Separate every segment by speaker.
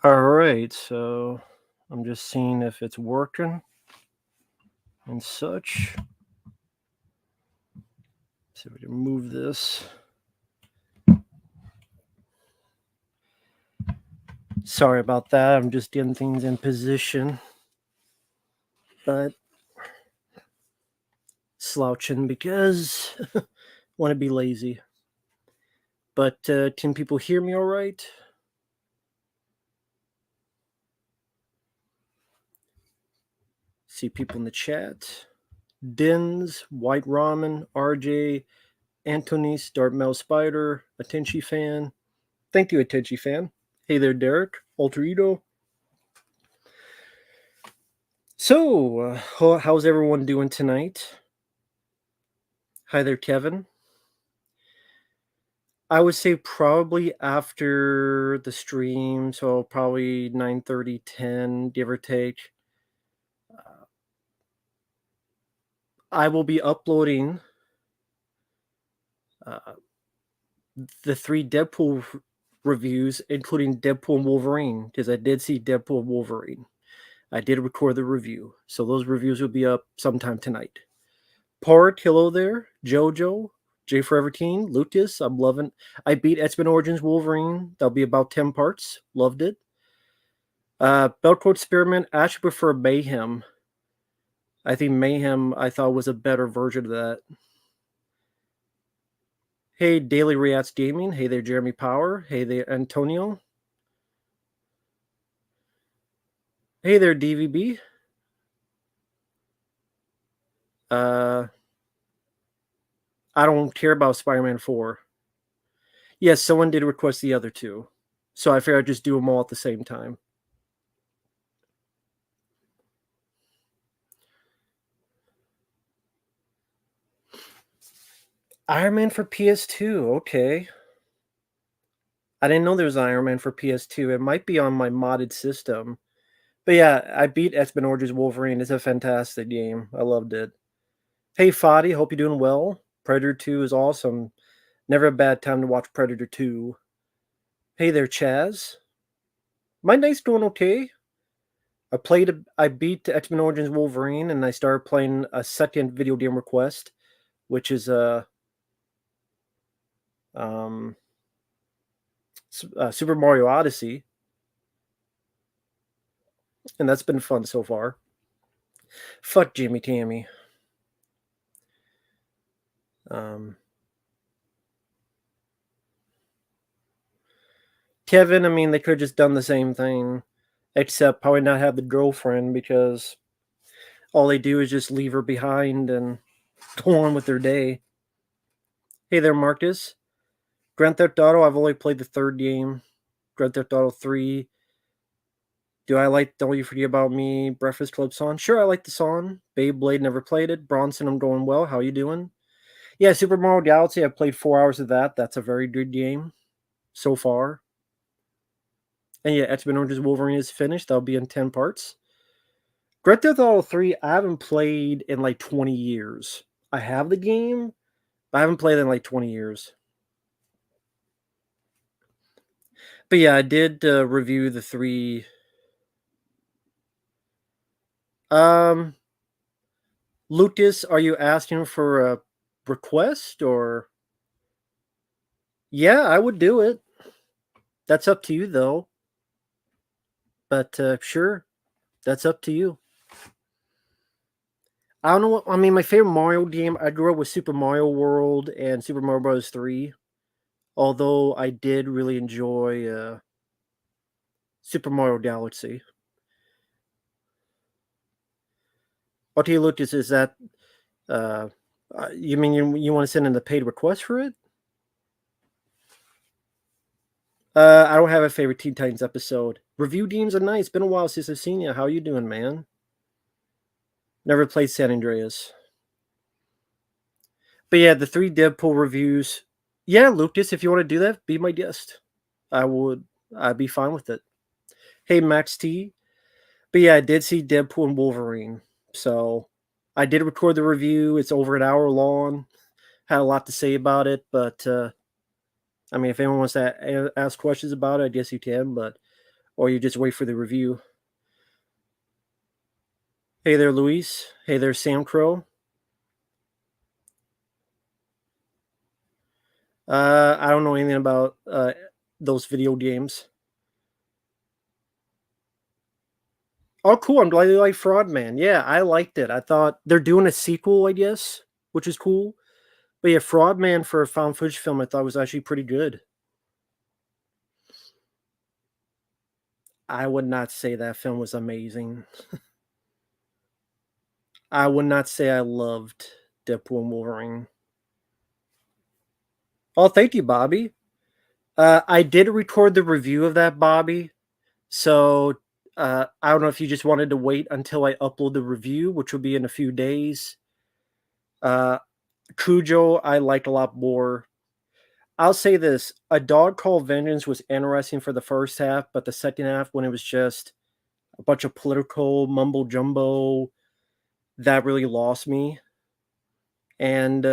Speaker 1: All right, so I'm just seeing if it's working and such. See if we can move this. Sorry about that. I'm just getting things in position, but slouching because I want to be lazy. But can people hear me all right? See people in the chat. Dins, White Ramen, RJ, Antonis, Dartmouth Spider, Attenchi Fan. Thank you, Attenchi Fan. Hey there, Derek, Alterito. So, how's everyone doing tonight? Hi there, Kevin. I would say probably after the stream, so probably 9:30, 10, give or take. I will be uploading the 3 Deadpool reviews, including Deadpool and Wolverine, because I did see Deadpool and Wolverine. I did record the review, so those reviews will be up sometime tonight. Part, hello there. Jojo, J Forever Teen, Lucas, I'm loving. I beat X-Men Origins Wolverine. That'll be about 10 parts. Loved it. Belcoat Experiment, I actually prefer Mayhem. I think Mayhem I thought was a better version of that. Hey, Daily Reacts Gaming. Hey there, Jeremy Power. Hey there, Antonio. Hey there, DVB. I don't care about Spider-Man 4. Yes, someone did request the other two. So I figured I'd just do them all at the same time. Iron Man for PS2, okay. I didn't know there was Iron Man for PS2. It might be on my modded system. But yeah, I beat X-Men Origins Wolverine. It's a fantastic game. I loved it. Hey, Fadi, hope you're doing well. Predator 2 is awesome. Never a bad time to watch Predator 2. Hey there, Chaz. My night's going okay. I beat X-Men Origins Wolverine, and I started playing a second video game request, which is Super Mario Odyssey, and that's been fun so far. Fuck Jimmy Tammy. Kevin, I mean, they could have just done the same thing, except probably not have the girlfriend because all they do is just leave her behind and go on with their day. Hey there, Marcus. Grand Theft Auto, I've only played the third game. Grand Theft Auto 3. Do I like Don't You Forget About Me, Breakfast Club song? Sure, I like the song. Beyblade, never played it. Bronson, I'm going well. How you doing? Yeah, Super Mario Galaxy, I've played 4 hours of that. That's a very good game so far. And yeah, X-Men Origins Wolverine is finished. That'll be in 10 parts. Grand Theft Auto 3, I haven't played in like 20 years. I have the game, but I haven't played it in like 20 years. But yeah, I did review the 3. Lucas, are you asking for a request or? Yeah, I would do it. That's up to you though. But sure, that's up to you. I don't know what I mean. My favorite Mario game, I grew up with Super Mario World and Super Mario Bros. 3. Although I did really enjoy Super Mario Galaxy. Okay, Lucas, is that you mean you want to send in a paid request for it? I don't have a favorite Teen Titans episode. Review games are nice. Been a while since I've seen you. How you doing, man? Never played San Andreas. But yeah, the 3 Deadpool reviews. Yeah, Lucas, if you want to do that, be my guest. I'd be fine with it. Hey, Max T. But yeah, I did see Deadpool and Wolverine. So I did record the review. It's over an hour long. Had a lot to say about it, but I mean, if anyone wants to ask questions about it, I guess you can. But or you just wait for the review. Hey there, Luis. Hey there, Sam Crow. I don't know anything about those video games. Oh, cool. I'm glad you like Fraudman. Yeah, I liked it. I thought they're doing a sequel, I guess, which is cool. But yeah, Fraudman for a found footage film, I thought was actually pretty good. I would not say that film was amazing. I would not say I loved Deadpool and Wolverine. Oh, thank you, Bobby. I did record the review of that, Bobby. So I don't know if you just wanted to wait until I upload the review, which will be in a few days. Uh, Cujo, I liked a lot more. I'll say this: A Dog Called Vengeance was interesting for the first half, but the second half, when it was just a bunch of political mumbo jumbo, that really lost me. And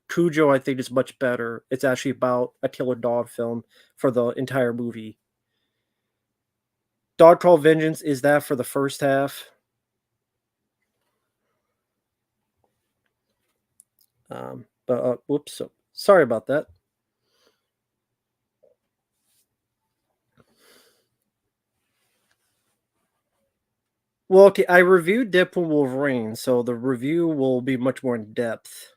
Speaker 1: Cujo, I think, is much better. It's actually about a killer dog film for the entire movie. Dog Called Vengeance is that for the first half. But whoops, so, sorry about that. Well, okay, I reviewed Deadpool Wolverine, so the review will be much more in depth.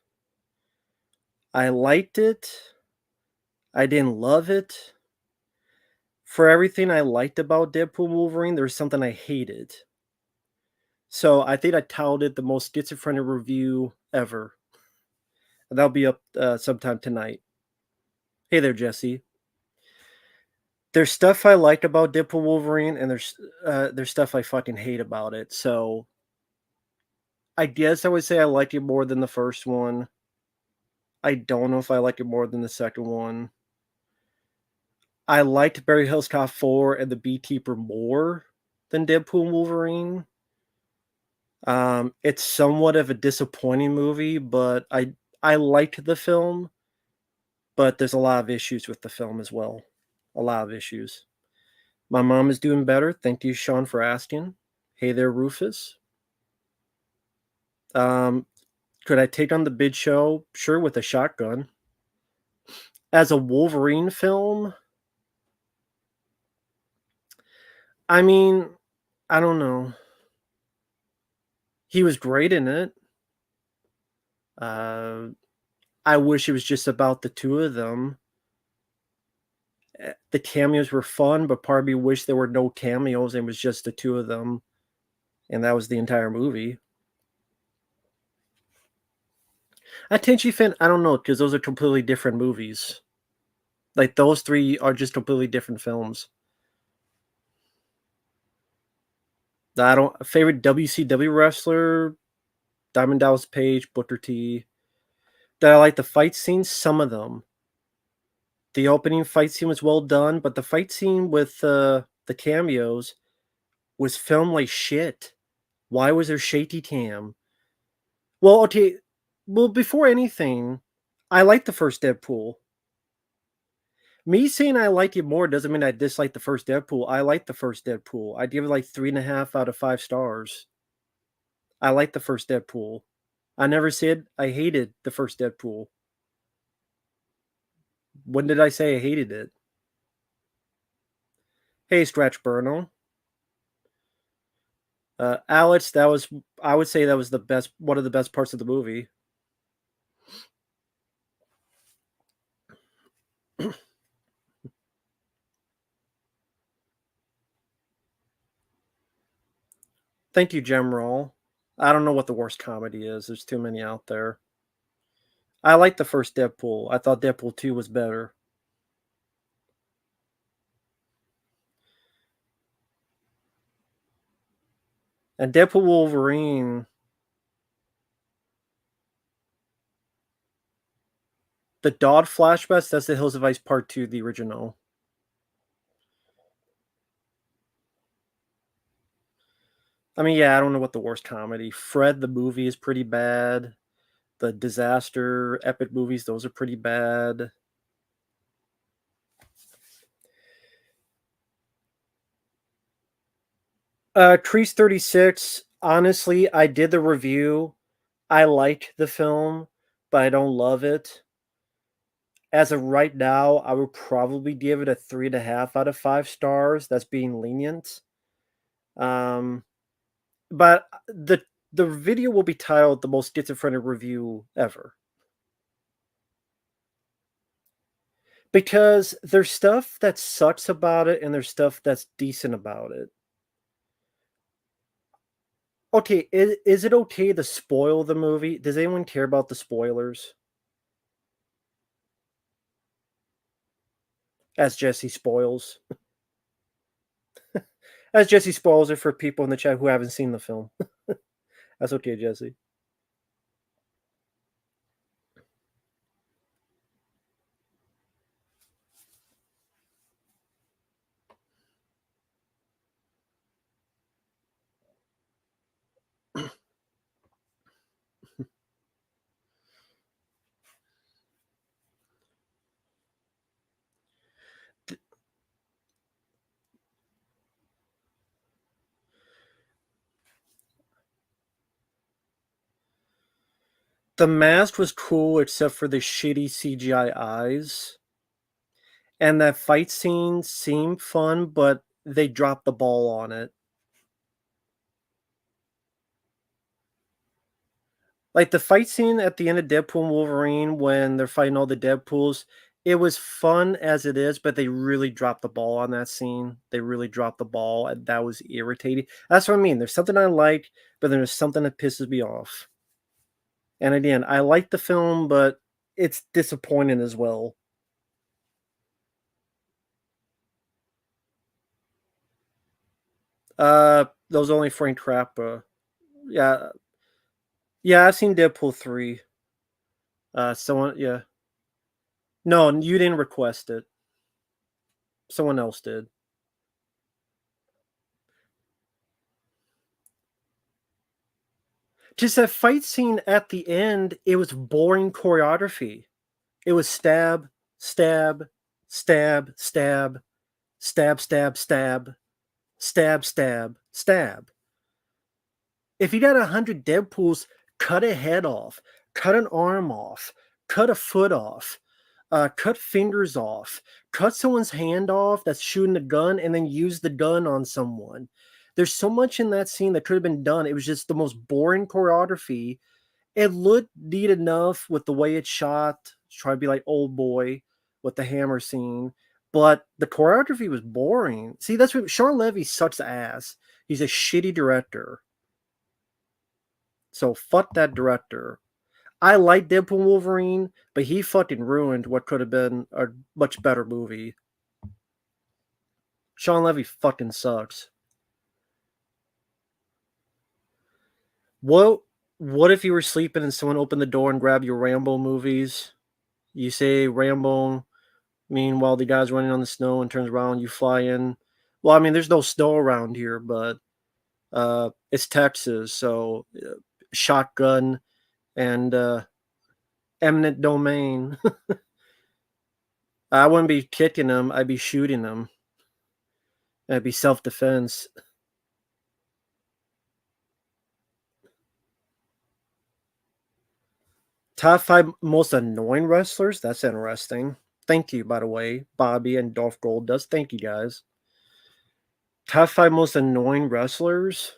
Speaker 1: I liked it. I didn't love it. For everything I liked about Deadpool Wolverine, there's something I hated. So I think I touted the most schizophrenic review ever. And that'll be up sometime tonight. Hey there, Jesse. There's stuff I like about Deadpool Wolverine, and there's stuff I fucking hate about it. So I guess I would say I like it more than the first one. I don't know if I like it more than the second one. I liked Barry Hills Cop 4 and the Beekeeper more than Deadpool and Wolverine. It's somewhat of a disappointing movie, but I liked the film, but there's a lot of issues with the film as well. A lot of issues. My mom is doing better. Thank you, Sean, for asking. Hey there, Rufus. Um, could I take on the bid show? Sure, with a shotgun. As a Wolverine film, I mean, I don't know. He was great in it. Uh, I wish it was just about the two of them. The cameos were fun, but part of me wished there were no cameos and it was just the two of them, and that was the entire movie. Attention fan, I don't know, because those are completely different movies. Like those three are just completely different films. I don't favorite WCW wrestler, Diamond Dallas Page, Booker T. Did I like the fight scenes? Some of them. The opening fight scene was well done, but the fight scene with the cameos was filmed like shit. Why was there shaky cam? Well, okay. Well, before anything, I like the first Deadpool. Me saying I like it more doesn't mean I dislike the first Deadpool. I like the first Deadpool. I'd give it like 3.5 out of 5 stars. I like the first Deadpool. I never said I hated the first Deadpool. When did I say I hated it? Hey, Scratch Burno. Alex, that was I would say that was the best one of the best parts of the movie. Thank you, Gemroll. I don't know what the worst comedy is. There's too many out there. I like the first Deadpool. I thought Deadpool 2 was better. And Deadpool Wolverine, the Dodd flashbacks, that's the Hills of Ice Part 2, the original. I mean, yeah, I don't know what the worst comedy. Fred the movie is pretty bad. The disaster epic movies, those are pretty bad. Trees 36, honestly, I did the review. I liked the film, but I don't love it. As of right now, I would probably give it a 3.5 out of 5 stars. That's being lenient. Um, but the video will be titled "The Most Schizophrenic Review Ever" because there's stuff that sucks about it, and there's stuff that's decent about it. Okay, is it okay to spoil the movie? Does anyone care about the spoilers? As Jesse spoils. As Jesse spoils it for people in the chat who haven't seen the film. That's okay, Jesse. The mask was cool except for the shitty CGI eyes. And that fight scene seemed fun, but they dropped the ball on it. Like the fight scene at the end of Deadpool and Wolverine when they're fighting all the Deadpools, it was fun as it is, but they really dropped the ball on that scene. They really dropped the ball, and that was irritating. That's what I mean. There's something I like, but there's something that pisses me off. And again, I like the film, but it's disappointing as well. Those only Frank Capra. Yeah, yeah, I've seen Deadpool 3. Someone, yeah. No, you didn't request it. Someone else did. Just that fight scene at the end, it was boring choreography. It was stab, stab, stab, stab, stab, stab, stab, stab, stab, stab. If you got 100 Deadpools, cut a head off, cut an arm off, cut a foot off, cut fingers off, cut someone's hand off that's shooting a gun, and then use the gun on someone. There's so much in that scene that could have been done. It was just the most boring choreography. It looked neat enough with the way it's shot, try to be like Old Boy with the hammer scene, but the choreography was boring. See, that's what Sean Levy sucks ass. He's a shitty director. So fuck that director. I like Deadpool and Wolverine, but he fucking ruined what could have been a much better movie. Sean Levy fucking sucks. What what if you were sleeping and someone opened the door and grabbed your Rambo movies? You say Rambo, meanwhile the guy's running on the snow and turns around, you fly in. Well, I mean, there's no snow around here, but it's Texas, so shotgun and eminent domain. I wouldn't be kicking them, I'd be shooting them. That'd be self-defense. Top 5 most annoying wrestlers? That's interesting. Thank you, by the way, Bobby and Dolph Goldust. Thank you, guys. Top 5 most annoying wrestlers?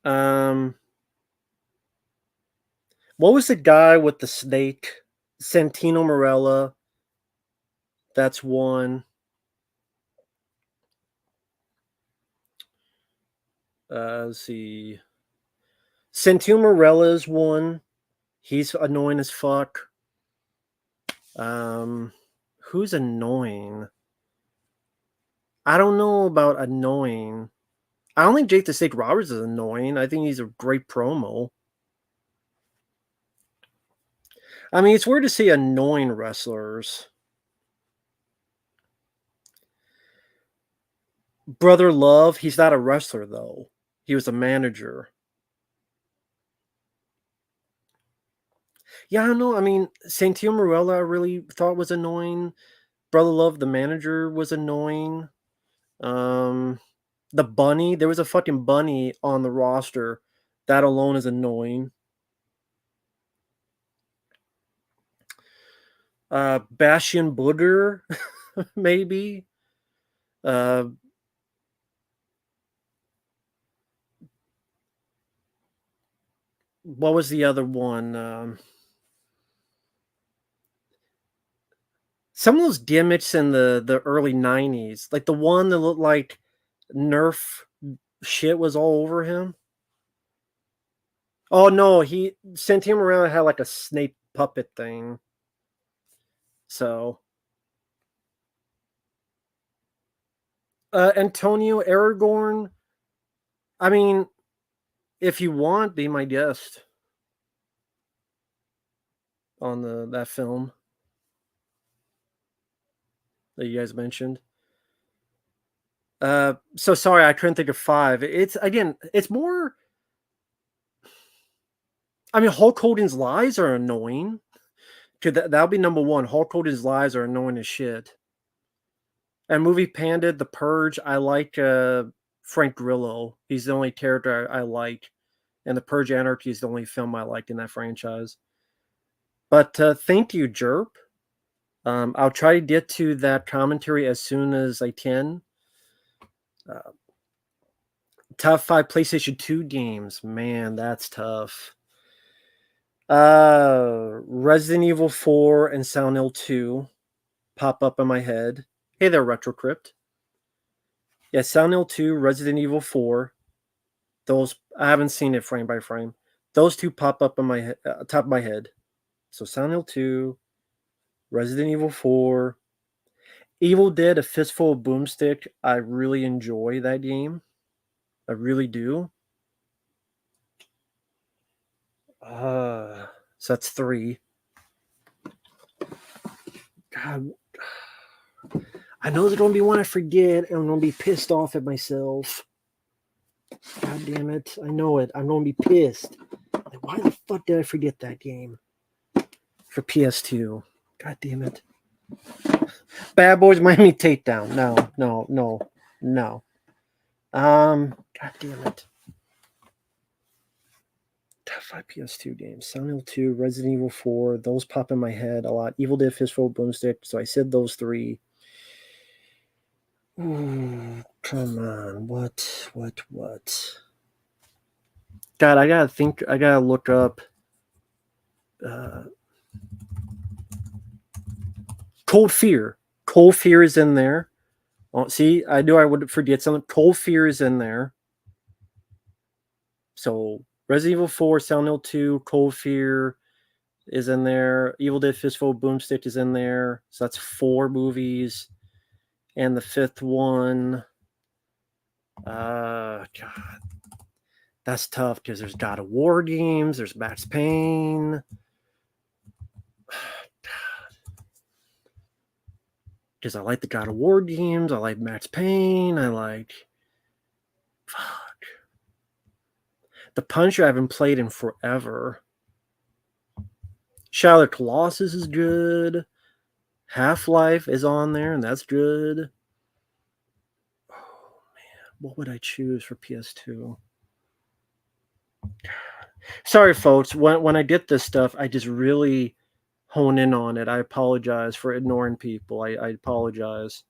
Speaker 1: Um, what was the guy with the snake? Santino Marella. That's one. Let's see. Santino Marella is one. He's annoying as fuck. Um, who's annoying? I don't know about annoying. I don't think Jake the Snake Roberts is annoying. I think he's a great promo. I mean, it's weird to see annoying wrestlers. Brother Love, he's not a wrestler though. He was a manager. Yeah, I don't know. I mean, Santino Marella I really thought was annoying. Brother Love, the manager, was annoying. Um, the bunny, there was a fucking bunny on the roster. That alone is annoying. Bastion Butter, maybe. Uh, what was the other one? Some of those gimmicks in the early '90s, like the one that looked like Nerf shit was all over him. Oh no, he sent him around and had like a snake puppet thing. So, Antonio Aragorn. I mean, if you want, be my guest on the that film that you guys mentioned. So sorry, I couldn't think of five. It's again, it's more. I mean, Hulk Hogan's lies are annoying. Could that'll be number one. Hulk Hogan's lies are annoying as shit. And movie Panda, The Purge. I like Frank Grillo. He's the only character I like, and The Purge Anarchy is the only film I liked in that franchise. But thank you, Jerp. I'll try to get to that commentary as soon as I can. Uh, top five PlayStation 2 games. Man, that's tough. Resident Evil 4 and Silent Hill 2 pop up in my head. Hey there, RetroCrypt. Yeah, Silent Hill 2, Resident Evil 4. Those I haven't seen it frame by frame. Those two pop up in my top of my head. So Silent Hill 2, Resident Evil 4, Evil Dead: A Fistful of Boomstick. I really enjoy that game. I really do. So that's three. God, I know there's gonna be one I forget, and I'm gonna be pissed off at myself. God damn it! I know it. I'm gonna be pissed. Like, why the fuck did I forget that game for PS2? God damn it! Bad Boys Miami Takedown. No. God damn it. Top five PS2 games. Silent Hill 2, Resident Evil 4. Those pop in my head a lot. Evil Dead: Fistful of Boomstick. So I said those three. Ooh, come on. What? God, I gotta think. I gotta look up. Uh, Cold Fear. Cold Fear is in there. Oh, see, I knew I would forget something. Cold Fear is in there. So Resident Evil 4, Silent Hill 2, Cold Fear is in there. Evil Dead: Fistful of Boomstick is in there. So that's four movies. And the fifth one, God, that's tough because there's God of War games, there's Max Payne. Because I like the God of War games, I like Max Payne, I like. Fuck. The Punisher I haven't played in forever. Shadow of the Colossus is good. Half-Life is on there, and that's good. Oh, man. What would I choose for PS2? Sorry, folks. When I get this stuff, I just really hone in on it. I apologize for ignoring people. I apologize.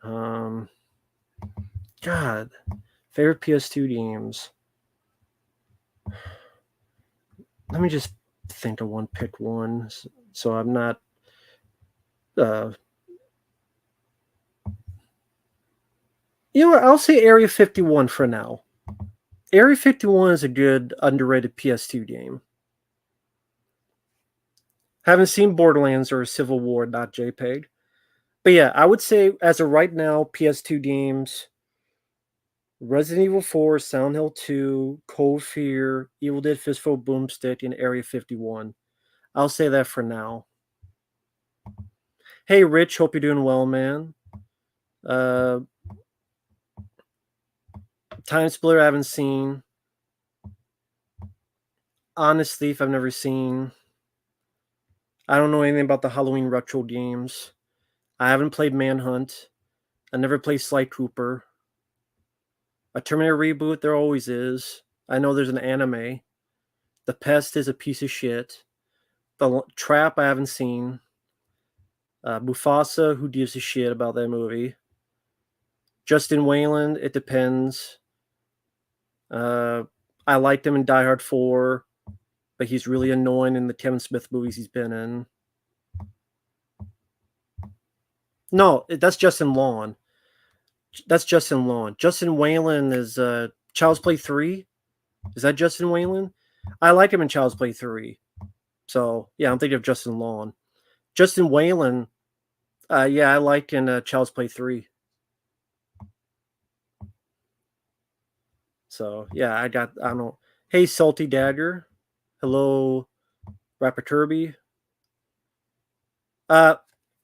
Speaker 1: Um, God, favorite PS2 games. Let me just think of one. Pick one, so I'm not. You know what? I'll say Area 51 for now. Area 51 is a good underrated PS2 game. Haven't seen Borderlands or Civil War, not JPEG. But yeah, I would say as of right now, PS2 games, Resident Evil 4, Silent Hill 2, Cold Fear, Evil Dead: Fistful Boomstick, and Area 51. I'll say that for now. Hey, Rich, hope you're doing well, man. Time Splitter, I haven't seen. Honest Thief, I've never seen. I don't know anything about the Halloween retro games. I haven't played Manhunt. I never played Sly Cooper. A Terminator reboot, there always is. I know there's an anime. The Pest is a piece of shit. The Trap, I haven't seen. Mufasa, who gives a shit about that movie? Justin Whalen, it depends. I liked him in Die Hard 4, but he's really annoying in the Kevin Smith movies he's been in. No, that's Justin Long. That's Justin Long. Justin Whalen is Child's Play 3. Is that Justin Whalen? I like him in Child's Play 3. So, yeah, I'm thinking of Justin Long. Justin Whalen, yeah, I like in Child's Play 3. So, yeah, I don't know. Hey, Salty Dagger. Hello, Rapper Kirby. I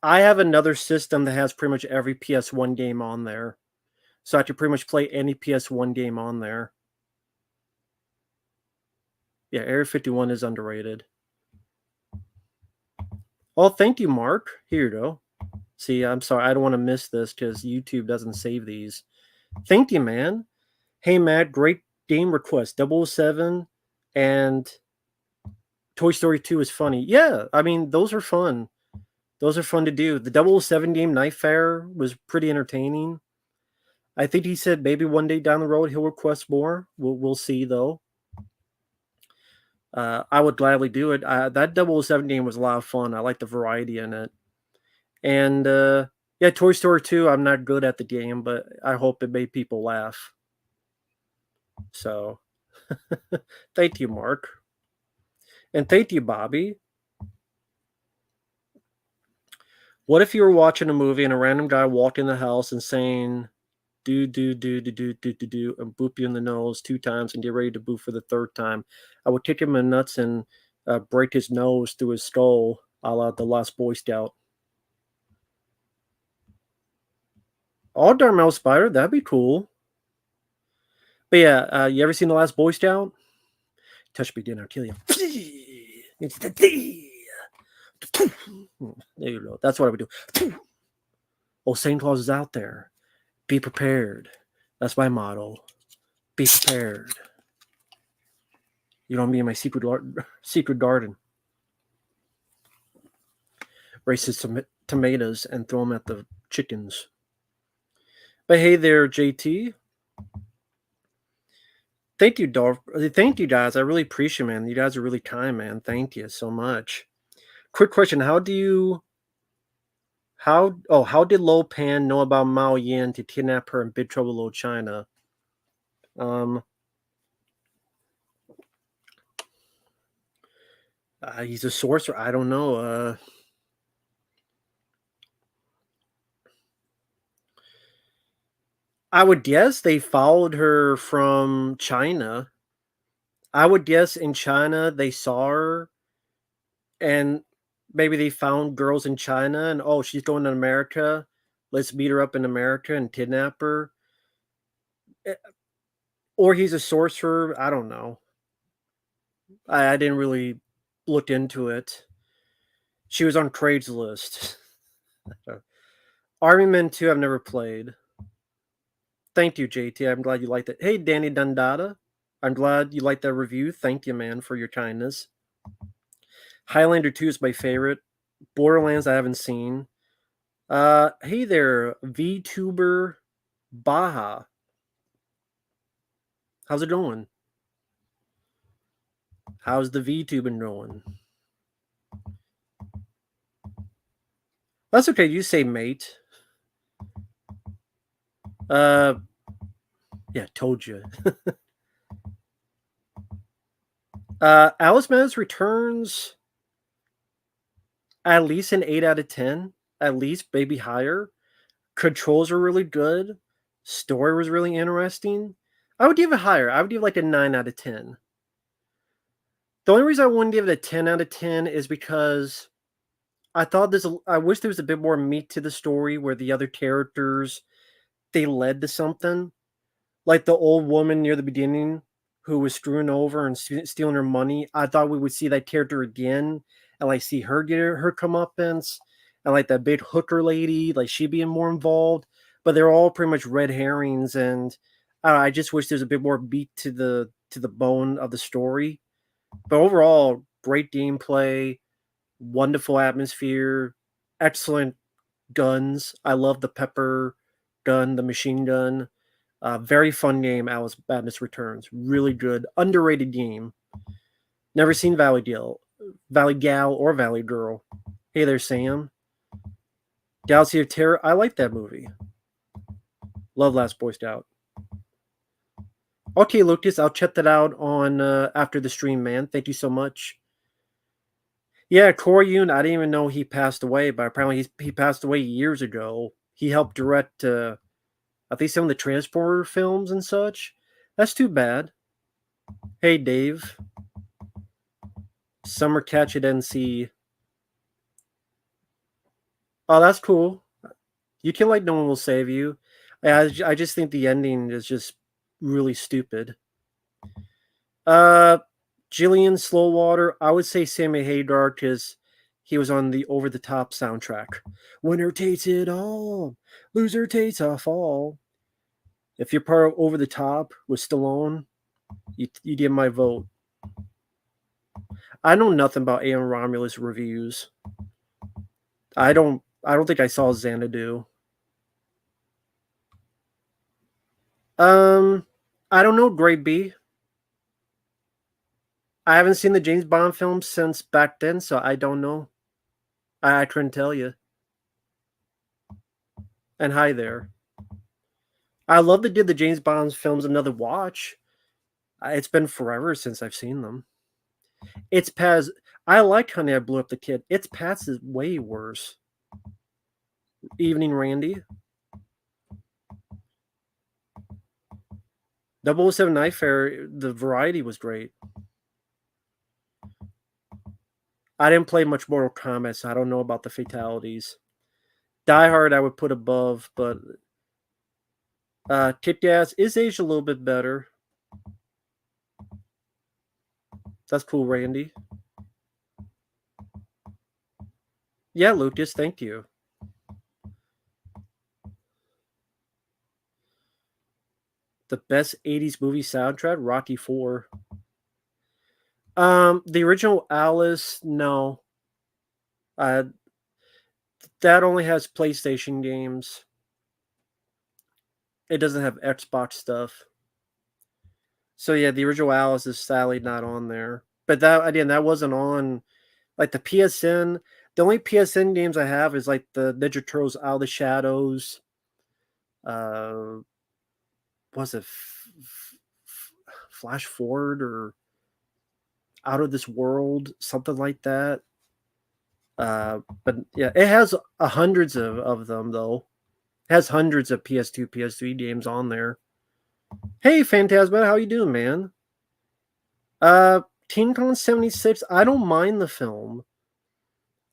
Speaker 1: have another system that has pretty much every PS1 game on there. So I can pretty much play any PS1 game on there. Yeah, Area 51 is underrated. Oh, thank you, Mark. Here you go. See, I'm sorry. I don't want to miss this because YouTube doesn't save these. Thank you, man. Hey, Matt, great game request. 007 and Toy Story 2 is funny. Yeah, I mean, those are fun. Those are fun to do. The 007 game, Night Fair, was pretty entertaining. I think he said maybe one day down the road he'll request more. We'll see, though. I would gladly do it. That 007 game was a lot of fun. I like the variety in it. And yeah, Toy Story 2, I'm not good at the game, but I hope it made people laugh. So thank you, Mark. And thank you, Bobby. What if you were watching a movie and a random guy walked in the house and saying, do, and boop you in the nose 2 times and get ready to boop for the 3rd time? I would kick him in the nuts and break his nose through his skull, a la the Last Boy Scout. Oh, Darmel Spider, that'd be cool. But yeah, you ever seen The Last Boy Scout? Touch me, then I'll kill you. There you go. That's what I would do. Oh, Santa Claus is out there. Be prepared. That's my motto. Be prepared. You don't mean my secret garden. Racist tomatoes and throw them at the chickens. But hey there, JT. Thank you, Dolph. Thank you, guys. I really appreciate it, man. You guys are really kind, man. Thank you so much. Quick question: how did Lo Pan know about Mao Yin to kidnap her in Big Trouble in Little China? He's a sorcerer. I don't know. I would guess they followed her from China. I would guess in China they saw her and maybe they found girls in China and oh, she's going to America. Let's meet her up in America and kidnap her. Or he's a sorcerer. I don't know. I didn't really look into it. She was on Craigslist. Army Men 2 I've never played. Thank you, JT. I'm glad you liked it. Hey, Danny Dundada. I'm glad you liked that review. Thank you, man, for your kindness. Highlander 2 is my favorite. Borderlands I haven't seen. Hey there, VTuber Baja. How's it going? How's the VTubing going? That's okay. You say mate. Yeah, told you. Alice Madness Returns. At least an 8 out of 10. At least, maybe higher. Controls are really good. Story was really interesting. I would give it higher. I would give like a 9 out of 10. The only reason I wouldn't give it a 10 out of 10 is because I wish there was a bit more meat to the story where the other characters, they led to something. Like the old woman near the beginning who was screwing over and stealing her money. I thought we would see that character again and like see her get her comeuppance. and like that big hooker lady, like she being more involved. But they're all pretty much red herrings, and I just wish there's a bit more beat to the bone of the story. But overall, great gameplay, wonderful atmosphere, excellent guns. I love the pepper gun, the machine gun. Very fun game. Alice Madness Returns. Really good, underrated game. Never seen Valley Gal, or Valley Girl. Hey there, Sam. Galaxy of Terror. I like that movie. Love Last Boy Scout. Okay, Lucas, I'll check that out on after the stream, man. Thank you so much. Yeah, Corey Yoon. I didn't even know he passed away, but apparently he passed away years ago. He helped direct, I think, some of the Transporter films and such. That's too bad. Hey, Dave. Summer Catch at NC. Oh, that's cool. You can like No One Will Save You. I just think the ending is just really stupid. Uh, Jillian Slowwater. I would say Sammy Hagar because he was on the Over the Top soundtrack. Winner takes it all, loser takes a fall. If you're part of Over the Top with Stallone, you get my vote. I know nothing about A.M. Romulus reviews. I don't think I saw Xanadu. I don't know, Grade B. I haven't seen the James Bond films since back then, so I don't know. I couldn't tell you. And hi there. I love that did the James Bond films another watch. It's been forever since I've seen them. It's Paz. I like Honey, I Blew Up the Kid. It's Pat's is way worse. Evening, Randy. 007 Night Fair, the variety was great. I didn't play much Mortal Kombat, so I don't know about the fatalities. Die Hard I would put above, but Kick Ass is aged a little bit better. That's cool, Randy. Yeah, Lucas, thank you. The best 80s movie soundtrack, Rocky 4. The original Alice, no. Uh, that only has PlayStation games. It doesn't have Xbox stuff. So yeah, the original Alice is sadly not on there. But that again, that wasn't on like the PSN. The only PSN games I have is like the Ninja Turtles Out of the Shadows. Was it Flash Forward or Out of This World, something like that. But yeah, it has hundreds of them though. It has hundreds of PS2, PS3 games on there. Hey, Phantasma, how you doing, man? Teen Con 76. I don't mind the film.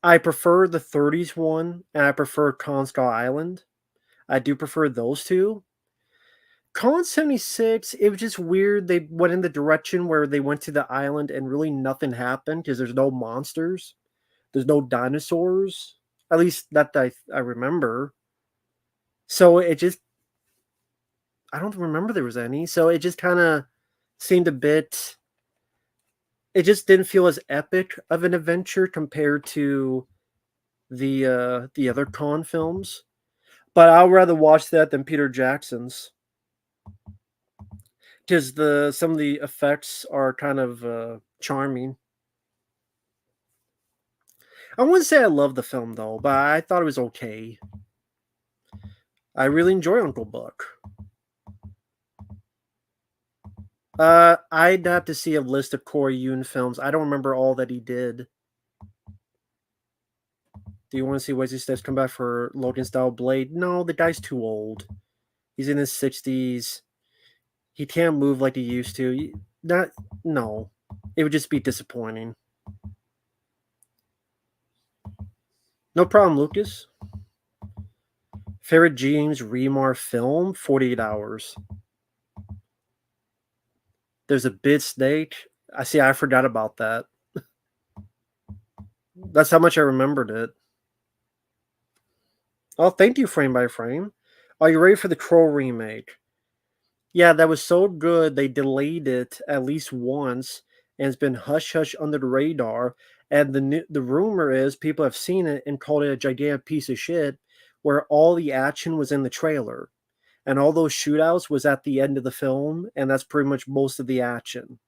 Speaker 1: I prefer the 30s one, and I prefer Con Skull Island. I do prefer those two. Con 76, it was just weird. They went in the direction where they went to the island and really nothing happened because there's no monsters. There's no dinosaurs. At least that I remember. So it just, I don't remember there was any. So it just kind of seemed a bit, it just didn't feel as epic of an adventure compared to the other Con films. But I'll rather watch that than Peter Jackson's. Because some of the effects are kind of charming. I wouldn't say I love the film though, but I thought it was okay. I really enjoy Uncle Buck. I'd have to see a list of Corey Yoon films. I don't remember all that he did. Do you want to see Wesley Snipes come back for Logan Style Blade? No, the guy's too old. He's in his 60s. He can't move like he used to. No. It would just be disappointing. No problem, Lucas. Favorite James Remar film? 48 Hours. There's a big snake. I forgot about that. That's how much I remembered it. Oh, thank you, Frame by Frame. Are you ready for the Troll remake? Yeah, that was so good they delayed it at least once, and it's been hush hush under the radar. And the rumor is people have seen it and called it a gigantic piece of shit, where all the action was in the trailer, and all those shootouts was at the end of the film, and that's pretty much most of the action.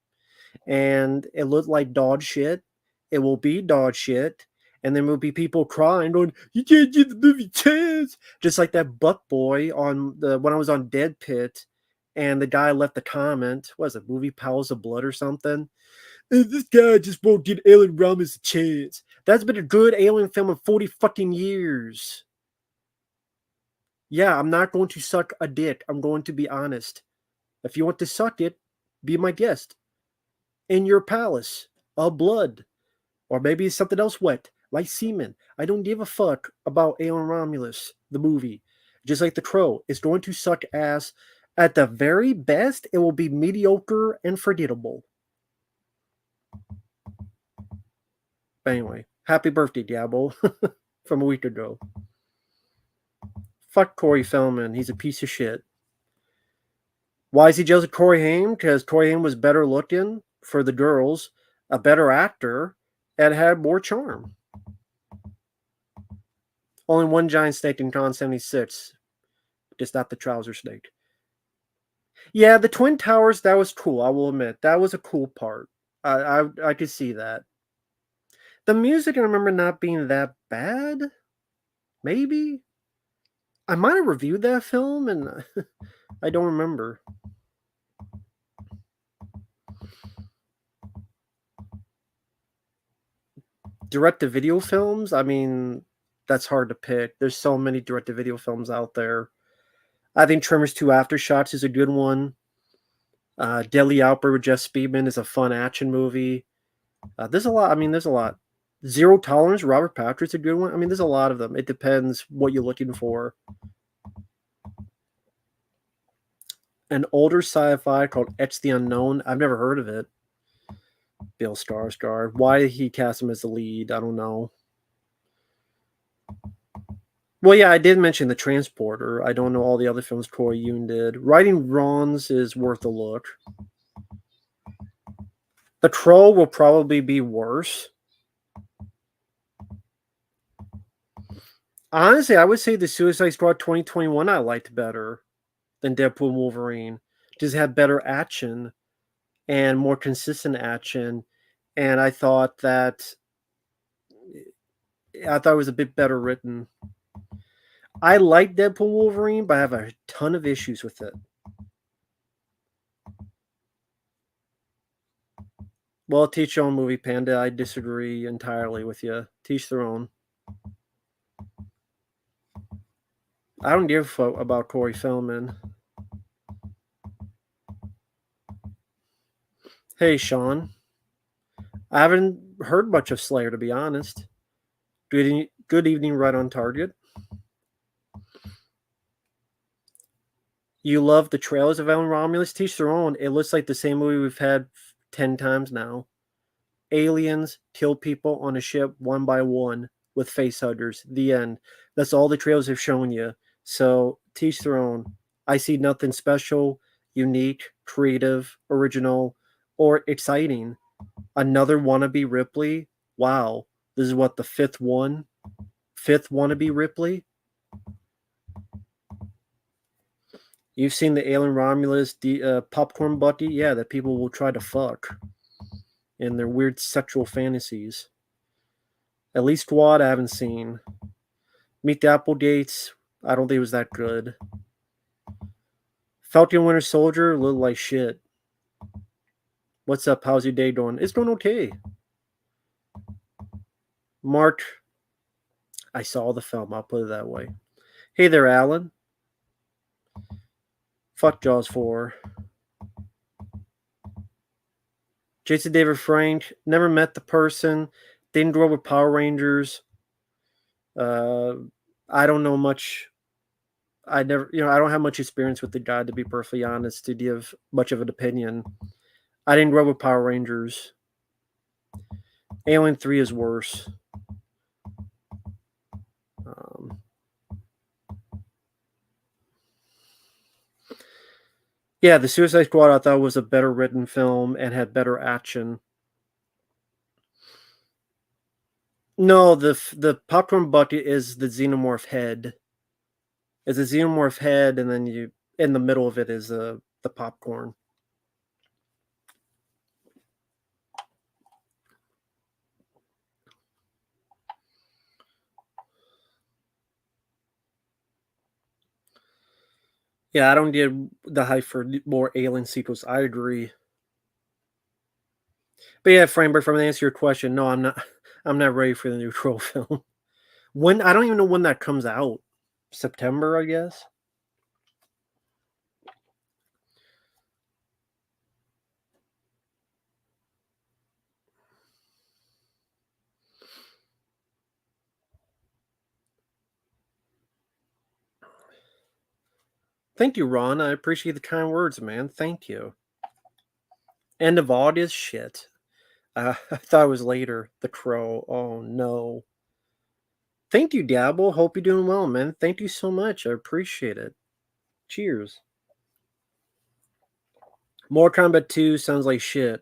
Speaker 1: And it looked like dog shit. It will be dog shit. And there will be people crying, going, "You can't give the movie a chance," just like that butt boy on the when I was on Dead Pit, and the guy left a comment. What is it, movie Pals of Blood or something? This guy just won't give Alien Romulus a chance. That's been a good alien film in 40 fucking years. Yeah, I'm not going to suck a dick. I'm going to be honest. If you want to suck it, be my guest in your palace of blood. Or maybe it's something else wet, like semen. I don't give a fuck about Alien Romulus, the movie. Just like The Crow, it's going to suck ass. At the very best, it will be mediocre and forgettable. But anyway, happy birthday, Diablo, from a week ago. Fuck Corey Feldman, he's a piece of shit. Why is he jealous of Corey Haim? Because Corey Haim was better looking for the girls, a better actor, and had more charm. Only one giant snake in Con 76, just not the trouser snake. Yeah, the Twin Towers, that was cool, I will admit. That was a cool part. I could see that. The music, I remember not being that bad. Maybe? I might have reviewed that film, and I don't remember. Direct-to-video films? I mean, that's hard to pick. There's so many direct-to-video films out there. I think Tremors 2 Aftershocks is a good one. Deadly Outbreak with Jeff Speedman is a fun action movie. There's a lot. I mean, there's a lot. Zero Tolerance, Robert Patrick's a good one. I mean, there's a lot of them. It depends what you're looking for. An older sci-fi called X the Unknown. I've never heard of it. Bill Skarsgård. Why he cast him as the lead, I don't know. Well, yeah, I did mention The Transporter. I don't know all the other films Corey Yoon did. Righting Wrongs is worth a look. The Crow will probably be worse. Honestly, I would say the Suicide Squad 2021 I liked better than Deadpool and Wolverine. Just had better action and more consistent action. And I thought it was a bit better written. I like Deadpool and Wolverine, but I have a ton of issues with it. Well, teach your own, Movie Panda. I disagree entirely with you. Teach their own. I don't give a fuck about Corey Feldman. Hey, Sean. I haven't heard much of Slayer, to be honest. Good evening, right on target. You love the trailers of Ellen Romulus? Teach their own. It looks like the same movie we've had 10 times now. Aliens kill people on a ship one by one with facehuggers. The end. That's all the trailers have shown you. So teach their own. I see nothing special, unique, creative, original, or exciting. Another wannabe Ripley? Wow. This is what, the fifth one? Fifth wannabe Ripley? You've seen the Alien Romulus popcorn bucket? Yeah, that people will try to fuck in their weird sexual fantasies. At least Squad I haven't seen. Meet the Applegates, I don't think it was that good. Falcon Winter Soldier, a little like shit. What's up? How's your day going? It's going okay. Mark, I saw the film, I'll put it that way. Hey there, Alan. Fuck Jaws 4. Jason David Frank, never met the person. Didn't grow up with Power Rangers. I don't know much. I don't have much experience with the guy, to be perfectly honest, to give much of an opinion. I didn't grow up with Power Rangers. Alien 3 is worse. Yeah, the Suicide Squad I thought was a better written film and had better action. No, the popcorn bucket is the xenomorph head. It's a xenomorph head, and then you in the middle of it is the popcorn. Yeah, I don't get the hype for more Alien sequels. I agree. But yeah, Framework, from to answer your question, no, I'm not. I'm not ready for the new Troll film. When I don't even know when that comes out. September, I guess. Thank you, Ron. I appreciate the kind words, man. Thank you. End of August, shit. I thought it was later. The Crow. Oh no. Thank you, Dabble. Hope you're doing well, man. Thank you so much. I appreciate it. Cheers. Mortal Kombat 2 sounds like shit.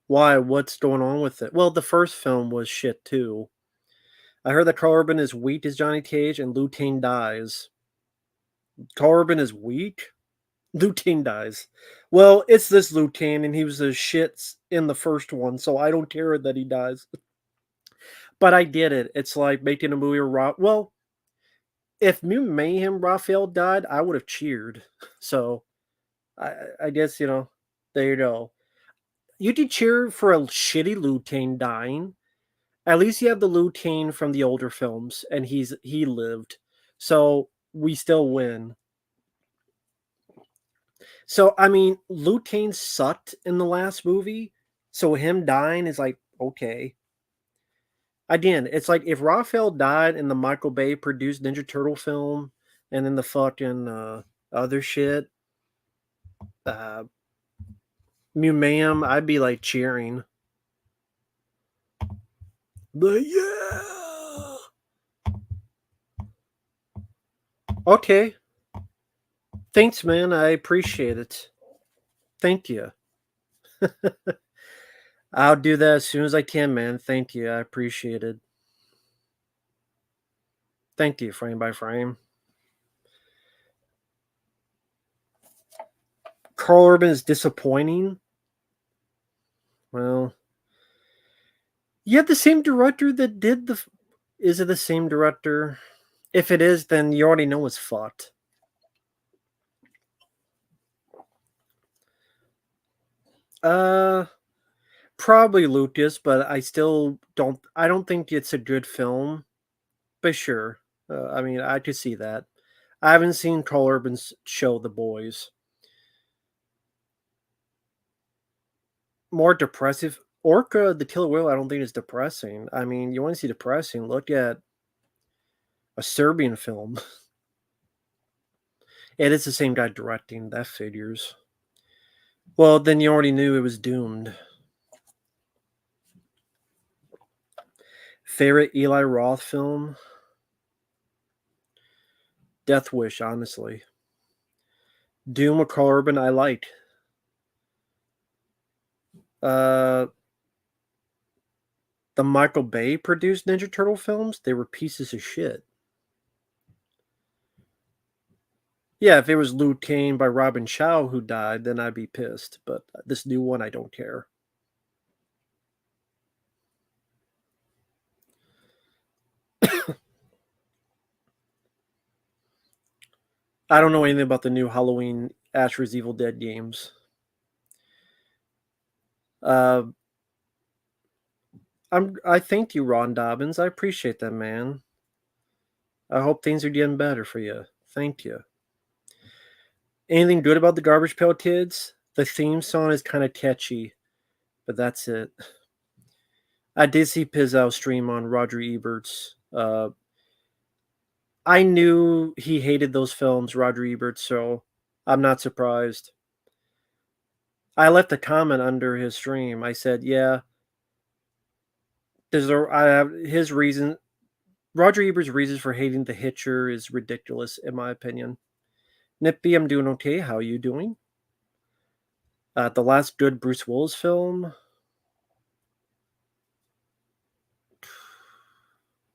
Speaker 1: Why? What's going on with it? Well, the first film was shit too. I heard that Carl Urban is weak as Johnny Cage and Liu Kang dies. Carl Urban is weak? Liu Kang dies. Well, it's this Liu Kang, and he was the shits in the first one, so I don't care that he dies. But I get it. It's like making a movie where well, if Mutant Mayhem Raphael died, I would have cheered. So I guess there you go. You could cheer for a shitty Liu Kang dying. At least you have the Liu Kang from the older films, and he lived, so we still win. So I mean, Liu Kang sucked in the last movie, so him dying is like okay. Again, it's like if Raphael died in the Michael Bay produced Ninja Turtle film, and then the fucking other shit, uh, Mew Ma'am, I'd be like cheering. But yeah. Okay. Thanks, man. I appreciate it. Thank you. I'll do that as soon as I can, man. Thank you. I appreciate it. Thank you, frame by frame. Carl Urban is disappointing. Well, you have the same director that did the. Is it the same director? If it is, then you already know it's fucked. Uh, Probably Lucas, but I still don't. I don't think it's a good film. But sure, I mean, I could see that. I haven't seen Carl Urban's show, The Boys. More depressive. Orca, the Killer Whale, I don't think is depressing. I mean, you want to see depressing? Look at a Serbian film. It is the same guy directing. That figures. Well, then you already knew it was doomed. Favorite Eli Roth film? Death Wish, honestly. Doom with Carl Urban, I like. Uh, the Michael Bay produced Ninja Turtle films, they were pieces of shit. Yeah, if it was Liu Kang by Robin Chow who died, then I'd be pissed. But this new one, I don't care. I don't know anything about the new Halloween Ash vs. Evil Dead games. Uh, I thank you, Ron Dobbins. I appreciate that, man. I hope things are getting better for you. Thank you. Anything good about the Garbage Pail Kids? The theme song is kind of catchy, but that's it. I did see Pizzow stream on Roger Ebert's. I knew he hated those films, Roger Ebert, so I'm not surprised. I left a comment under his stream. I said, "Yeah, I have his reason. Roger Ebert's reasons for hating The Hitcher is ridiculous, in my opinion." Nippy, I'm doing okay. How are you doing? The last good Bruce Willis film,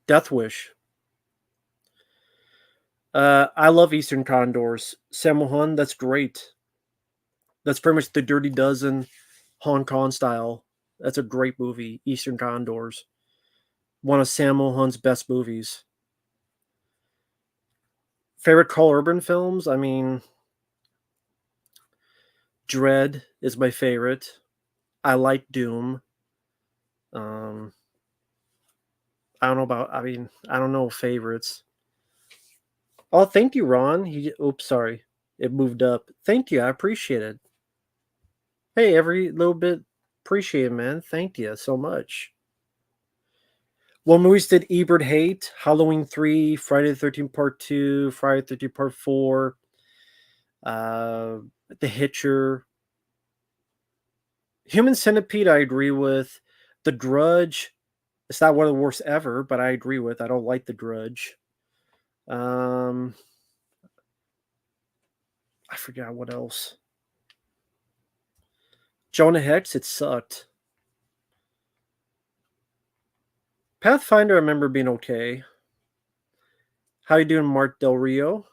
Speaker 1: Death Wish. I love Eastern Condors. Sammo Hung, that's great. That's pretty much the Dirty Dozen, Hong Kong style. That's a great movie, Eastern Condors. One of Sammo Hung's best movies. Favorite Carl Urban films? I mean, Dread is my favorite. I like Doom. Um, I don't know about. I mean, I don't know favorites. Oh, thank you, Ron. Oops, sorry, it moved up. Thank you, I appreciate it. Hey, every little bit, appreciate it, man. Thank you so much. What movies did Ebert hate? Halloween 3, Friday the 13th Part 2, Friday the 13th Part 4, uh, The Hitcher, Human Centipede. I agree with. The Grudge. It's not one of the worst ever, but I agree with. I don't like The Grudge. I forgot what else. Jonah Hex. It sucked. Pathfinder. I remember being okay. How you doing, Mark Del Rio?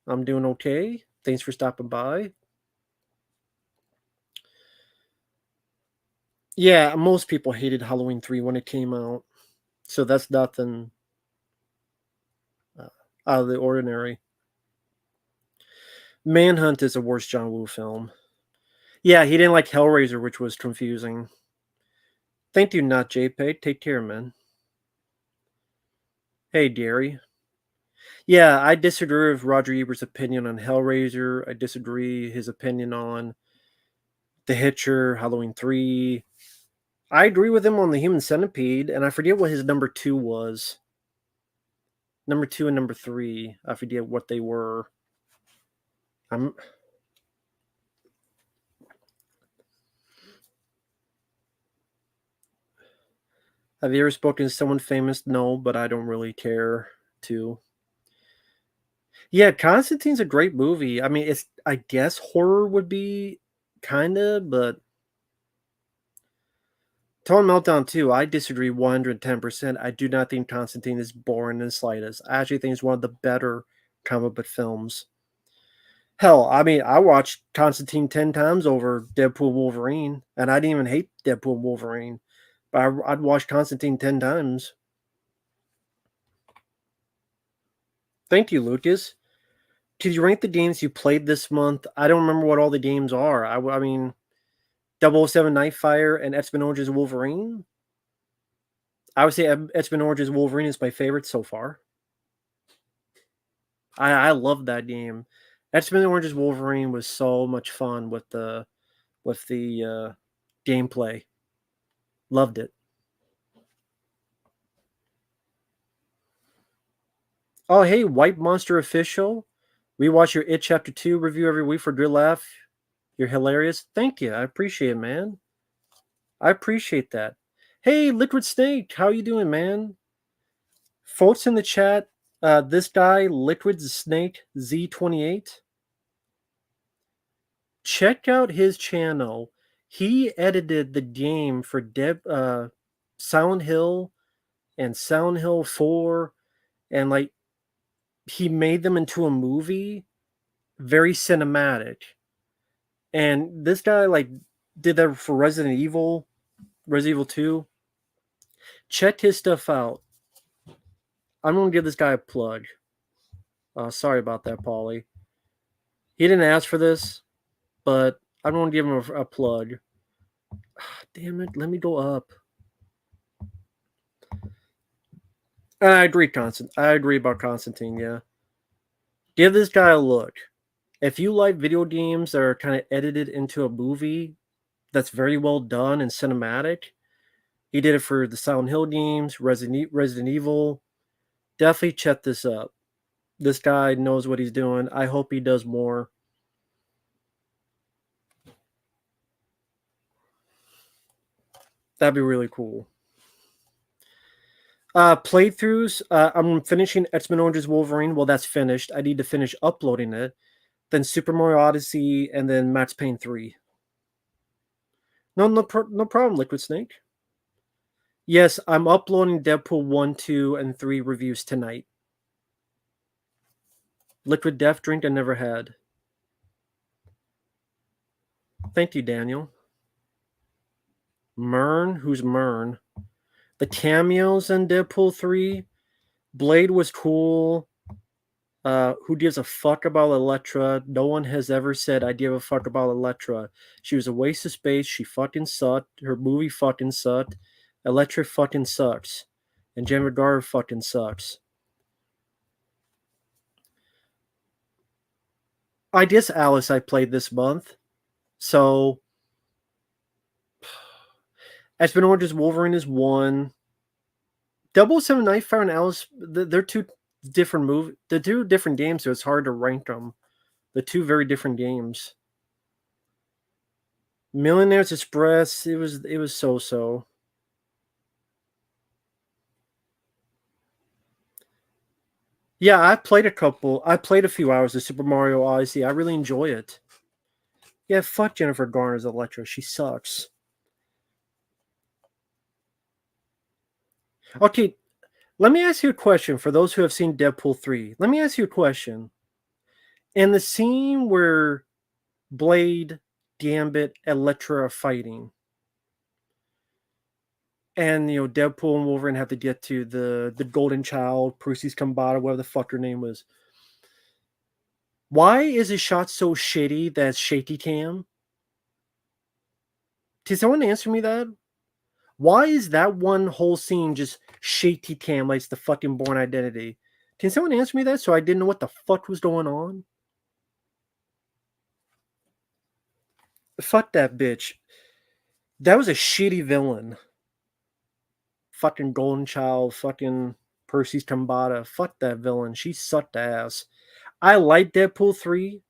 Speaker 1: I'm doing okay. Thanks for stopping by. Yeah, most people hated Halloween 3 when it came out, so that's nothing uh, out of the ordinary. Manhunt is the worst John Woo film. Yeah, he didn't like Hellraiser, which was confusing. Thank you, not JPEG. Take care, man. Hey, Gary. Yeah, I disagree with Roger Ebert's opinion on Hellraiser. I disagree his opinion on The Hitcher, Halloween 3. I agree with him on the Human Centipede, and I forget what his number 2 was. Number 2 and number 3. I forget what they were. Have you ever spoken to someone famous? No, but I don't really care to. Yeah, Constantine's a great movie. I mean, it's I guess horror would be kinda, but Tone Meltdown 2, I disagree 110%. I do not think Constantine is boring in the slightest. I actually think it's one of the better comic book films. Hell, I mean, I watched Constantine 10 times over Deadpool Wolverine, and I didn't even hate Deadpool Wolverine. But I'd watch Constantine 10 times. Thank you, Lucas. Could you rank the games you played this month? I don't remember what all the games are. I mean, 007 Nightfire and X-Men Orange's Wolverine. I would say X-Men Orange's Wolverine is my favorite so far. I love that game. X-Men Orange's Wolverine was so much fun with the gameplay. Loved it. Oh, hey, White Monster Official. We watch your It Chapter 2 review every week for a good laugh. You're hilarious. Thank you. I appreciate it, man. I appreciate that. Hey, Liquid Snake, how you doing, man? Folks in the chat, this guy, Liquid Snake Z28, check out his channel. He edited the game for Silent Hill and Silent Hill 4, and like he made them into a movie, very cinematic. And this guy like did that for Resident Evil 2. Check his stuff out. I'm gonna give this guy a plug. Sorry about that, Paulie. He didn't ask for this, but I'm gonna give him a plug. Damn it, let me go up. I agree, I agree about Constantine, yeah. Give this guy a look. If you like video games that are kind of edited into a movie that's very well done and cinematic, he did it for the Silent Hill games, Resident Evil. Definitely check this up. This guy knows what he's doing. I hope he does more. That'd be really cool. Playthroughs. I'm finishing X-Men Orange's Wolverine. Well, that's finished. I need to finish uploading it. Then Super Mario Odyssey, and then Max Payne 3. No problem, Liquid Snake. Yes, I'm uploading Deadpool 1, 2, and 3 reviews tonight. Liquid Death Drink I never had. Thank you, Daniel. Mern? Who's Mern? The cameos in Deadpool 3? Blade was cool. Who gives a fuck about Elektra? No one has ever said I give a fuck about Elektra. She was a waste of space. She fucking sucked. Her movie fucking sucked. Elektra fucking sucks. And Jen Garner fucking sucks. I guess Alice I played this month. So X-Men Origins Wolverine is one. 007 Nightfire and Alice, they're two different They're two different games, so it's hard to rank them. The two very different games. Millionaire's Express, it was so. Yeah, I played a couple. I played a few hours of Super Mario Odyssey. I really enjoy it. Yeah, fuck Jennifer Garner's Electra. She sucks. Okay, let me ask you a question for those who have seen Deadpool 3. Let me ask you a question. In the scene where Blade, Gambit, Elektra are fighting, and Deadpool and Wolverine have to get to the Golden Child, Percy's Kambata, whatever the fuck her name was. Why is it shot so shitty that it's shaky cam? Can someone answer me that? Why is that one whole scene just shaky cam like it's the fucking Born Identity? Can someone answer me that so I didn't know what the fuck was going on? Fuck that bitch. That was a shitty villain. Fucking Golden Child, fucking Percy's Kambata. Fuck that villain. She sucked ass. I like Deadpool 3.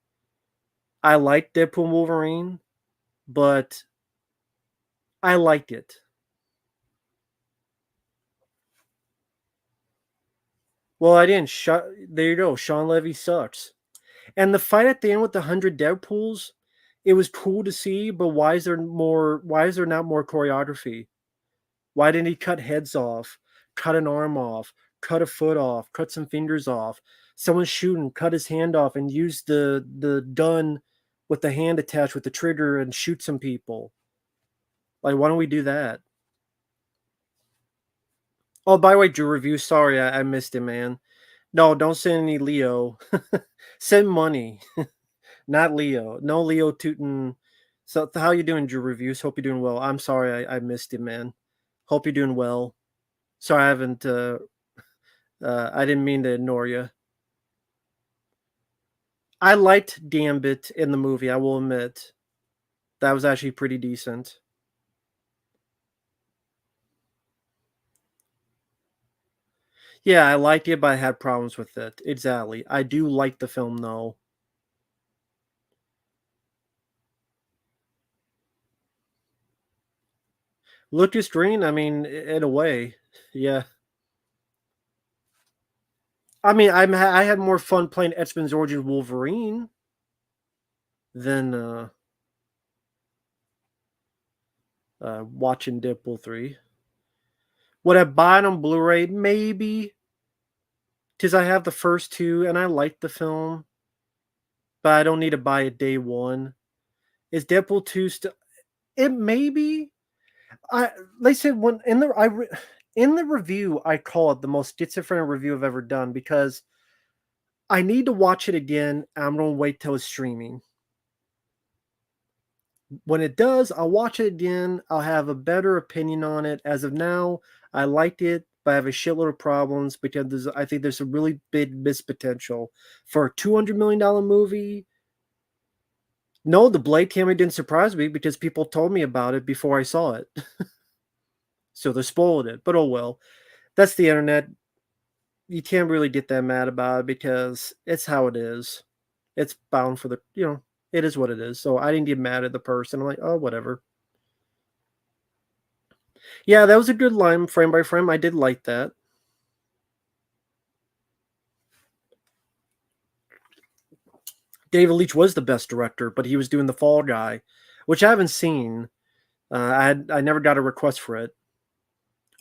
Speaker 1: I like Deadpool and Wolverine, but I liked it. Well, I didn't. There you go. Sean Levy sucks. And the fight at the end with the 100 Deadpools, it was cool to see, but why is there more? Why is there not more choreography? Why didn't he cut heads off, cut an arm off, cut a foot off, cut some fingers off? Someone's shooting, cut his hand off, and use the gun with the hand attached with the trigger and shoot some people. Like, why don't we do that? Oh, by the way, Drew review. Sorry, I missed it, man. No, don't send any Leo. Send money, not Leo. No Leo tootin'. So, how you doing, Drew reviews? Hope you're doing well. I'm sorry I missed it, man. Hope you're doing well. Sorry I haven't. I didn't mean to ignore you. I liked Gambit in the movie. I will admit that was actually pretty decent. Yeah, I liked it, but I had problems with it. Exactly. I do like the film though. Lucas Green, I mean, in a way, yeah. I mean, I had more fun playing X-Men's Origins Wolverine than watching Deadpool 3. Would I buy it on Blu-ray? Maybe, because I have the first two and I like the film, but I don't need to buy it day one. Is Deadpool 2 still? It may be. I They said when in the review I call it the most schizophrenic review I've ever done because I need to watch it again. I'm gonna wait till it's streaming. When it does, I'll watch it again. I'll have a better opinion on it. As of now, I liked it, but I have a shitload of problems because I think there's a really big missed potential for a $200 million movie. No, the Blade camera didn't surprise me because people told me about it before I saw it. So they spoiled it. But oh well. That's the internet. You can't really get that mad about it because it's how it is. It's bound for it is what it is. So I didn't get mad at the person. I'm like, oh, whatever. Yeah, that was a good line, frame by frame. I did like that. David Leitch was the best director, but he was doing The Fall Guy, which I haven't seen. I never got a request for it.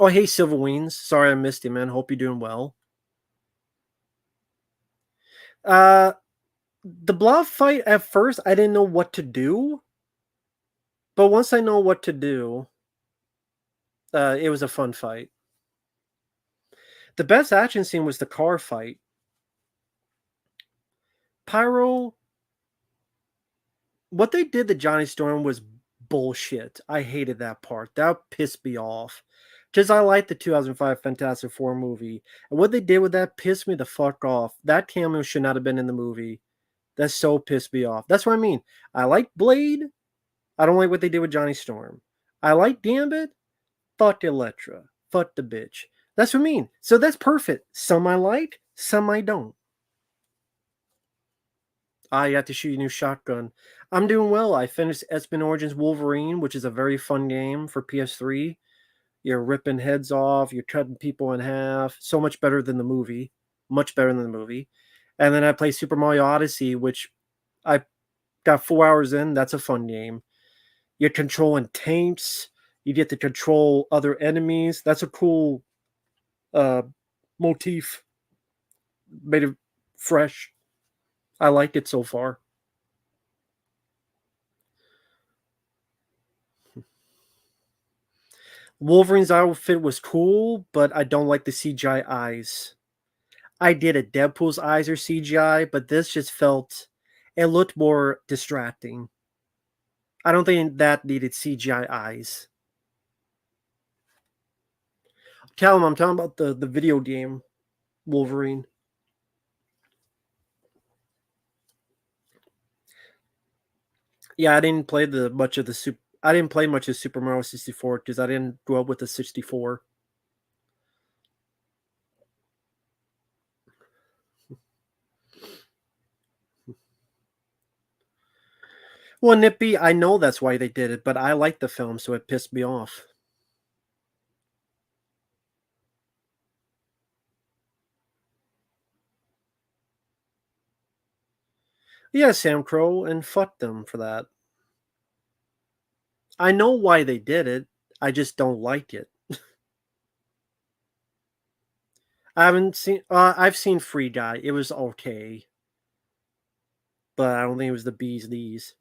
Speaker 1: Oh, hey, Silver Wings. Sorry I missed you, man. Hope you're doing well. Uh, the blob fight at first, I didn't know what to do, but once I know what to do, it was a fun fight. The best action scene was the car fight. Pyro, what they did to Johnny Storm was bullshit. I hated that part. That pissed me off. Just I liked the 2005 Fantastic Four movie. And what they did with that pissed me the fuck off. That cameo should not have been in the movie. That so pissed me off. That's what I mean. I like Blade. I don't like what they did with Johnny Storm. I like Gambit. Fuck Elektra. Fuck the bitch. That's what I mean. So that's perfect. Some I like, some I don't. I got to shoot a new shotgun. I'm doing well. I finished X-Men Origins Wolverine, which is a very fun game for PS3. You're ripping heads off, you're cutting people in half. So much better than the movie. Much better than the movie. And then I play Super Mario Odyssey, which I got 4 hours in. That's a fun game. You're controlling tanks. You get to control other enemies. That's a cool uh, motif. Made it fresh. I like it so far. Wolverine's outfit was cool, but I don't like the CGI eyes. I did it. Deadpool's eyes are CGI, but this just felt it looked more distracting. I don't think that needed CGI eyes. Tell him I'm talking about the video game Wolverine. Yeah, I didn't play the much of the super. I didn't play much of Super Mario 64 because I didn't grow up with the 64. Well, Nippy, I know that's why they did it, but I liked the film, so it pissed me off. Yeah, Sam Crow, and fuck them for that. I know why they did it. I just don't like it. I haven't seen. I've seen Free Guy. It was okay, but I don't think it was the bee's knees.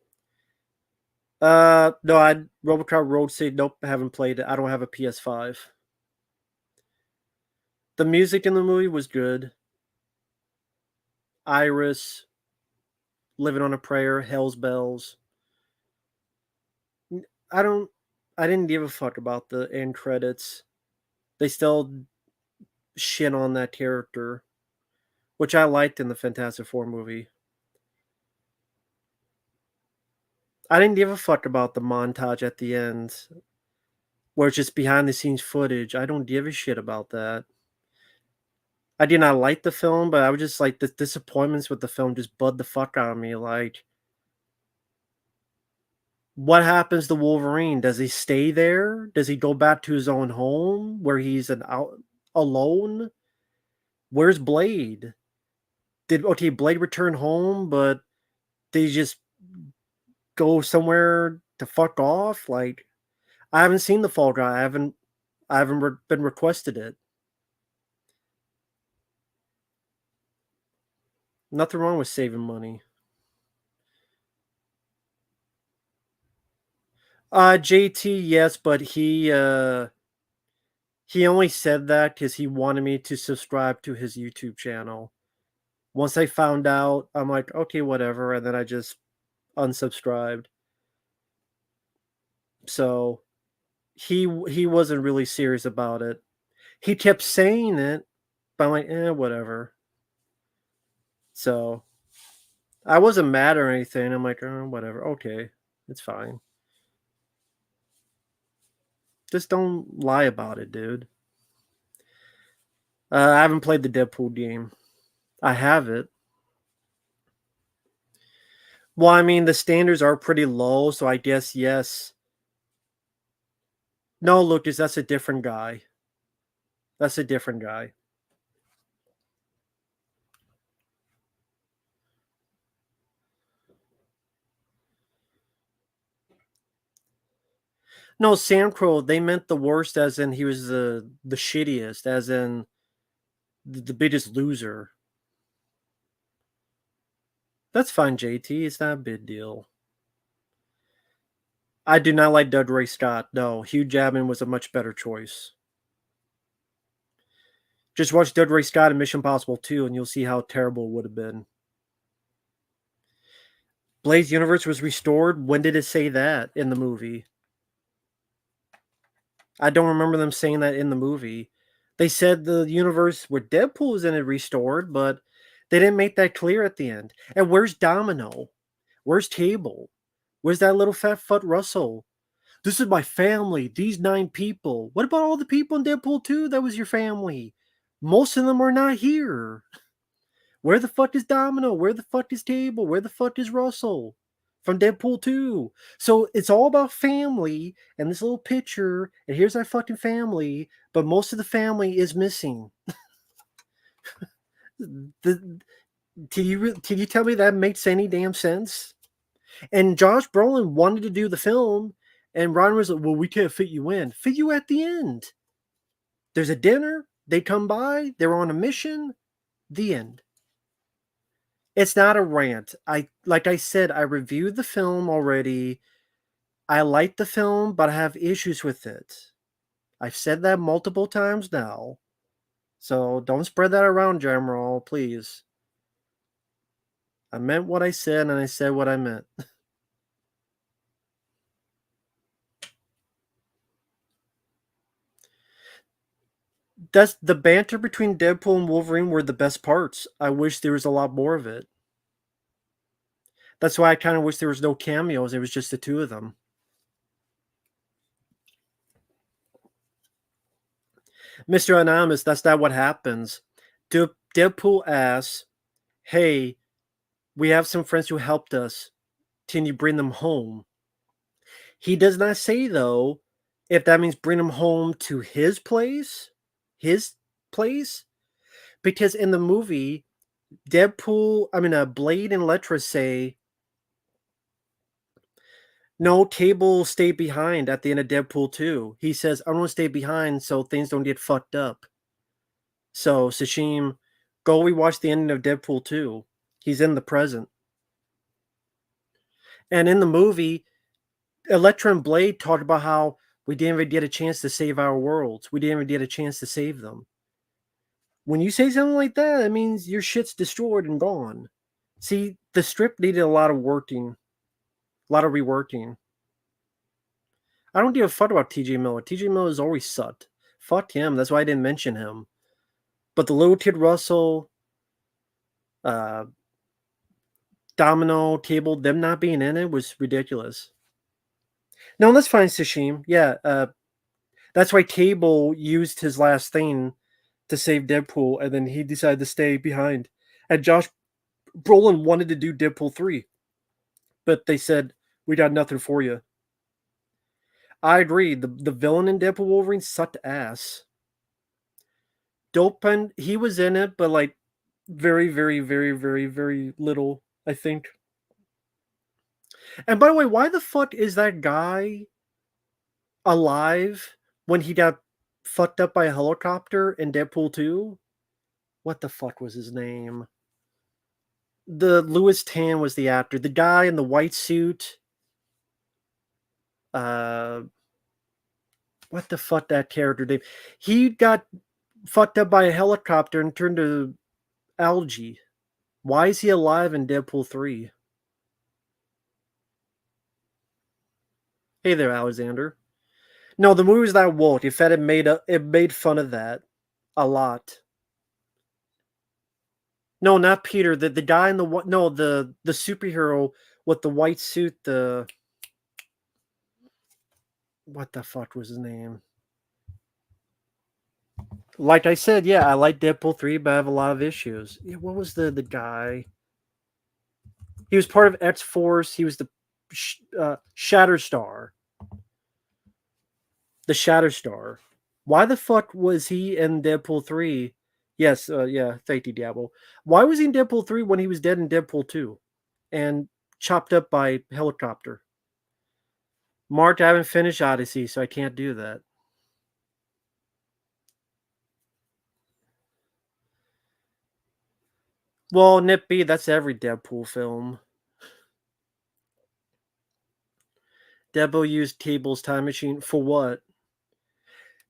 Speaker 1: No, I RoboCop Road City. Nope, haven't played it. I don't have a PS5. The music in the movie was good. Iris, Living on a Prayer, Hell's Bells. I don't. I didn't give a fuck about the end credits. They still shit on that character, which I liked in the Fantastic Four movie. I didn't give a fuck about the montage at the end, where it's just behind the scenes footage. I don't give a shit about that. I did not like the film, but I was just like the disappointments with the film just bud the fuck out of me. Like, what happens to Wolverine? Does he stay there? Does he go back to his own home where he's an out alone? Where's Blade? Did okay Blade return home, but they just go somewhere to fuck off? Like, I haven't seen the Fall Guy. I haven't been requested it. Nothing wrong with saving money. JT, yes, but he only said that because he wanted me to subscribe to his YouTube channel. Once I found out, I'm like, okay, whatever, and then I just unsubscribed. So he wasn't really serious about it. He kept saying it, but I'm like, whatever. So I wasn't mad or anything. I'm like, whatever, okay, it's fine. Just don't lie about it, dude. I haven't played the Deadpool game. I have it. Well, I mean, the standards are pretty low, so I guess yes. No, Lucas, that's a different guy. That's a different guy. No, Sam Crow, they meant the worst as in he was the shittiest, as in the biggest loser. That's fine, JT, it's not a big deal. I do not like Doug Scott, no, Hugh Jackman was a much better choice. Just watch Doug Scott in Mission Impossible 2 and you'll see how terrible it would have been. Blade's universe was restored? When did it say that in the movie? I don't remember them saying that in the movie. They said the universe where Deadpool was in it restored, but they didn't make that clear at the end. And where's Domino? Where's Cable? Where's that little fat foot Russell? This is my family. These 9 people. What about all the people in Deadpool 2 that was your family? Most of them are not here. Where the fuck is Domino? Where the fuck is Cable? Where the fuck is Russell? From Deadpool 2. So it's all about family and this little picture, and here's our fucking family, but most of the family is missing. Can you tell me that makes any damn sense? And Josh Brolin wanted to do the film, and Ron was like, well, we can't fit you in. Fit you at the end. There's a dinner, they come by, they're on a mission, the end. It's not a rant. Like I said, I reviewed the film already. I like the film, but I have issues with it. I've said that multiple times now. So don't spread that around, General, please. I meant what I said, and I said what I meant. That's the banter between Deadpool and Wolverine were the best parts. I wish there was a lot more of it. That's why I kind of wish there was no cameos. It was just the two of them. Mr. Anonymous, that's not what happens. Deadpool asks, hey, we have some friends who helped us. Can you bring them home? He does not say, though, if that means bring them home to his place. His place? Because in the movie, Blade and Elektra say, no, Cable stayed behind at the end of Deadpool 2. He says, I want to stay behind so things don't get fucked up. So, Sashim, go rewatch the ending of Deadpool 2. He's in the present. And in the movie, Elektra and Blade talked about how we didn't even get a chance to save our worlds. We didn't even get a chance to save them. When you say something like that, that means your shit's destroyed and gone. See, the strip needed a lot of reworking. I don't give a fuck about TJ Miller. TJ Miller's always sucked. Fuck him. That's why I didn't mention him. But the little kid Russell, Domino, Cable, them not being in it was ridiculous. No, that's fine, Sashim. Yeah, that's why Cable used his last thing to save Deadpool, and then he decided to stay behind. And Josh Brolin wanted to do Deadpool 3, but they said, we got nothing for you. I agree. The villain in Deadpool Wolverine sucked ass. Dopen, he was in it, but like very, very, very, very, very little, I think. And by the way, why the fuck is that guy alive when he got fucked up by a helicopter in Deadpool 2? What the fuck was his name? The Louis Tan was the actor. The guy in the white suit. What the fuck that character name? He got fucked up by a helicopter and turned to algae. Why is he alive in Deadpool 3? Hey there, Alexander. No, the movie was that woke. In fact, it made fun of that a lot. No, not Peter. The guy in the the superhero with the white suit. What the fuck was his name? Like I said, yeah, I like Deadpool 3, but I have a lot of issues. Yeah, what was the guy? He was part of X-Force. He was the Shatterstar. The Shatterstar. Why the fuck was he in Deadpool 3? Yes, yeah, thank you, Diablo. Why was he in Deadpool 3 when he was dead in Deadpool 2? And chopped up by helicopter? Mark, I haven't finished Odyssey, so I can't do that. Well, Nip B, that's every Deadpool film. Deadpool used Cable's time machine for what?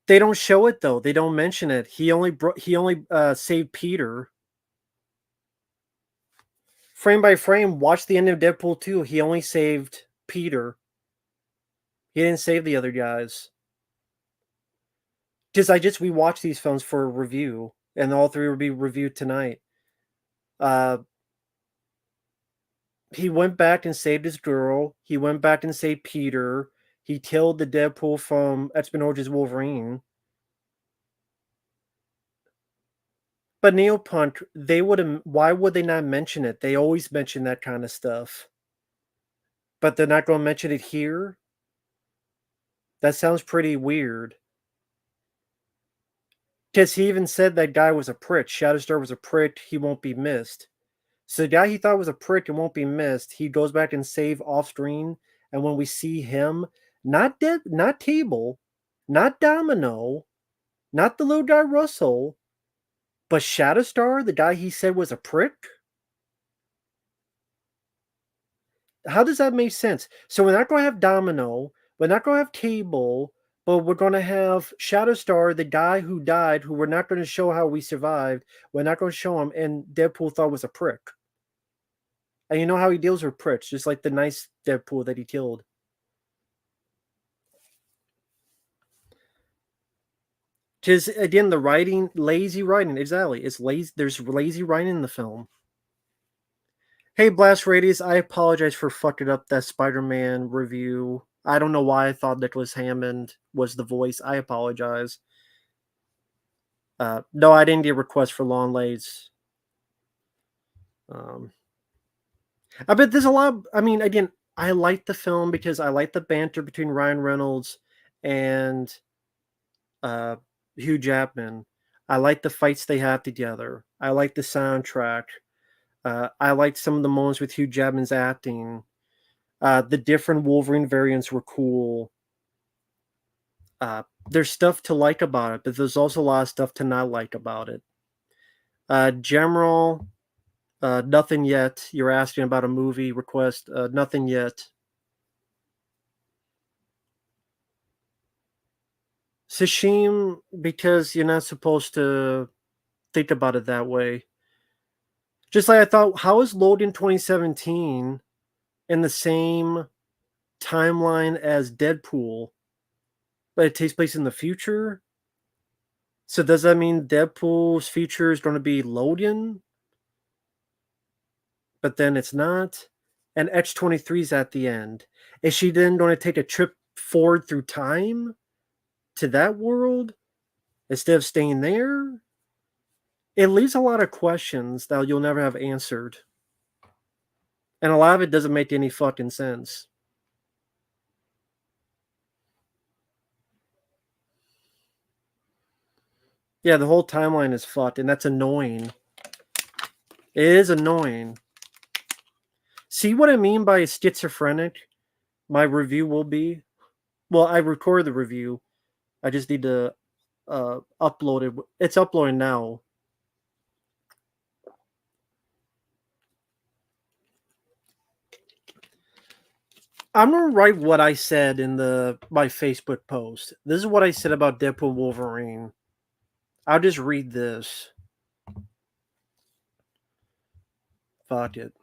Speaker 1: They don't show it though. They don't mention it. He only saved Peter. Frame by frame, watch the end of Deadpool 2. He only saved Peter. He didn't save the other guys. Because we watched these films for a review, and all three will be reviewed tonight. He went back and saved his girl. He went back and saved Peter. He killed the Deadpool from X-Men Origins Wolverine. But Neopunk, why would they not mention it? They always mention that kind of stuff. But they're not going to mention it here? That sounds pretty weird. Because he even said that guy was a prick. Shatterstar was a prick. He won't be missed. So the guy he thought was a prick and won't be missed, he goes back and save off screen. And when we see him, not Table, not Domino, not the little guy Russell, but Shatterstar, the guy he said was a prick? How does that make sense? So we're not going to have Domino, we're not going to have Cable, but we're going to have Shatterstar, the guy who died, who we're not going to show how we survived. We're not going to show him, and Deadpool thought was a prick. And you know how he deals with pricks, just like the nice Deadpool that he killed. Because again, the writing, lazy writing, exactly. It's lazy. There's lazy writing in the film. Hey, Blast Radius, I apologize for fucking up that Spider-Man review. I don't know why I thought Nicholas Hammond was the voice. I apologize. No, I didn't get requests for long lays. I bet there's a lot. I mean, again, I like the film because I like the banter between Ryan Reynolds and Hugh Jackman. I like the fights they have together. I like the soundtrack. I liked some of the moments with Hugh Jackman's acting. The different Wolverine variants were cool. There's stuff to like about it, but there's also a lot of stuff to not like about it. General, nothing yet. You're asking about a movie request. Nothing yet. Sashim, because you're not supposed to think about it that way. Just like I thought, how is Logan 2017 in the same timeline as Deadpool, but it takes place in the future? So does that mean Deadpool's future is going to be Logan? But then it's not? And X-23 is at the end. Is she then going to take a trip forward through time to that world instead of staying there? It leaves a lot of questions that you'll never have answered. And a lot of it doesn't make any fucking sense. Yeah, the whole timeline is fucked, and that's annoying. It is annoying. See what I mean by schizophrenic? My review will be. Well, I recorded the review. I just need to upload it. It's uploading now. I'm gonna write what I said in my Facebook post. This is what I said about Deadpool Wolverine. I'll just read this. Fuck it.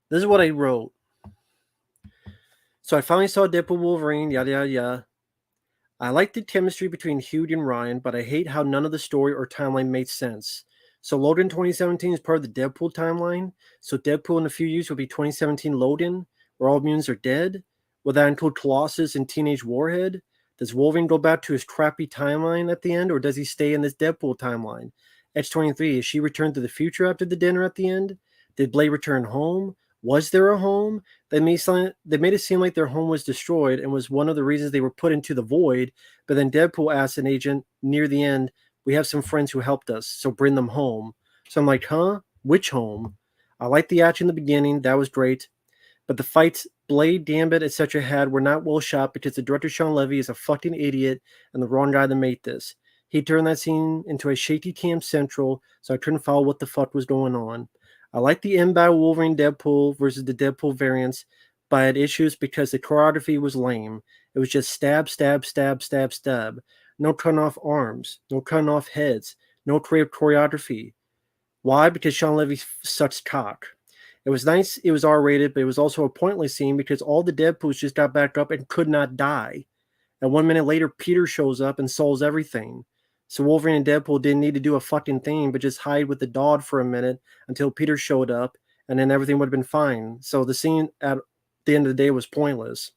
Speaker 1: This is what I wrote. So I finally saw Deadpool Wolverine, yada yada yada. I like the chemistry between Hugh and Ryan, but I hate how none of the story or timeline made sense. So Logan 2017 is part of the Deadpool timeline. So Deadpool in a few years will be 2017 Logan, where all mutants are dead. Will that include Colossus and Teenage Warhead? Does Wolverine go back to his crappy timeline at the end, or does he stay in this Deadpool timeline? X-23, is she returned to the future after the dinner at the end? Did Blade return home? Was there a home? They made it seem like their home was destroyed and was one of the reasons they were put into the void. But then Deadpool asked an agent near the end, "We have some friends who helped us, so bring them home." So I'm like, huh? Which home? I like the action in the beginning. That was great. But the fights Blade, Gambit, etc. had were not well shot because the director Sean Levy is a fucking idiot and the wrong guy to make this. He turned that scene into a shaky cam central, so I couldn't follow what the fuck was going on. I like the end battle Wolverine Deadpool versus the Deadpool variants, but I had issues because the choreography was lame. It was just stab, stab, stab, stab, stab. No cutting off arms, no cutting off heads, no creative choreography. Why? Because Sean Levy sucks cock. It was nice, it was R-rated, but it was also a pointless scene because all the Deadpools just got back up and could not die. And 1 minute later, Peter shows up and solves everything. So Wolverine and Deadpool didn't need to do a fucking thing, but just hide with the dog for a minute until Peter showed up, and then everything would have been fine. So the scene at the end of the day was pointless.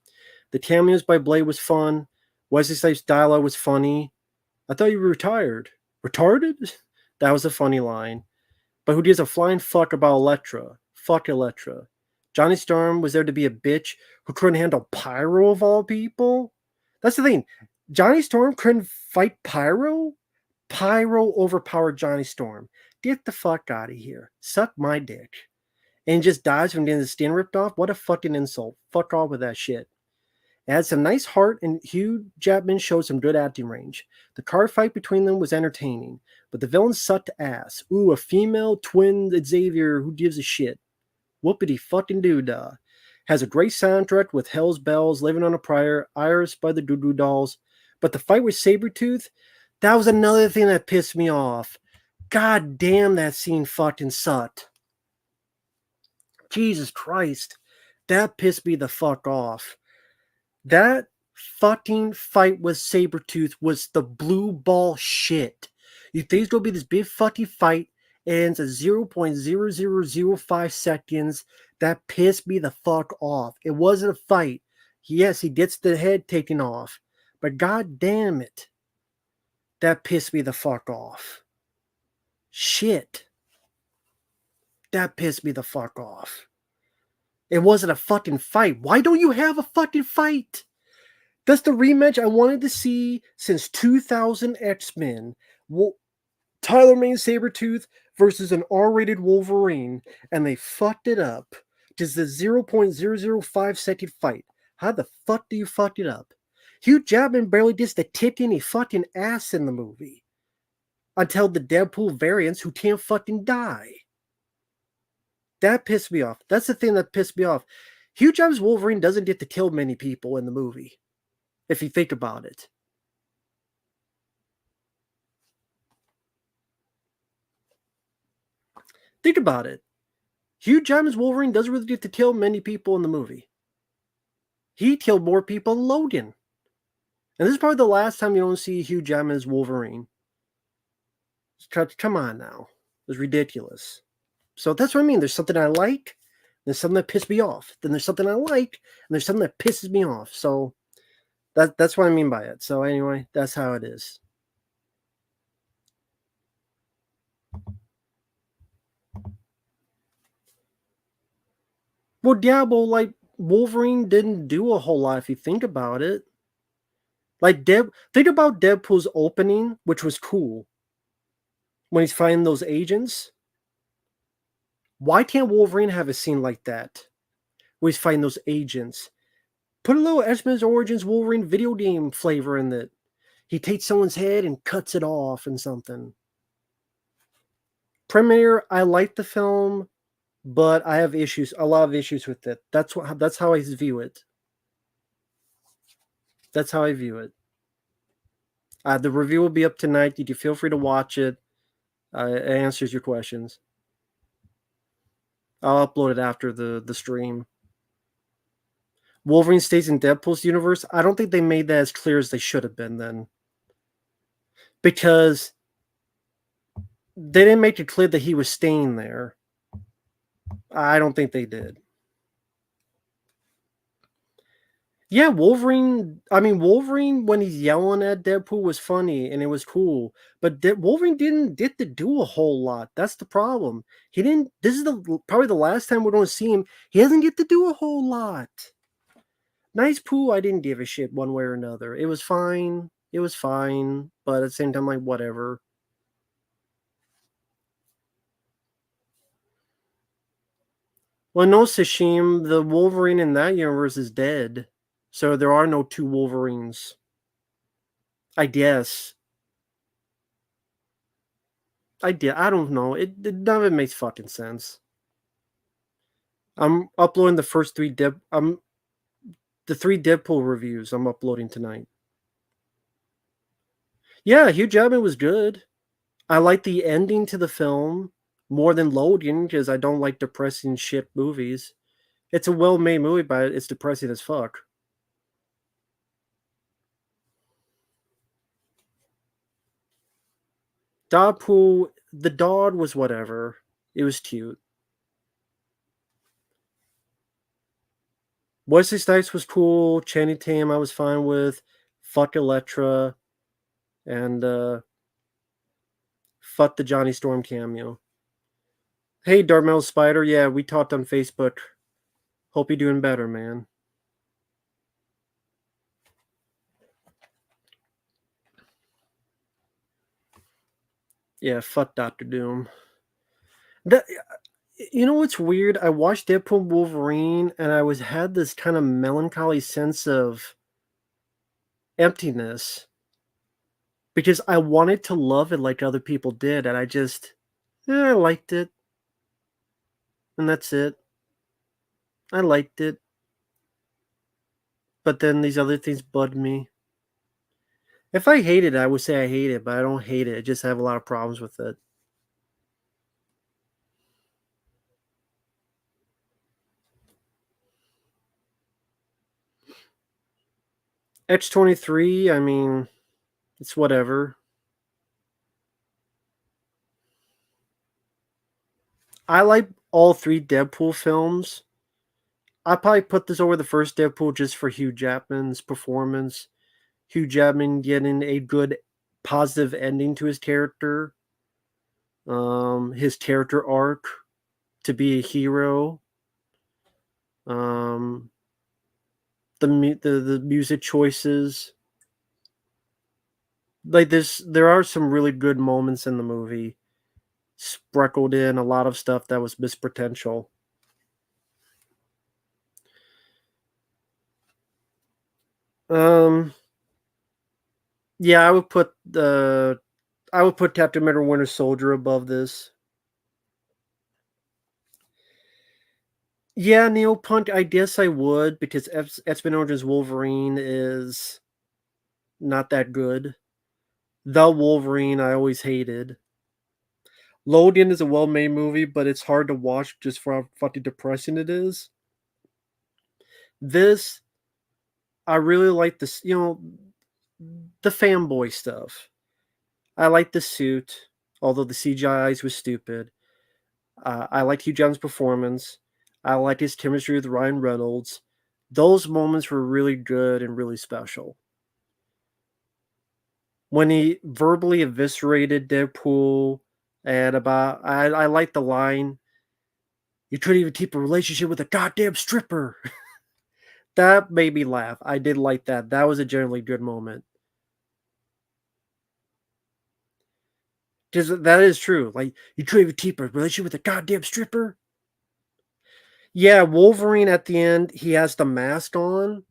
Speaker 1: The cameos by Blade was fun. Wesley Snipes' dialogue was funny. I thought you were retired. Retarded? That was a funny line. But who gives a flying fuck about Elektra? Fuck Elektra. Johnny Storm was there to be a bitch who couldn't handle Pyro of all people? That's the thing. Johnny Storm couldn't fight Pyro? Pyro overpowered Johnny Storm. Get the fuck out of here. Suck my dick. And just dies from getting his skin ripped off? What a fucking insult. Fuck off with that shit. It had some nice heart, and Hugh Jackman showed some good acting range. The car fight between them was entertaining, but the villains sucked ass. Ooh, a female twin Xavier, who gives a shit? Whoopity fucking doo-dah. Has a great soundtrack with Hell's Bells, Living on a Prayer, Iris by the Doo Doo Dolls. But the fight with Sabretooth, that was another thing that pissed me off. God damn, that scene fucking sucked. Jesus Christ. That pissed me the fuck off. That fucking fight with Sabretooth was the blue ball shit. You think it's going to be this big fucking fight, and it's at 0.0005 seconds. That pissed me the fuck off. It wasn't a fight. Yes, he gets the head taken off, but god damn it. That pissed me the fuck off. Shit. That pissed me the fuck off. It wasn't a fucking fight. Why don't you have a fucking fight? That's the rematch I wanted to see since 2000 X-Men. Tyler Mane Sabretooth versus an R-rated Wolverine, and they fucked it up. Just the 0.005 second fight. How the fuck do you fuck it up? Hugh Jackman barely gets to kick any fucking ass in the movie. Until the Deadpool variants who can't fucking die. That pissed me off. That's the thing that pissed me off. Hugh Jackman's Wolverine doesn't get to kill many people in the movie. If you think about it. Think about it. Hugh Jackman's Wolverine doesn't really get to kill many people in the movie. He killed more people than Logan. And this is probably the last time you don't see Hugh Jackman's Wolverine. Come on now. It was ridiculous. So that's what I mean. There's something I like. There's something that pissed me off. Then there's something I like. And there's something that pisses me off. So that's what I mean by it. So anyway, that's how it is. Well, Diablo, like, Wolverine didn't do a whole lot if you think about it. Like, think about Deadpool's opening, which was cool. When he's fighting those agents. Why can't Wolverine have a scene like that? Where he's fighting those agents. Put a little X-Men's Origins Wolverine video game flavor in it. He takes someone's head and cuts it off and something. Premiere, I like the film, but I have issues, a lot of issues with it. That's how I view it. That's how I view it. The review will be up tonight. You can feel free to watch it. It answers your questions. I'll upload it after the stream. Wolverine stays in Deadpool's universe. I don't think they made that as clear as they should have been then. Because they didn't make it clear that he was staying there. I don't think they did. Yeah, Wolverine when he's yelling at Deadpool was funny and it was cool. But Wolverine didn't get to do a whole lot. That's the problem. He didn't. This is probably the last time we're going to see him. He doesn't get to do a whole lot. Nice Pooh, I didn't give a shit one way or another. It was fine. It was fine. But at the same time, like, whatever. Well, no, Sashim, the Wolverine in that universe is dead. So there are no two Wolverines. I guess. I don't know. None of it makes fucking sense. I'm uploading the first three the three Deadpool reviews I'm uploading tonight. Yeah, Hugh Jackman was good. I like the ending to the film more than Logan because I don't like depressing shit movies. It's a well-made movie, but it's depressing as fuck. Deadpool, the dog was whatever. It was cute. Wesley Snipes was cool. Channing Tatum I was fine with. Fuck Elektra. And fuck the Johnny Storm cameo. Hey, Darmel Spider. Yeah, we talked on Facebook. Hope you're doing better, man. Yeah, fuck Doctor Doom. That, you know what's weird? I watched Deadpool and Wolverine, and I had this kind of melancholy sense of emptiness because I wanted to love it like other people did, and I liked it, and that's it. I liked it, but then these other things bugged me. If I hate it, I would say I hate it, but I don't hate it. I just have a lot of problems with it. X-23, I mean, it's whatever. I like all three Deadpool films. I probably put this over the first Deadpool just for Hugh Jackman's performance. Hugh Jackman getting a good positive ending to his character. His character arc to be a hero. Um, the music choices. Like there are some really good moments in the movie. Sprinkled in a lot of stuff that was missed potential. Um, yeah, I would put Captain America: Winter Soldier above this. Yeah, Neil Punk, I guess I would because X-Men Origins Wolverine is not that good. The Wolverine I always hated. Logan is a well-made movie, but it's hard to watch just for how fucking depressing it is. This, I really like this, the fanboy stuff. I like the suit, although the CGI was stupid. I liked Hugh Jackman's performance. I liked his chemistry with Ryan Reynolds. Those moments were really good and really special. When he verbally eviscerated Deadpool, and I like the line, "You couldn't even keep a relationship with a goddamn stripper." That made me laugh. I did like that. That was a generally good moment. Because that is true. Like, you couldn't even keep a relationship with a goddamn stripper. Yeah, Wolverine at the end, he has the mask on,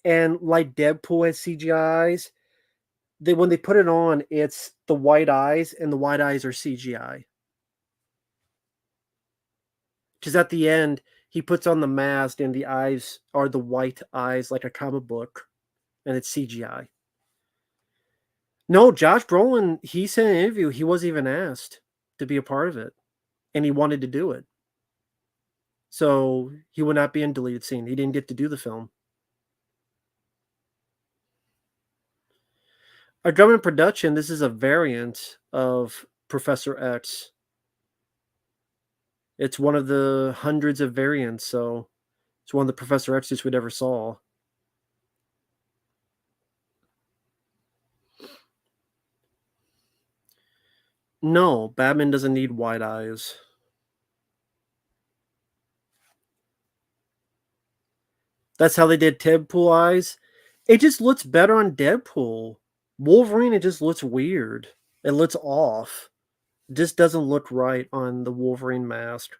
Speaker 1: and like Deadpool has CGIs, when they put it on, it's the white eyes, and the white eyes are CGI. Because at the end, he puts on the mask, and the eyes are the white eyes, like a comic book, and it's CGI. No, Josh Brolin, he said in an interview he wasn't even asked to be a part of it, and he wanted to do it. So he would not be in deleted scene. He didn't get to do the film. A government production, this is a variant of Professor X. It's one of the hundreds of variants, so it's one of the Professor X's we ever saw. No, Batman doesn't need wide eyes. That's how they did Deadpool eyes. It just looks better on Deadpool. Wolverine, it just looks weird. It looks off. It just doesn't look right on the Wolverine mask.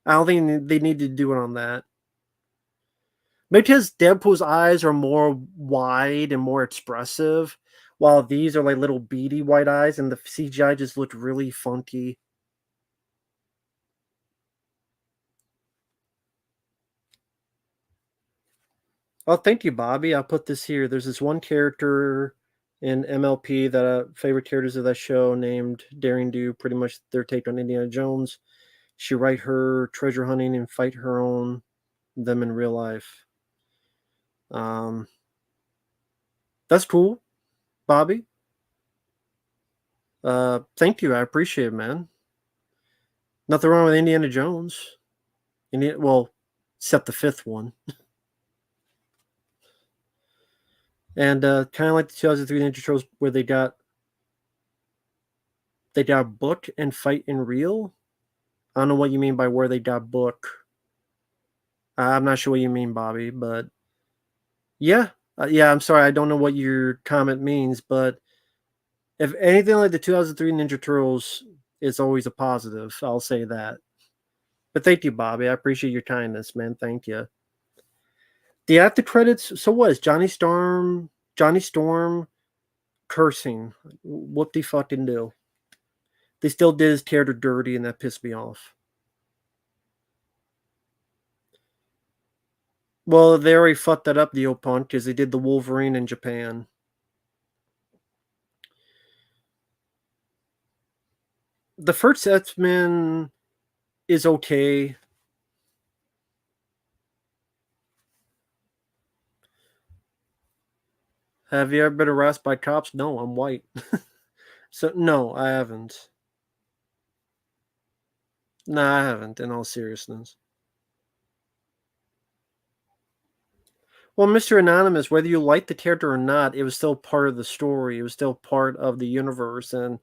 Speaker 1: I don't think they need to do it on that. Because Deadpool's eyes are more wide and more expressive, while these are like little beady white eyes, and the CGI just looked really funky. Oh, thank you, Bobby. I'll put this here. There's this one character in MLP that favorite characters of that show named Daring Do, pretty much their take on Indiana Jones. She write her treasure hunting and fight her own them in real life. Um, that's cool, Bobby. Thank you. I appreciate it, man. Nothing wrong with Indiana Jones. Well, except the fifth one. And kind of like the 2003 Ninja Turtles, where they got book and fight in real. I don't know what you mean by where they got book. I'm not sure what you mean, Bobby, but yeah, yeah. I'm sorry, I don't know what your comment means, but if anything like the 2003 Ninja Turtles is always a positive, I'll say that. But thank you, Bobby. I appreciate your kindness, man. Thank you. The after credits. So what is Johnny Storm? Johnny Storm cursing. What the fucking do? They still did his character dirty, and that pissed me off. Well, they already fucked that up, the old punk, because they did the Wolverine in Japan. The first X-Men is okay. Have you ever been harassed by cops? No, I'm white. So no, I haven't. No, I haven't. In all seriousness. Well, Mr. Anonymous, whether you like the character or not, it was still part of the story. It was still part of the universe, and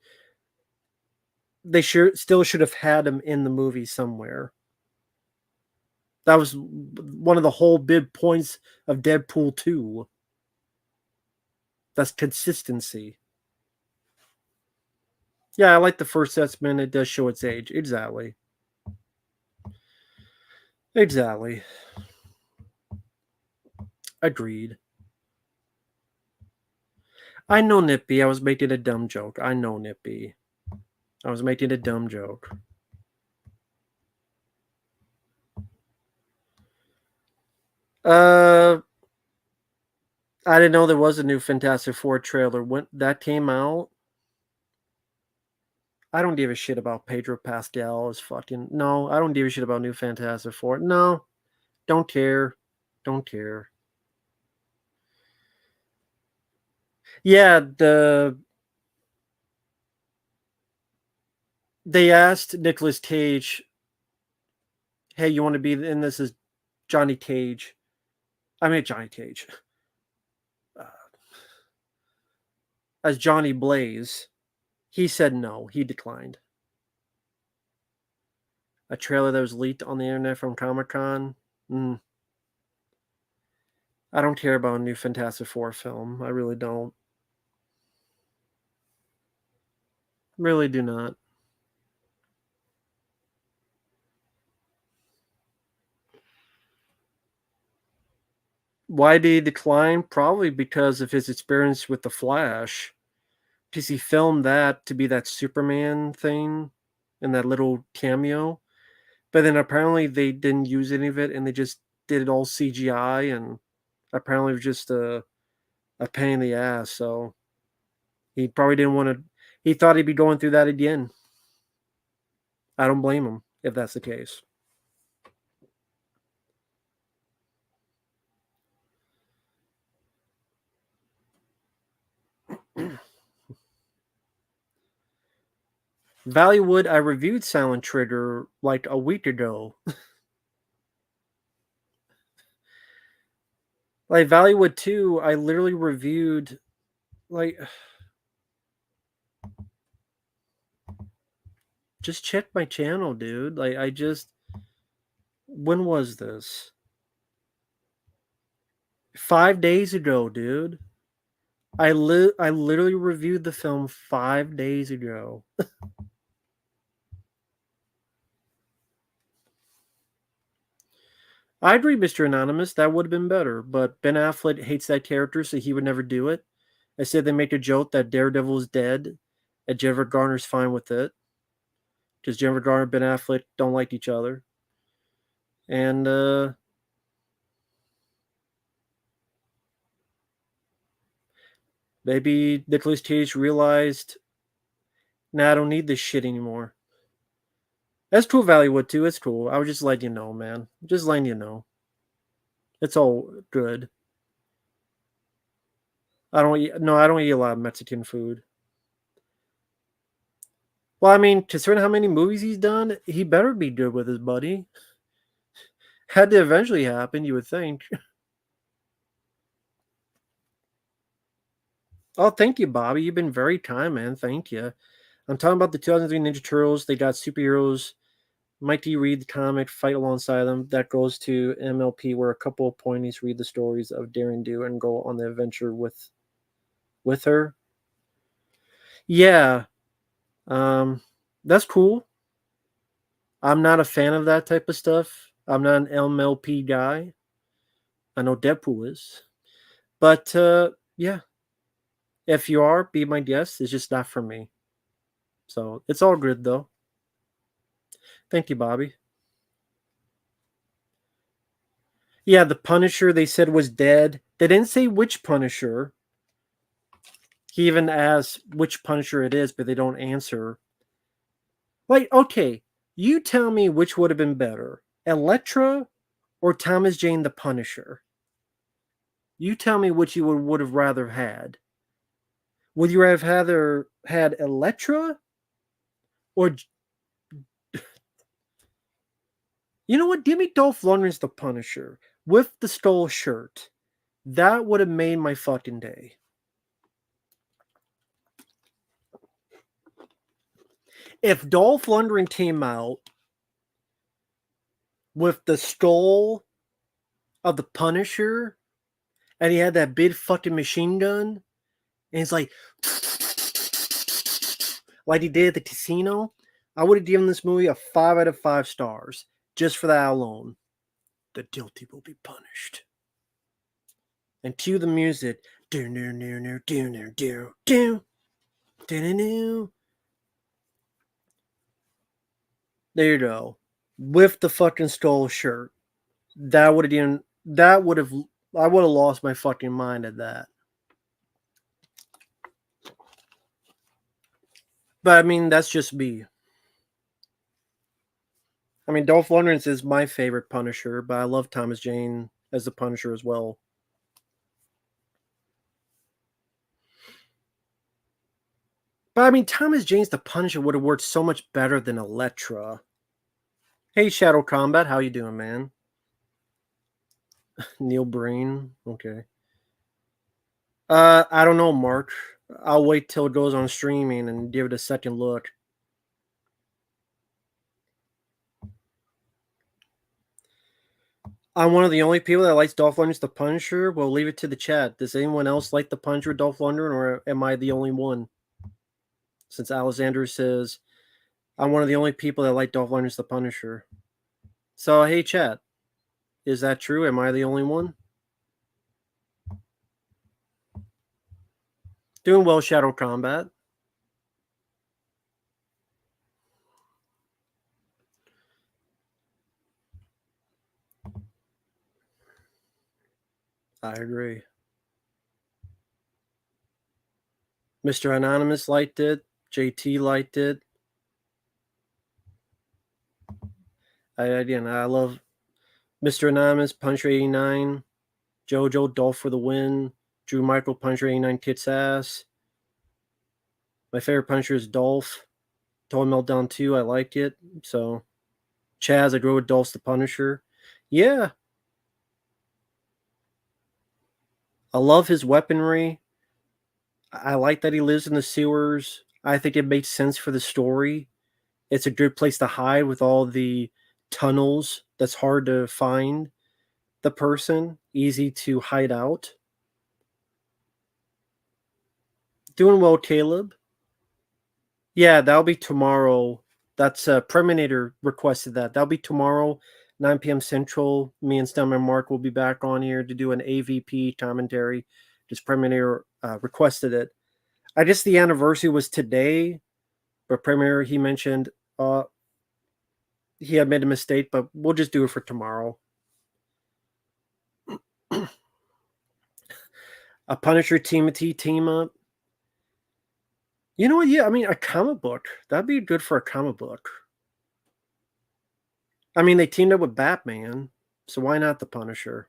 Speaker 1: they still should have had him in the movie somewhere. That was one of the whole big points of Deadpool 2. That's consistency. Yeah, I like the first X-Men. It does show its age. Exactly. Exactly. Agreed. I know, Nippy. I was making a dumb joke. I know, Nippy. I was making a dumb joke. Uh, I didn't know there was a new Fantastic Four trailer. When that came out, I don't give a shit about Pedro Pascal as fucking. No, I don't give a shit about new Fantastic Four. No, don't care. Don't care. Yeah, they asked Nicolas Cage, "Hey, you want to be in this as Johnny Cage?" I mean Johnny Cage, uh, as Johnny Blaze. He said no. He declined. A trailer that was leaked on the internet from Comic Con. Mm, I don't care about a new Fantastic Four film. I really don't. Really do not. Why did he decline? Probably because of his experience with the Flash. Because he filmed that to be that Superman thing and that little cameo. But then apparently they didn't use any of it and they just did it all CGI, and apparently it was just a pain in the ass. So he probably didn't want to. He thought he'd be going through that again. I don't blame him if that's the case. Vallywood, I reviewed Silent Trigger like a week ago. Like Vallywood 2, I literally reviewed like just check my channel, dude. Like I just when was this? 5 days ago, dude. I literally reviewed the film 5 days ago. I'd read Mr. Anonymous. That would have been better. But Ben Affleck hates that character, so he would never do it. I said they make a joke that Daredevil is dead, and Jennifer Garner's fine with it. Because Jennifer Garner and Ben Affleck don't like each other. And maybe Nicolas Cage realized, nah, I don't need this shit anymore. That's cool, Valleywood too. It's cool. I was just letting you know, man. Just letting you know. It's all good. I don't eat a lot of Mexican food. Well, I mean, considering how many movies he's done, he better be good with his buddy. Had to eventually happen, you would think. Oh, thank you, Bobby. You've been very kind, man. Thank you. I'm talking about the 2003 Ninja Turtles. They got superheroes. Mighty read the comic, fight alongside them. That goes to MLP, where a couple of ponies read the stories of Daring Do and go on the adventure with her. Yeah, that's cool. I'm not a fan of that type of stuff. I'm not an MLP guy. I know Deadpool is, but yeah, if you are, be my guest. It's just not for me. So it's all good though. Thank you, Bobby. Yeah, the Punisher they said was dead. They didn't say which Punisher. He even asked which Punisher it is, but they don't answer. Like, okay, you tell me which would have been better, Elektra or Thomas Jane the Punisher. You tell me which you would have rather had. Would you have rather had Elektra or you know what? Give me Dolph Lundgren's the Punisher with the skull shirt. That would have made my fucking day. If Dolph Lundgren came out with the skull of the Punisher and he had that big fucking machine gun and he's like he did at the casino, I would have given this movie a 5 out of 5 stars just for that alone. The guilty will be punished. And cue the music. Do do do do do do do do. There you go. With the fucking skull shirt. That would have been. That would have. I would have lost my fucking mind at that. But I mean, that's just me. I mean, Dolph Lundgren is my favorite Punisher, but I love Thomas Jane as the Punisher as well. But I mean, Thomas Jane's the Punisher would have worked so much better than Elektra. Hey, Shadow Combat, how you doing, man? Neil Brain, okay. I don't know, Mark. I'll wait till it goes on streaming and give it a second look. I'm one of the only people that likes Dolph Lundgren's The Punisher. We'll leave it to the chat. Does anyone else like The Punisher, Dolph Lundgren, or am I the only one? Since Alexander says I'm one of the only people that like Dolph Lundgren's The Punisher. So, hey, chat. Is that true? Am I the only one? Doing well, Shadow Combat. I agree. Mr. Anonymous liked it. JT liked it. I love Mr. Anonymous, Punisher 89, JoJo, Dolph for the win, Drew Michael, Punisher 89 kicks ass. My favorite Punisher is Dolph. Toy Meltdown 2, I like it. So, Chaz, I grew with Dolph's the Punisher. Yeah. I love his weaponry. I like that he lives in the sewers. I think it makes sense for the story. It's a good place to hide with all the tunnels that's hard to find the person, easy to hide out. Doing well, Caleb. Yeah, that'll be tomorrow. That's Preminator requested that. That'll be tomorrow. 9 p.m. Central. Me and Stem and Mark will be back on here to do an AVP commentary. Just Premiere requested it. I guess the anniversary was today, but Premiere, he mentioned he had made a mistake, but we'll just do it for tomorrow. A Punisher Timothy team up. You know what? Yeah, I mean, a comic book. That'd be good for a comic book. I mean, they teamed up with Batman, so why not the Punisher?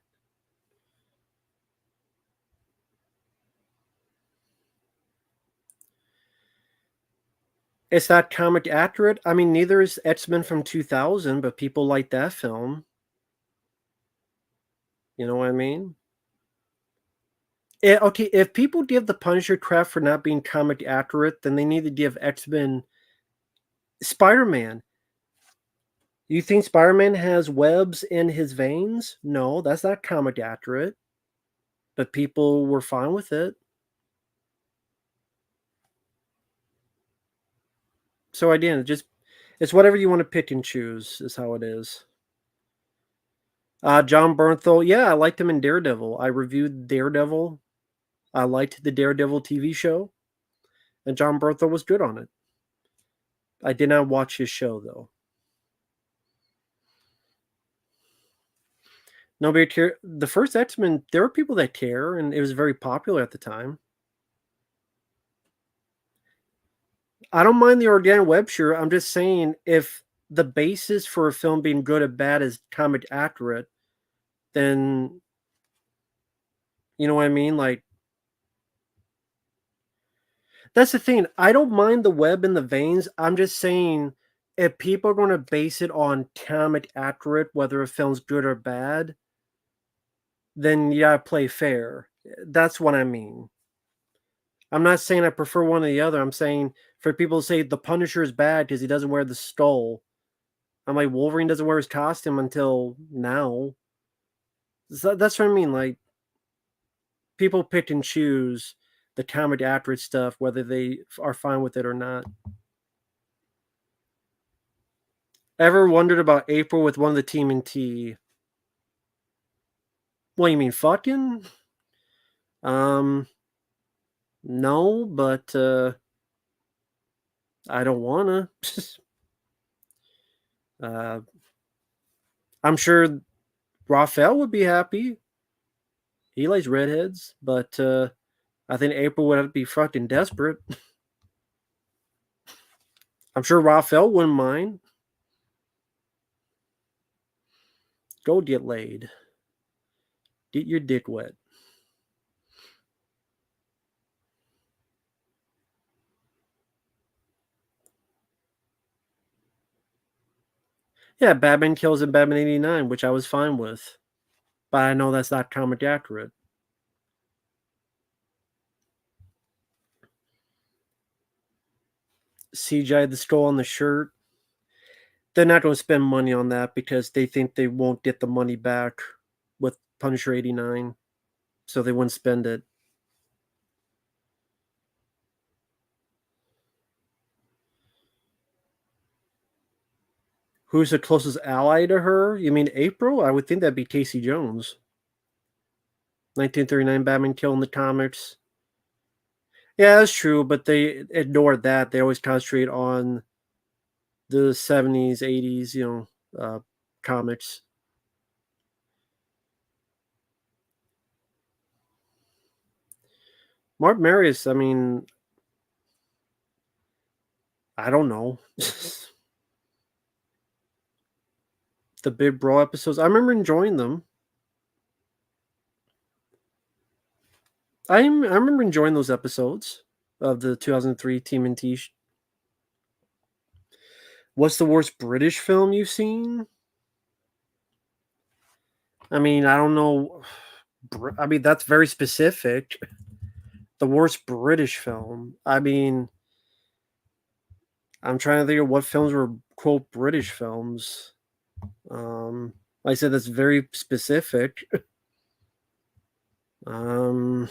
Speaker 1: It's not comic accurate. I mean, neither is X-Men from 2000, but people like that film. You know what I mean? Okay, if people give the Punisher crap for not being comic accurate, then they need to give X-Men Spider-Man. You think Spider-Man has webs in his veins? No, that's not comic accurate. But people were fine with it. So again, it's whatever you want to pick and choose is how it is. John Bernthal, yeah, I liked him in Daredevil. I reviewed Daredevil. I liked the Daredevil TV show, and John Bernthal was good on it. I did not watch his show though. Nobody cared. The first X-Men, there were people that care, and it was very popular at the time. I don't mind the organic web share. I'm just saying if the basis for a film being good or bad is comic accurate, then you know what I mean? Like that's the thing. I don't mind the web and the veins. I'm just saying if people are going to base it on comic accurate, whether a film's good or bad, then you gotta play fair. That's what I mean. I'm not saying I prefer one or the other. I'm saying for people to say the Punisher is bad because he doesn't wear the skull. I'm like Wolverine doesn't wear his costume until now. So that's what I mean. Like people pick and choose the comic accurate stuff, whether they are fine with it or not. Ever wondered about April with one of the Team in T? What you mean, fucking? Um, no, but I don't wanna. uh, I'm sure Raphael would be happy. He likes redheads, but I think April would be fucking desperate. I'm sure Raphael wouldn't mind. Go get laid. Get your dick wet. Yeah, Batman Kills in Batman 89, which I was fine with. But I know that's not comic accurate. CGI the skull on the shirt. They're not going to spend money on that because they think they won't get the money back with Punisher 89. So they wouldn't spend it. Who's the closest ally to her? You mean April? I would think that'd be Casey Jones. 1939 Batman Kill in the comics. Yeah, that's true, but they ignore that. They always concentrate on the 70s, 80s, comics. Mark Marius, I mean, I don't know. The Big Bro episodes, I remember enjoying them. I remember enjoying those episodes of the 2003 Team and T. What's the worst British film you've seen? I mean, I don't know. I mean, that's very specific. The worst British film. I mean, I'm trying to think of what films were quote British films. Like I said, that's very specific. Um,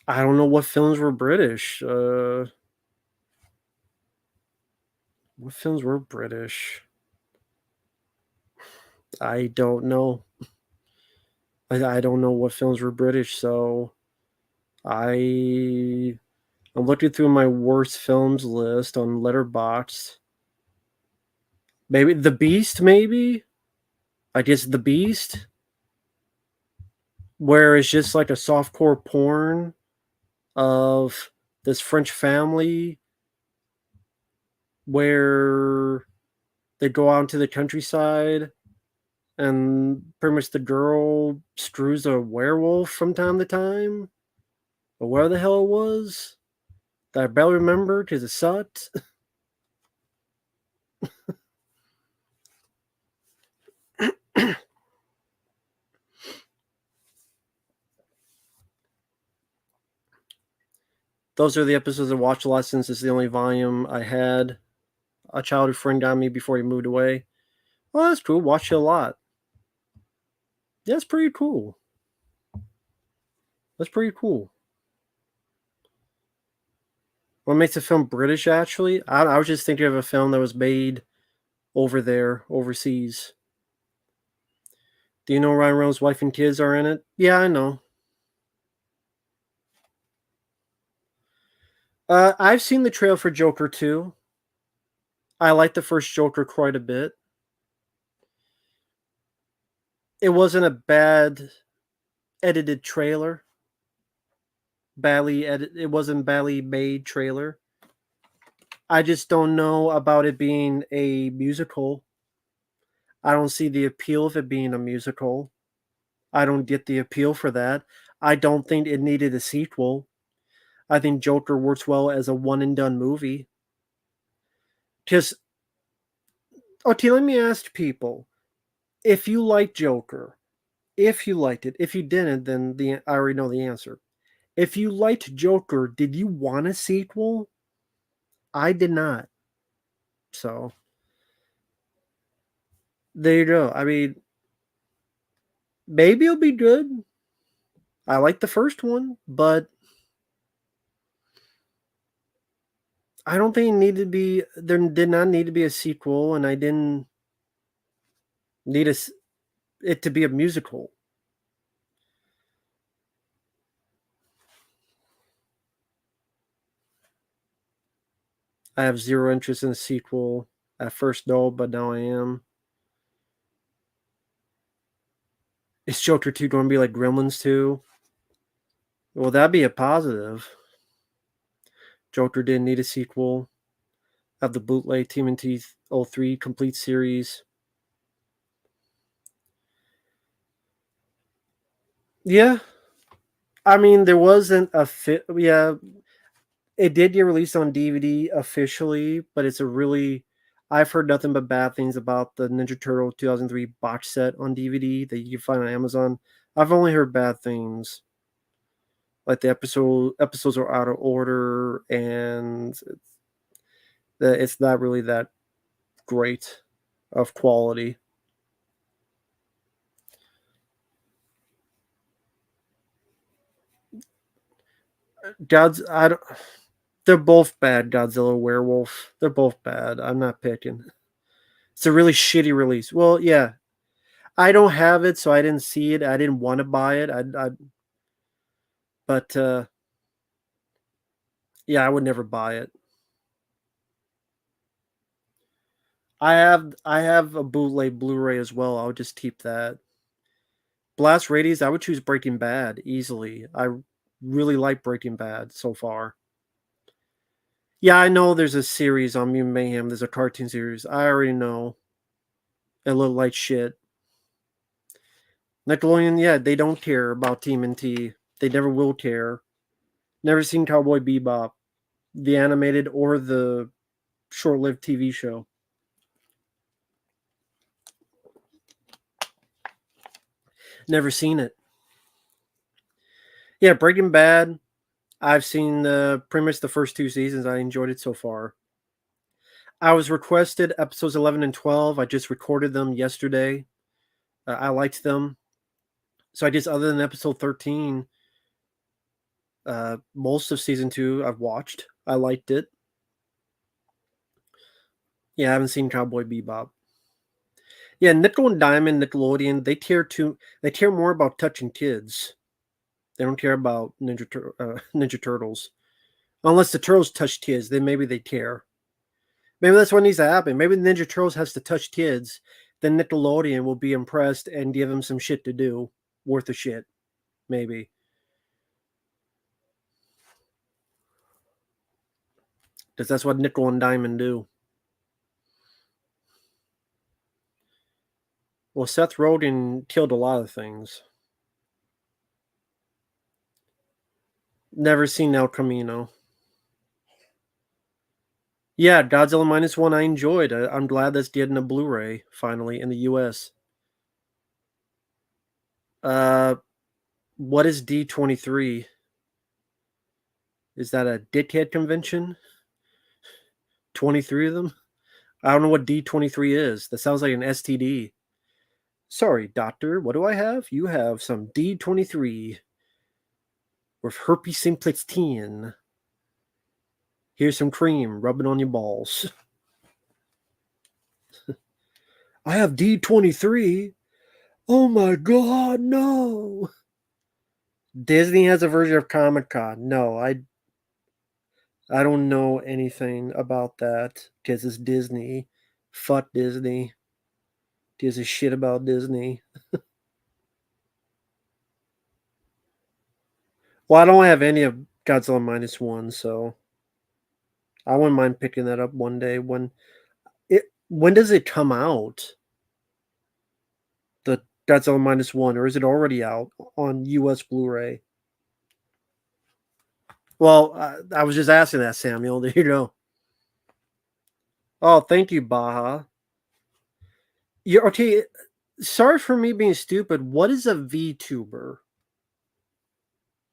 Speaker 1: I don't know what films were British. What films were British? I don't know. I don't know what films were British, so I'm looking through my worst films list on Letterboxd. Maybe The Beast, maybe? I guess The Beast, where it's just like a softcore porn of this French family where they go out into the countryside and pretty much the girl screws a werewolf from time to time. Or where the hell it was that I barely remember because it sucked. Those are the episodes I watched a lot since it's the only volume I had. A childhood friend got me before he moved away. Well, that's cool. Watched it a lot. That's pretty cool. That's pretty cool. What makes a film British, actually? I was just thinking of a film that was made over there, overseas. Do you know Ryan Reynolds' wife and kids are in it? Yeah, I know. I've seen the trailer for Joker 2. I like the first Joker quite a bit. It wasn't a bad edited trailer. It wasn't badly made trailer. I just don't know about it being a musical. I don't see the appeal of it being a musical. I don't get the appeal for that. I don't think it needed a sequel. I think Joker works well as a one and done movie. Just okay, let me ask people. If you like Joker, if you liked it, if you didn't, then I already know the answer. If you liked Joker, did you want a sequel? I did not. So there you go. I mean, maybe it'll be good. I like the first one, but I don't think it needed to be. There did not need to be a sequel, and I didn't need it to be a musical. I have zero interest in a sequel. At first, no, but now I am. Is Joker 2 going to be like Gremlins 2? Well, that'd be a positive. Joker didn't need a sequel. Have the bootleg TMNT 03 complete series. Yeah. I mean, there wasn't a fit. Yeah. It did get released on DVD officially, but it's a really. I've heard nothing but bad things about the Ninja Turtle 2003 box set on DVD that you can find on Amazon. I've only heard bad things. Like the episodes are out of order and it's not really that great of quality. God's I don't they're both bad, Godzilla Werewolf. They're both bad. I'm not picking. It's a really shitty release. Well, yeah. I don't have it, so I didn't see it. I didn't want to buy it. But yeah, I would never buy it. I have a bootleg Blu-ray as well. I'll just keep that. Blast Radius, I would choose Breaking Bad easily. I really like Breaking Bad so far. Yeah, I know there's a series on Mutant Mayhem. There's a cartoon series. I already know. It looked like shit. Nickelodeon, yeah, they don't care about TMNT. They never will care. Never seen Cowboy Bebop, the animated or the short-lived TV show. Never seen it. Yeah, Breaking Bad. I've seen pretty much the first two seasons. I enjoyed it so far. I was requested episodes 11 and 12. I just recorded them yesterday. I liked them. So I just, other than episode 13, most of season 2 I've watched. I liked it. Yeah, I haven't seen Cowboy Bebop. Yeah, Nickel and Diamond, Nickelodeon, they care more about touching kids. They don't care about Ninja Turtles. Unless the Turtles touch kids, then maybe they care. Maybe that's what needs to happen. Maybe the Ninja Turtles has to touch kids, then Nickelodeon will be impressed and give them some shit to do, worth of shit. Maybe. Because that's what Nickel and Diamond do. Well, Seth Rogen killed a lot of things. Never seen El Camino. Yeah, Godzilla Minus One I enjoyed. I'm glad that's getting a Blu-ray finally in the US. Uh, what is D23? Is that a dickhead convention? 23 of them? I don't know what D23 is. That sounds like an STD. Sorry, doctor, what do I have? You have some D23 with herpes simplex 10. Here's some cream, rub it on your balls. I have D23. Oh my god, no. Disney has a version of Comic Con. No, I don't know anything about that because it's Disney. Fuck Disney. Gives a shit about Disney. Well, I don't have any of Godzilla Minus One, so I wouldn't mind picking that up one day. When does it come out? The Godzilla Minus One, or is it already out on US Blu-ray? Well, I was just asking that, Samuel. There you go. Oh, thank you, Baja. You okay? Sorry for me being stupid. What is a VTuber?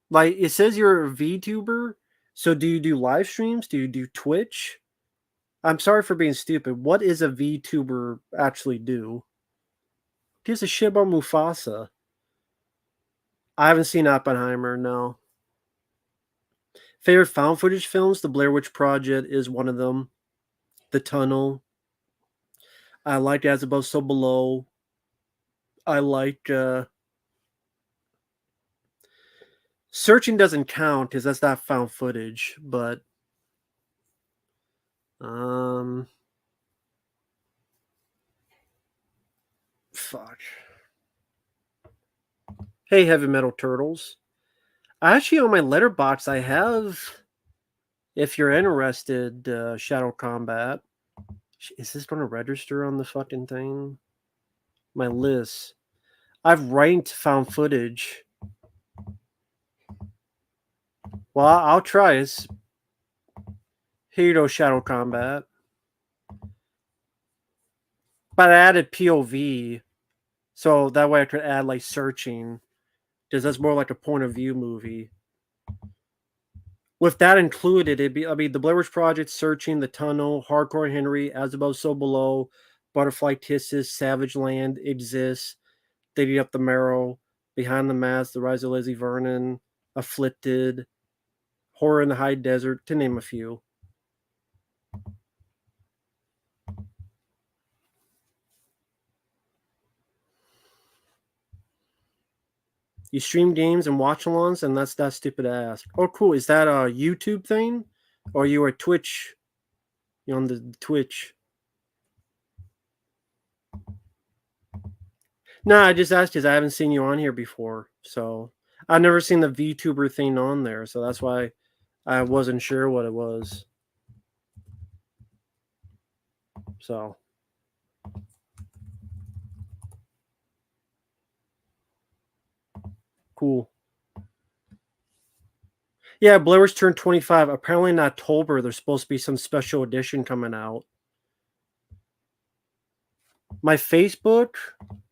Speaker 1: Like it says you're a VTuber. So do you do live streams? Do you do Twitch? I'm sorry for being stupid. What is a VTuber actually do? Gives a shit about Mufasa. I haven't seen Oppenheimer. No. Favorite found footage films? The Blair Witch Project is one of them. The Tunnel. I like As Above, So Below. I like Searching doesn't count because that's not found footage, but um fuck. Hey Heavy Metal Turtles. Actually on my letterbox I have, if you're interested, Shadow Combat. Is this gonna register on the fucking thing? My list. I've ranked found footage. Well, I'll try. It's here you go, Shadow Combat. But I added POV, so that way I could add like searching, because that's more like a point of view movie. With that included, it'd be the Blair Witch Project, Searching, The Tunnel, Hardcore Henry, As Above, So Below, Butterfly Kisses, Savage Land, Exists, Digging Up the Marrow, Behind the Mask, The Rise of Lizzie Vernon, Afflicted, Horror in the High Desert, to name a few. You stream games and watch alongs, and that's that stupid ass. Oh, cool. Is that a YouTube thing? Or you are Twitch? You on the Twitch? No, I just asked because I haven't seen you on here before. So I've never seen the VTuber thing on there. So that's why I wasn't sure what it was. So cool. Yeah, Blair Witch turned 25. Apparently in October, there's supposed to be some special edition coming out. My Facebook,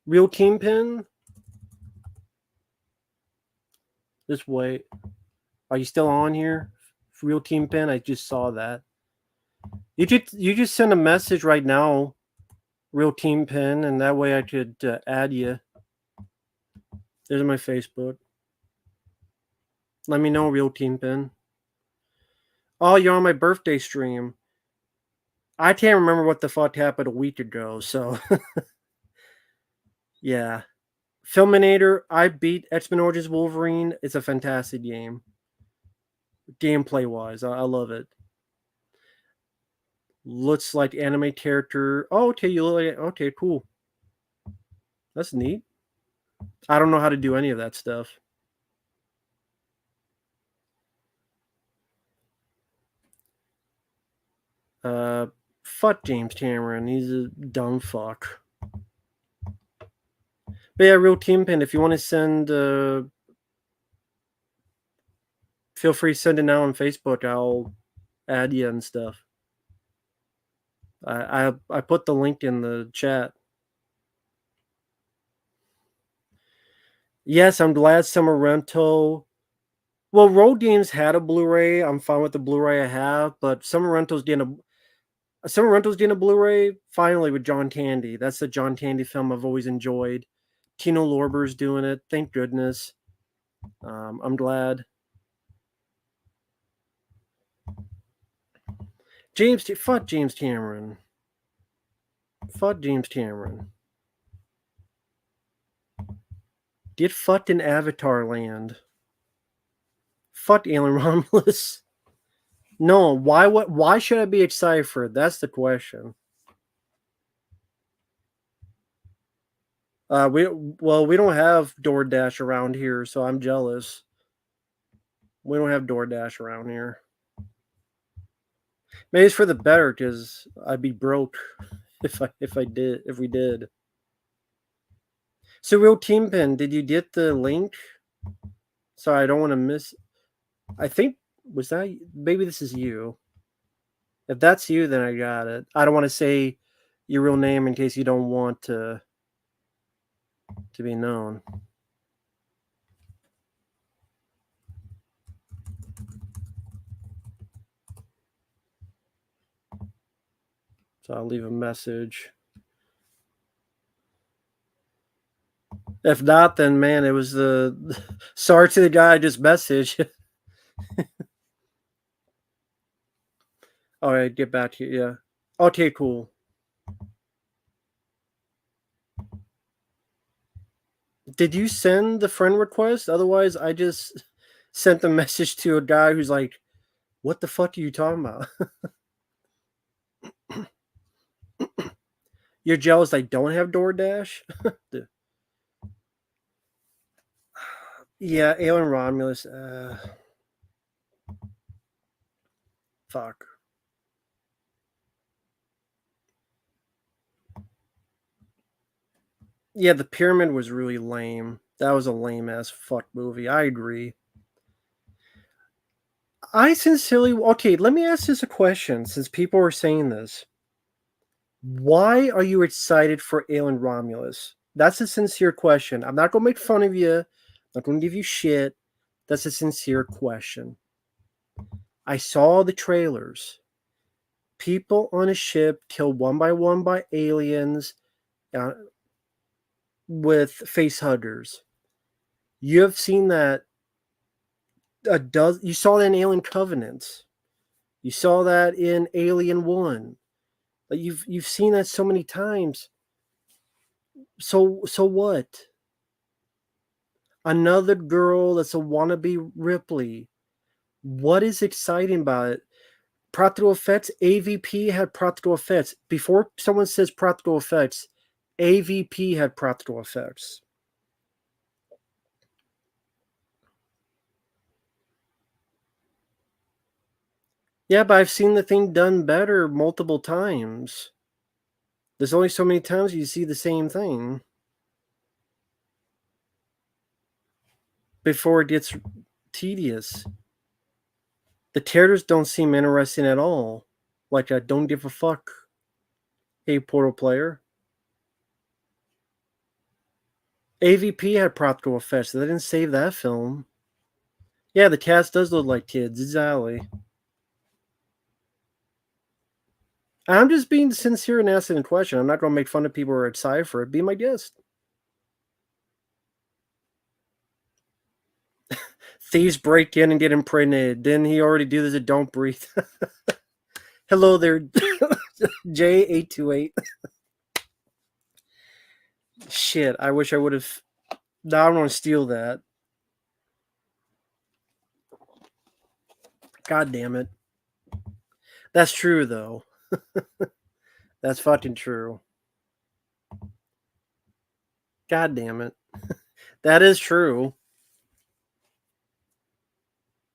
Speaker 1: Real Kingpin. Just wait. Are you still on here? Real Kingpin. I just saw that. You just send a message right now, Real Kingpin, and that way I could add you. There's my Facebook. Let me know, Real Kingpin. Oh, you're on my birthday stream. I can't remember what the fuck happened a week ago, so Yeah. Filminator, I beat X-Men Origins Wolverine. It's a fantastic game. Gameplay wise, I love it. Looks like anime character. Oh, okay, you look like, okay, cool. That's neat. I don't know how to do any of that stuff. Uh, fuck James Cameron. He's a dumb fuck. But yeah, Real Kingpin, if you want to send, feel free to send it now on Facebook. I'll add you and stuff. I put the link in the chat. Yes, I'm glad Summer Rental. Well, Road Games had a Blu-ray. I'm fine with the Blu-ray I have, but Summer Rental's getting a Blu-ray finally with John Candy. That's the John Candy film I've always enjoyed. Tino Lorber's doing it. Thank goodness. I'm glad. Fuck James Cameron. Fuck James Cameron. Get fucked in Avatar Land. Fuck Alien Romulus. No, why should I be excited for it? That's the question. We don't have DoorDash around here, so I'm jealous. We don't have DoorDash around here. Maybe it's for the better because I'd be broke if we did. So Real Kingpin, did you get the link? Sorry, I don't want to miss. I think was that maybe this is you. If that's you, then I got it. I don't want to say your real name in case you don't want to be known. So I'll leave a message. If not, then man, it was the sorry to the guy I just messaged. All right, get back to you. Yeah. Okay, cool. Did you send the friend request? Otherwise, I just sent a message to a guy who's like, "What the fuck are you talking about?" You're jealous I don't have DoorDash? Yeah, Alien Romulus. Fuck. Yeah, the pyramid was really lame. That was a lame ass fuck movie. I agree. I sincerely okay. Let me ask this a question. Since people are saying this, why are you excited for Alien Romulus? That's a sincere question. I'm not gonna make fun of you. I'm not gonna give you shit. That's a sincere question. I saw the trailers. People on a ship killed one by aliens uh, with face huggers. You have seen that you saw that in Alien Covenants. You saw that in Alien 1. Like you've seen that so many times. So what? Another girl that's a wannabe Ripley. What is exciting about it? Practical effects. AVP had practical effects. Before someone says practical effects, AVP had practical effects. Yeah, but I've seen the thing done better multiple times. There's only so many times you see the same thing before it gets tedious. The characters don't seem interesting at all. Like I don't give a fuck. Hey, Portal player. AVP had practical effects. So they didn't save that film. Yeah, the cast does look like kids. Exactly. I'm just being sincere and asking a question. I'm not going to make fun of people who are excited for it. Be my guest. Thieves break in and get impregnated. Didn't he already do this at Don't Breathe? Hello there, J828. Shit, I wish I would have. Now I want to steal that. God damn it. That's true, though. That's fucking true. God damn it. That is true.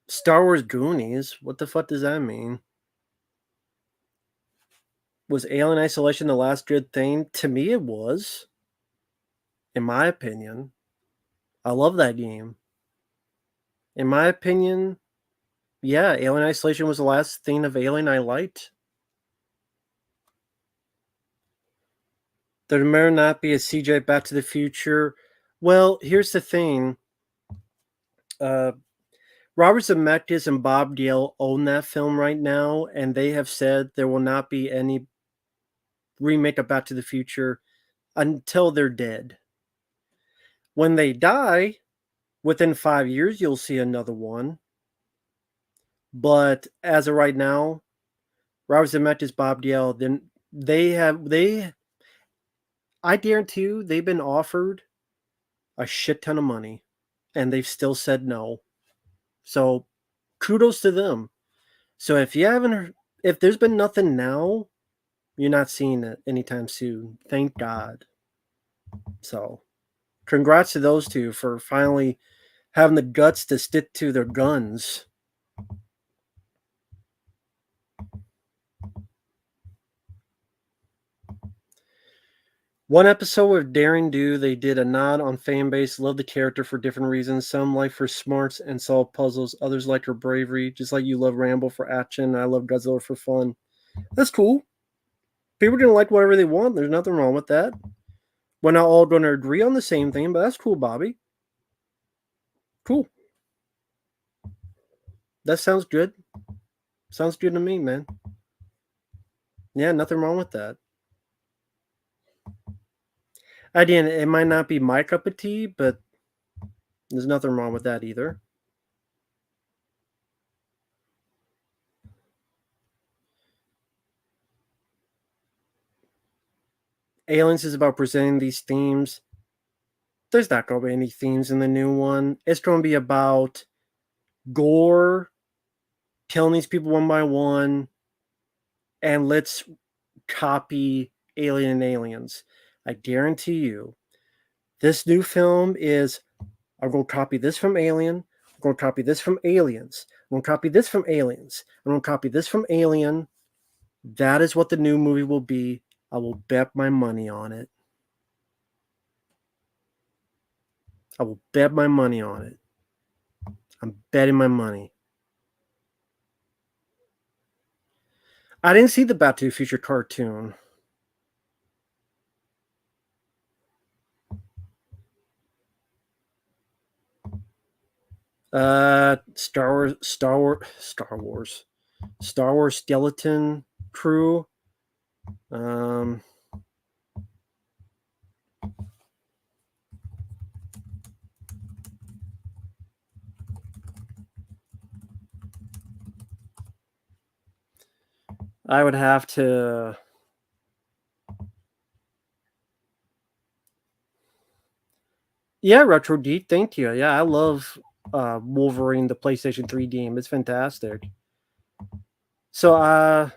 Speaker 1: Star Wars Goonies? What the fuck does that mean? Was Alien Isolation the last good thing? To me, it was. In my opinion. I love that game. In my opinion, yeah, Alien Isolation was the last thing of Alien I liked. There may not be a CJ Back to the Future. Well, here's the thing. Uh, Robert Zemeckis and Bob Gale own that film right now, and they have said there will not be any remake of Back to the Future until they're dead. When they die, within 5 years, you'll see another one. But as of right now, Robert Zemeckis, Bob Gale, then I guarantee you, they've been offered a shit ton of money, and they've still said no. So, kudos to them. So if there's been nothing now, you're not seeing it anytime soon. Thank God. So, congrats to those two for finally having the guts to stick to their guns. One episode of Daring Do, they did a nod on fan base, loved the character for different reasons. Some like her smarts and solve puzzles, others like her bravery, just like you love Rambo for action, and I love Godzilla for fun. That's cool. People are gonna like whatever they want. There's nothing wrong with that. We're not all gonna agree on the same thing, but that's cool, Bobby. Cool. That sounds good. Sounds good to me, man. Yeah, nothing wrong with that. Again, it might not be my cup of tea, but there's nothing wrong with that either. Aliens is about presenting these themes. There's not going to be any themes in the new one. It's going to be about gore, killing these people one by one, and let's copy Alien and Aliens. I guarantee you, this new film is I'm going to copy this from Alien. I'm going to copy this from Aliens. I'm going to copy this from Aliens. I'm going to copy this from Alien. That is what the new movie will be. I will bet my money on it. I will bet my money on it. I'm betting my money. I didn't see the Back to the Future cartoon. Star Wars Skeleton Crew. Um, I would have to. Yeah, Retro Deep. Thank you. Yeah, I love Wolverine, the PlayStation 3 game. It's fantastic. So,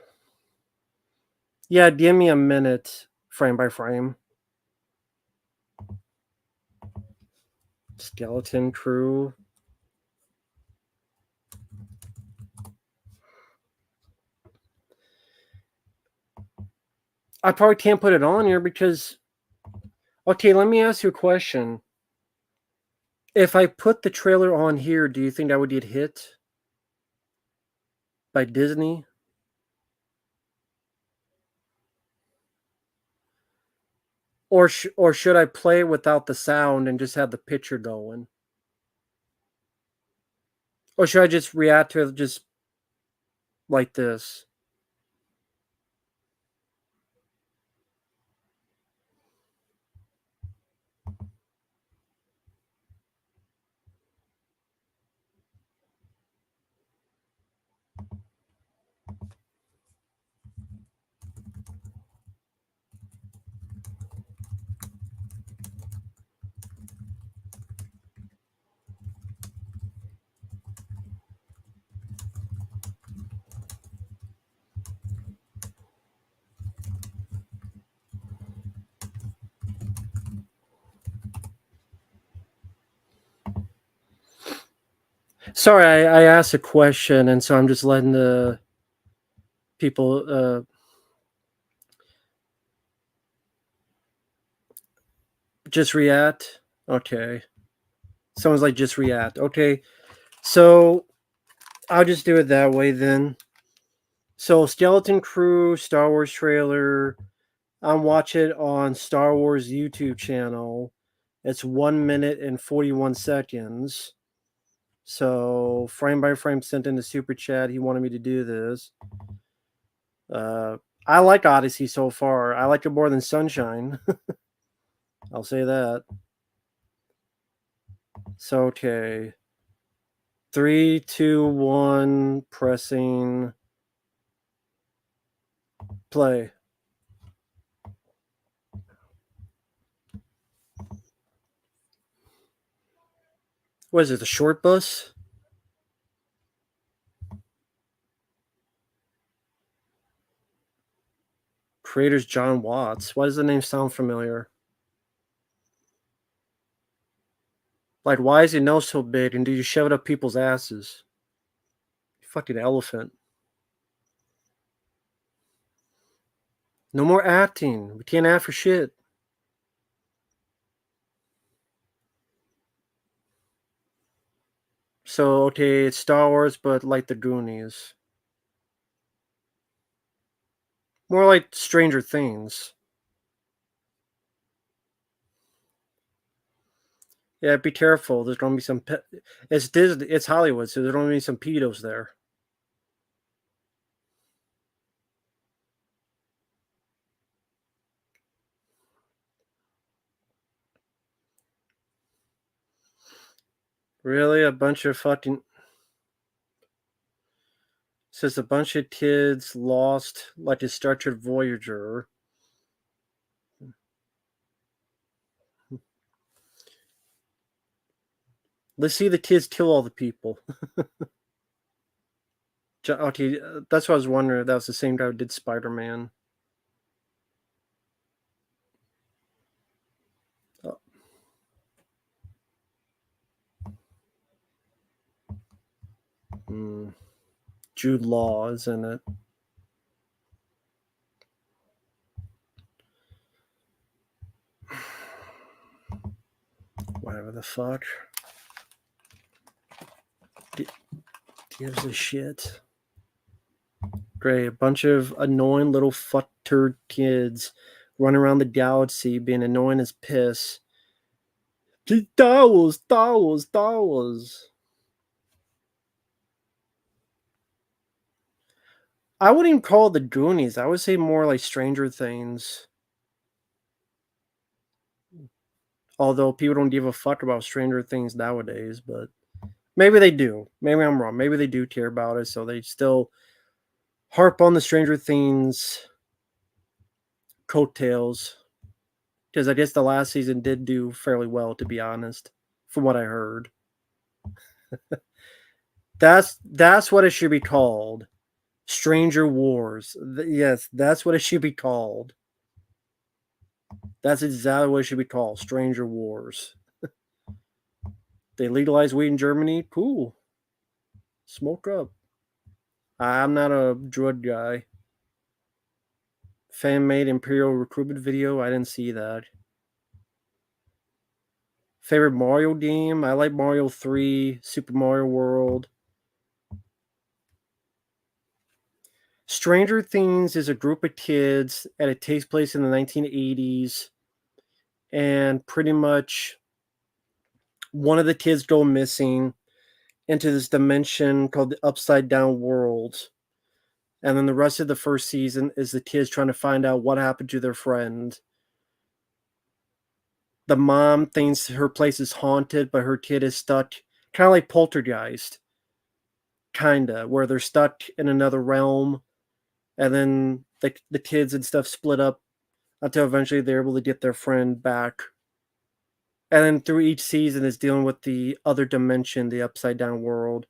Speaker 1: yeah, give me a minute, frame by frame. Skeleton Crew. I probably can't put it on here because. Okay, let me ask you a question. If I put the trailer on here, do you think I would get hit by Disney? Or should I play it without the sound and just have the picture going? Or should I just react to it just like this? Sorry, I asked a question, and so I'm just letting the people just react. Okay. Someone's like, just react. Okay. So I'll just do it that way then. So Skeleton Crew Star Wars trailer. I'm watching it on Star Wars YouTube channel. It's 1 minute and 41 seconds. So frame by frame sent in the super chat. He wanted me to do this. I like Odyssey so far. I like it more than Sunshine. I'll say that. So okay. 3, 2, 1, pressing play. What is it, the short bus? Creator's John Watts. Why does the name sound familiar? Like, why is your nose so big and do you shove it up people's asses? You fucking elephant. No more acting. We can't act for shit. So, okay, it's Star Wars, but like the Goonies. More like Stranger Things. Yeah, be careful. There's gonna be some. It's Disney. It's Hollywood, so there's gonna be some pedos there. Really, a bunch of fucking. Says a bunch of kids lost like a Star Trek Voyager. Let's see the kids kill all the people. Okay, that's what I was wondering if that was the same guy who did Spider-Man. Jude Law is in it. Whatever the fuck. Gives a shit. Great. A bunch of annoying little fuck-turd kids running around the galaxy being annoying as piss. Star Wars, Star Wars, Star Wars. I wouldn't even call it the Goonies. I would say more like Stranger Things. Although people don't give a fuck about Stranger Things nowadays, but maybe they do. Maybe I'm wrong. Maybe they do care about it, so they still harp on the Stranger Things coattails. Because I guess the last season did do fairly well, to be honest, from what I heard. That's what it should be called. Stranger Wars. Yes, that's what it should be called. That's exactly what it should be called. Stranger Wars. They legalized weed in Germany. Cool. Smoke up. I'm not a drug guy. Fan made Imperial recruitment video. I didn't see that. Favorite Mario game? I like Mario 3, Super Mario World. Stranger Things is a group of kids, and it takes place in the 1980s. And pretty much one of the kids go missing into this dimension called the Upside Down World. And then the rest of the first season is the kids trying to find out what happened to their friend. The mom thinks her place is haunted, but her kid is stuck, kind of like Poltergeist, kinda, where they're stuck in another realm, and then the kids and stuff split up until eventually they're able to get their friend back. And then through each season is dealing with the other dimension, the upside down world.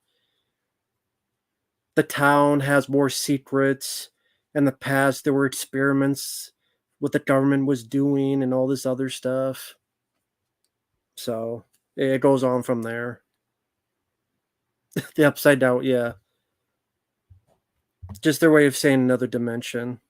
Speaker 1: The town has more secrets. In the past, there were experiments what the government was doing and all this other stuff. So it goes on from there. The upside down, yeah. Just their way of saying another dimension.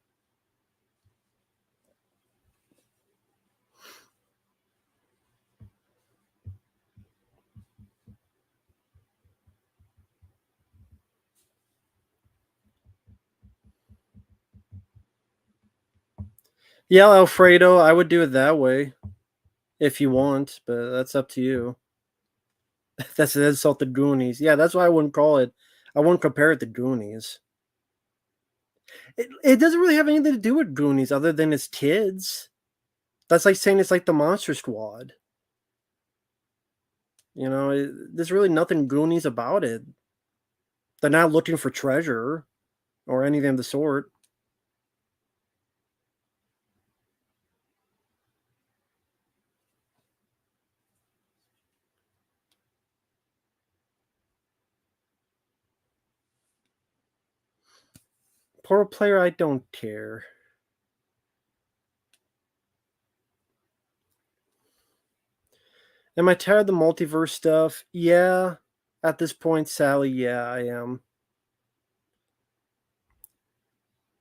Speaker 1: Yeah, Alfredo, I would do it that way if you want, but that's up to you. That's an insult to Goonies. Yeah, that's why I wouldn't call it. I wouldn't compare it to Goonies. It doesn't really have anything to do with Goonies other than it's kids. That's like saying it's like the Monster Squad. There's really nothing Goonies about it. They're not looking for treasure or anything of the sort. Portal player, I don't care. Am I tired of the multiverse stuff? Yeah. At this point, Sally, yeah, I am.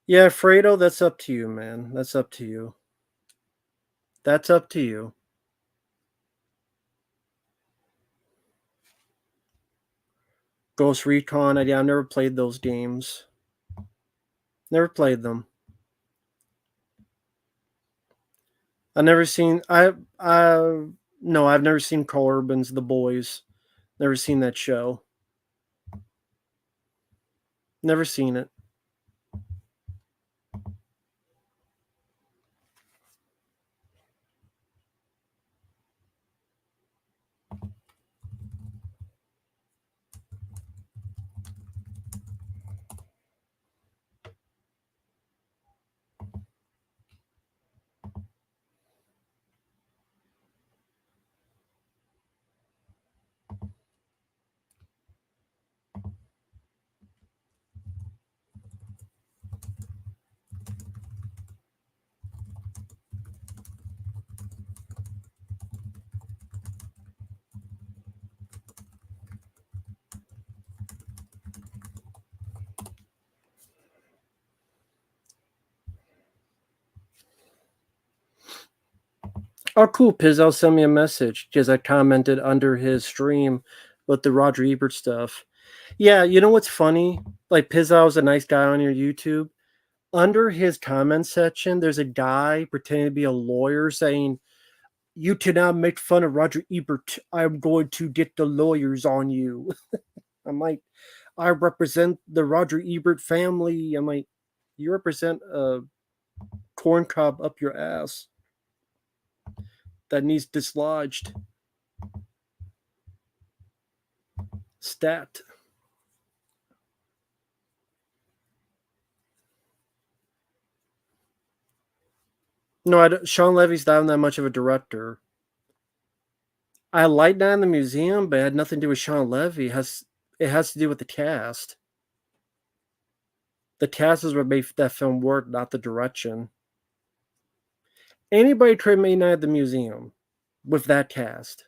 Speaker 1: Yeah, Fredo, that's up to you, man. That's up to you. That's up to you. Ghost Recon, I've never played those games. Never played them. I've never seen. I no, I've never seen Carl Urban's The Boys. Never seen that show. Never seen it. Oh, cool. Pizzo sent me a message because I commented under his stream with the Roger Ebert stuff. Yeah, you know what's funny? Like Pizzo's a nice guy on your YouTube. Under his comment section, there's a guy pretending to be a lawyer saying, "You cannot make fun of Roger Ebert. I'm going to get the lawyers on you." I'm like, I represent the Roger Ebert family. I'm like, you represent a corn cob up your ass that needs dislodged. Stat. No, Sean Levy's not that much of a director. I like Night in the Museum, but it had nothing to do with Sean Levy. It has to do with the cast. The cast is what made that film work, not the direction. Anybody could have made Night at the Museum with that cast.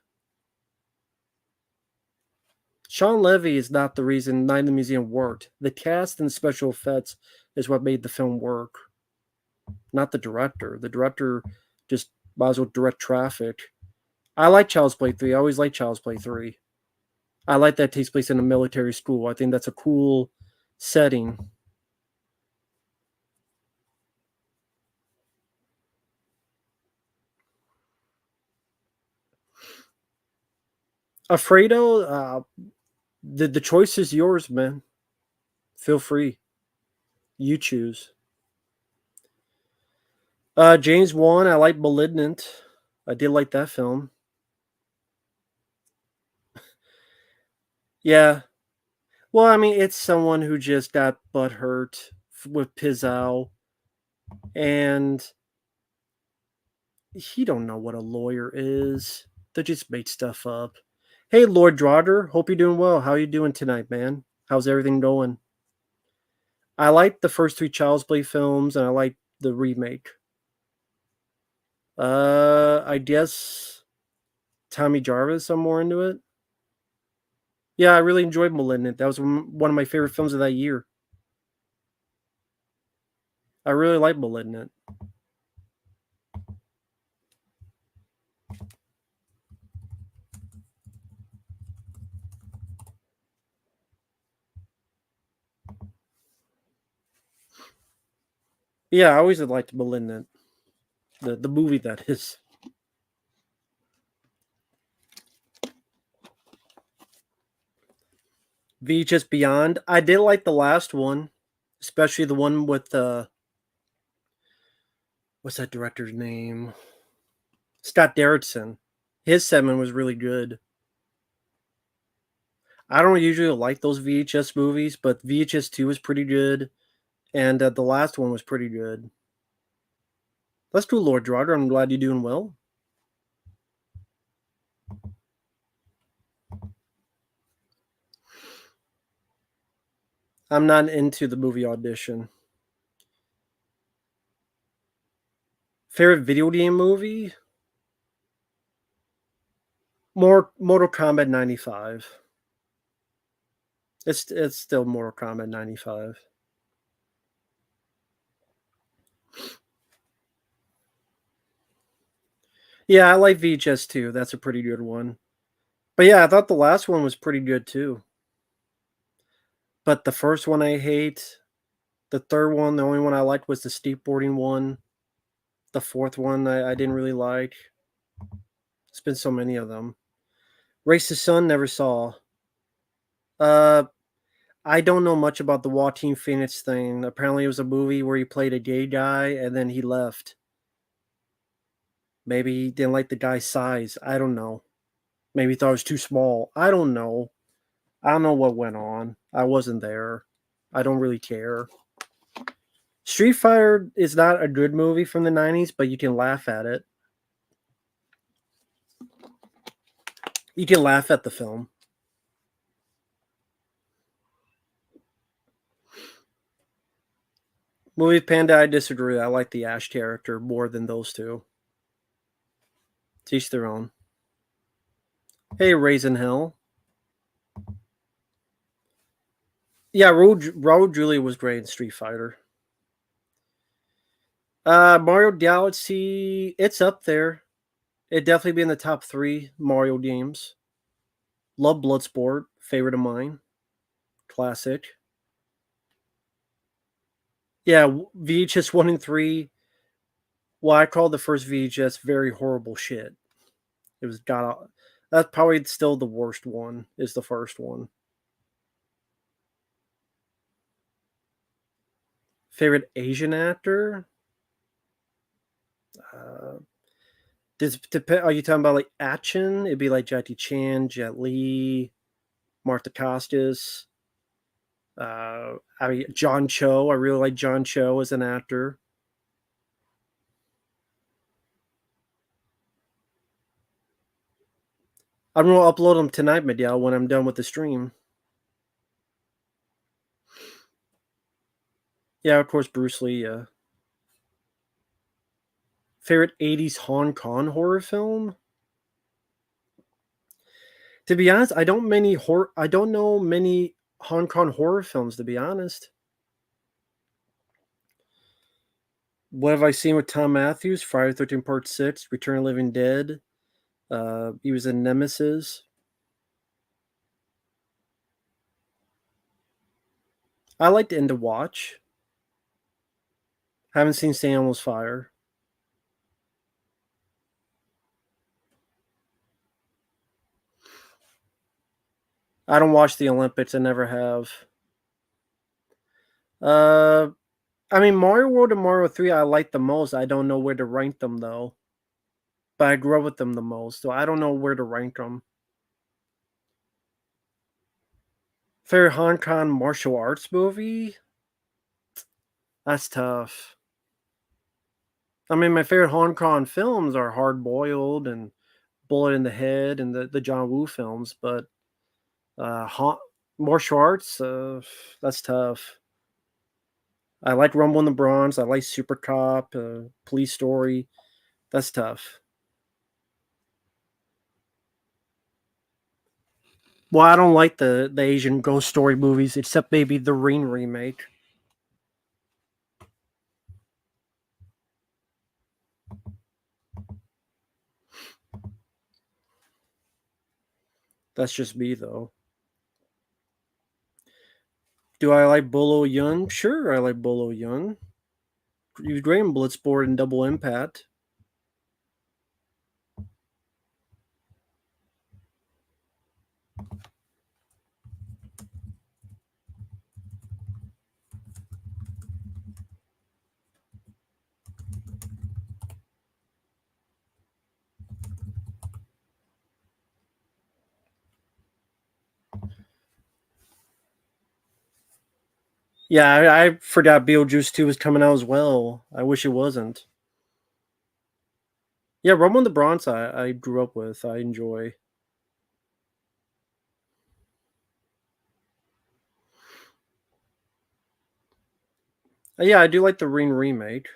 Speaker 1: Sean Levy is not the reason Night in the Museum worked. The cast and special effects is what made the film work, not the director. The director just might as well direct traffic. I like Child's Play 3. I always like Child's Play 3. I like that it takes place in a military school. I think that's a cool setting. Alfredo, the choice is yours, man. Feel free. You choose. James Wan, I like Malignant. I did like that film. Yeah. Well, I mean, it's someone who just got butthurt with Pizzao, and he don't know what a lawyer is. They just make stuff up. Hey, Lord Draughter, hope you're doing well. How you doing tonight, man? How's everything going? I like the first three Child's Play films, and I like the remake. I guess Tommy Jarvis. I'm more into it. Yeah, I really enjoyed *Malignant*. That was one of my favorite films of that year. I really like *Malignant*. Yeah, I always liked *Malignant*, the movie that is. VHS Beyond. I did like the last one, especially the one with what's that director's name? Scott Derrickson. His segment was really good. I don't usually like those VHS movies, but VHS 2 was pretty good, and the last one was pretty good. Let's do Lord Draugr. I'm glad you're doing well. I'm not into the movie Audition. Favorite video game movie? More Mortal Kombat 95. It's still Mortal Kombat 95. Yeah, I like VHS too. That's a pretty good one. But yeah, I thought the last one was pretty good too. But the first one I hate. The third one, the only one I liked was the skateboarding one. The fourth one I didn't really like. It's been so many of them. Race to Sun never saw. Uh, I don't know much about the Joaquin Phoenix thing. Apparently, it was a movie where he played a gay guy and then he left. Maybe he didn't like the guy's size. I don't know. Maybe he thought it was too small. I don't know. I don't know what went on. I wasn't there. I don't really care. Street Fighter is not a good movie from the 90s, but you can laugh at it. You can laugh at the film. Movie Panda, I disagree. I like the Ash character more than those two. Teach their own. Hey, Raisin Hill. Yeah, Raul Julia was great in Street Fighter. Mario Galaxy, it's up there. It'd definitely be in the top 3 Mario games. Love Bloodsport, favorite of mine. Classic. Yeah, VHS 1 and 3. Well, I call the first VHS very horrible shit. It was got. That's probably still the worst one. Is the first one. Favorite Asian actor? Uh, are you talking about like action? It'd be like Jackie Chan, Jet Li, Martha Costas. I mean John Cho. I really like John Cho as an actor. I'm gonna upload them tonight, Miguel, when I'm done with the stream. Yeah, of course, Bruce Lee. Favorite '80s Hong Kong horror film? To be honest, I don't know many Hong Kong horror films. To be honest, what have I seen with Tom Matthews? Friday 13 Part 6, Return of the Living Dead. He was in Nemesis. I like to End to Watch. Haven't seen St. Elmo's Fire. I don't watch the Olympics. I never have. Uh, I mean, Mario World and Mario 3 I like the most. I don't know where to rank them, though. But I grew up with them the most, so I don't know where to rank them. Favorite Hong Kong martial arts movie? That's tough. I mean, my favorite Hong Kong films are Hard Boiled and Bullet in the Head and the John Woo films, but Hong, martial arts, that's tough. I like Rumble in the Bronx. I like Super Cop, Police Story. That's tough. Well, I don't like the Asian ghost story movies, except maybe the Ring remake. That's just me, though. Do I like Bolo Yun? Sure, I like Bolo Yun. He was great in Bloodsport and Double Impact. Yeah, I forgot Beetlejuice 2 was coming out as well. I wish it wasn't. Yeah, Rumble in the Bronx I grew up with. I enjoy. Yeah, I do like the Ring remake.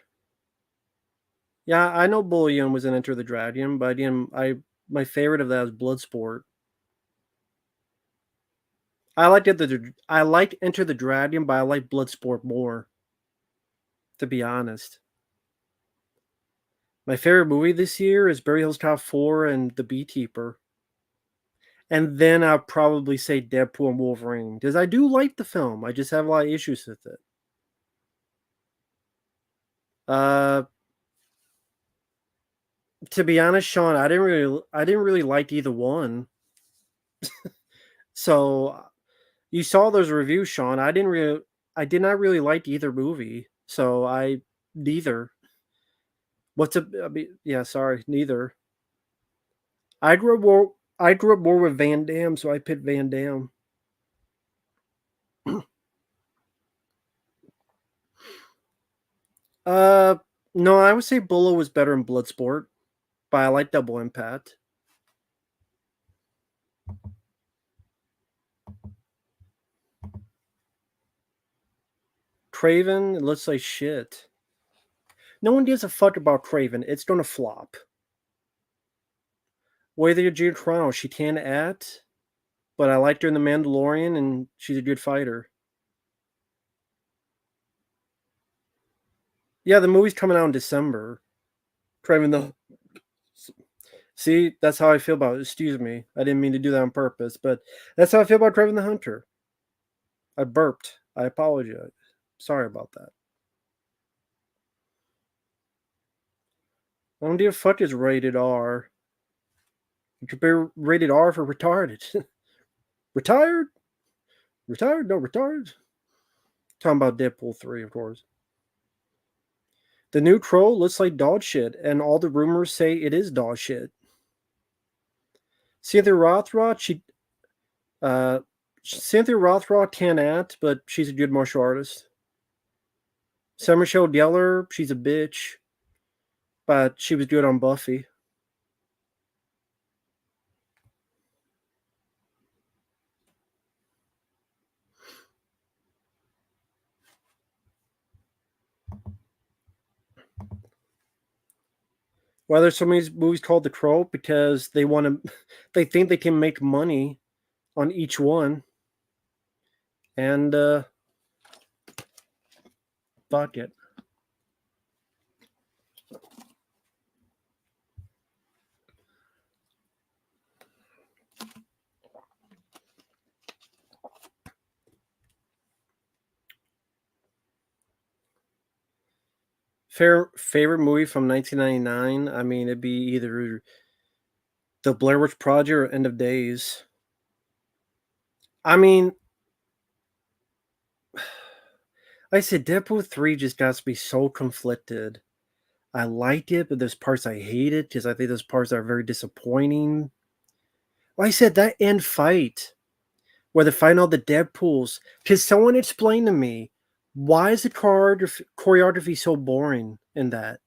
Speaker 1: Yeah, I know Bullion was in Enter the Dragon, but I didn't. My favorite of that is Bloodsport. I liked Enter the Dragon, but I like Bloodsport more. To be honest, my favorite movie this year is Beverly Hills Cop 4 and The Beekeeper. And then I'll probably say Deadpool and Wolverine because I do like the film. I just have a lot of issues with it. Uh, to be honest, Sean, I didn't really like either one. So you saw those reviews, Sean. I did not really like either movie. So I neither. I mean, yeah, sorry, neither. I grew up more with Van Damme, so I picked Van Damme. Uh, no, I would say Bullo was better in Bloodsport, but I like Double Impact. Craven, it looks like shit. No one gives a fuck about Craven. It's gonna flop. Whether Gina Carano, she can act, but I liked her in The Mandalorian, and she's a good fighter. Yeah, the movie's coming out in December. Craven the See, that's how I feel about it. Excuse me. I didn't mean to do that on purpose, but that's how I feel about Craven the Hunter. I burped. I apologize. Sorry about that. I don't give a fuck is rated R. You could be rated R for retarded. Retired? Retired? No, retarded? Talking about Deadpool 3, of course. The new Crow looks like dog shit, and all the rumors say it is dog shit. Cynthia Rothrock, uh, Cynthia Rothrock can act, but she's a good martial artist. Sarah Michelle Gellar, she's a bitch, but she was good on Buffy. Why there's so many movies called The Crow? Because they want to, they think they can make money on each one, and fuck it. Favorite movie from 1999? I mean, it'd be either The Blair Witch Project or End of Days. I mean, like I said, Deadpool 3 just got to be so conflicted. I like it, but there's parts I hate it because I think there's parts that are very disappointing. Like I said, that end fight where they find all the Deadpools, because someone explained to me, why is the choreography so boring in that?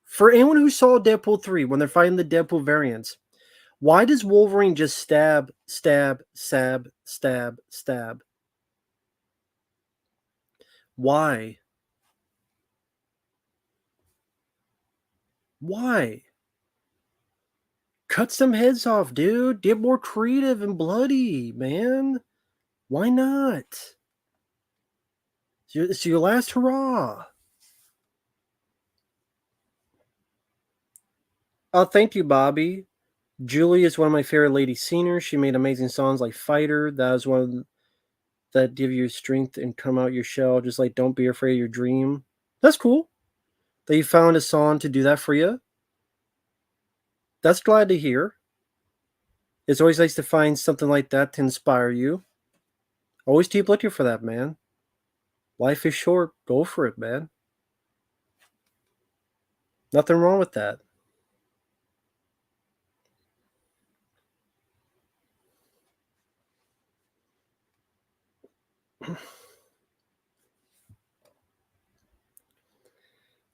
Speaker 1: For anyone who saw Deadpool 3, when they're fighting the Deadpool variants, why does Wolverine just stab, stab, stab, stab, stab? Why? Why? Cut some heads off, dude. Get more creative and bloody, man. Why not? It's your last hurrah. Oh, thank you, Bobby. Julie is one of my favorite lady singers. She made amazing songs like Fighter. That is one that give you strength and come out your shell, just like Don't Be Afraid of Your Dream. That's cool that you found a song to do that for you. That's glad to hear. It's always nice to find something like that to inspire you. Always keep looking for that, man. Life is short. Go for it, man. Nothing wrong with that.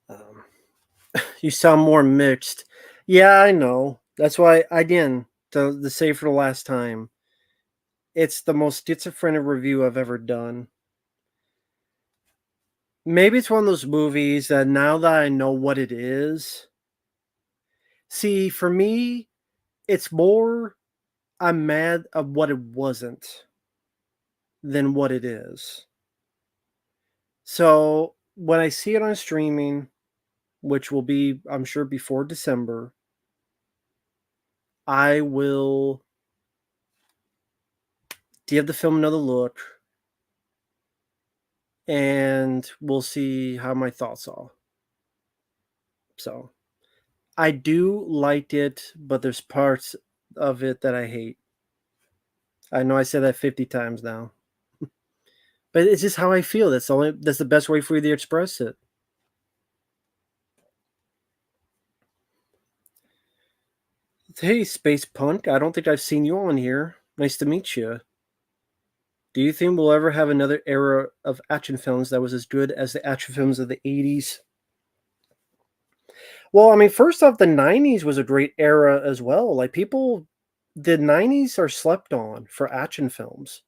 Speaker 1: Um, you sound more mixed. Yeah, I know. That's why, again, to say for the last time, it's the most schizophrenic review I've ever done. Maybe it's one of those movies that now that I know what it is, see, for me, it's more I'm mad of what it wasn't than what it is. So when I see it on streaming, which will be, I'm sure, before December, I will give the film another look and we'll see how my thoughts are. So I do like it, but there's parts of it that I hate. I know I said that 50 times now. But it's just how I feel. That's the best way for you to express it. Hey, Space Punk, I don't think I've seen you on here. Nice to meet you. Do you think we'll ever have another era of action films that was as good as the action films of the 80s? Well, I mean, first off, the 90s was a great era as well. Like, the 90s are slept on for action films.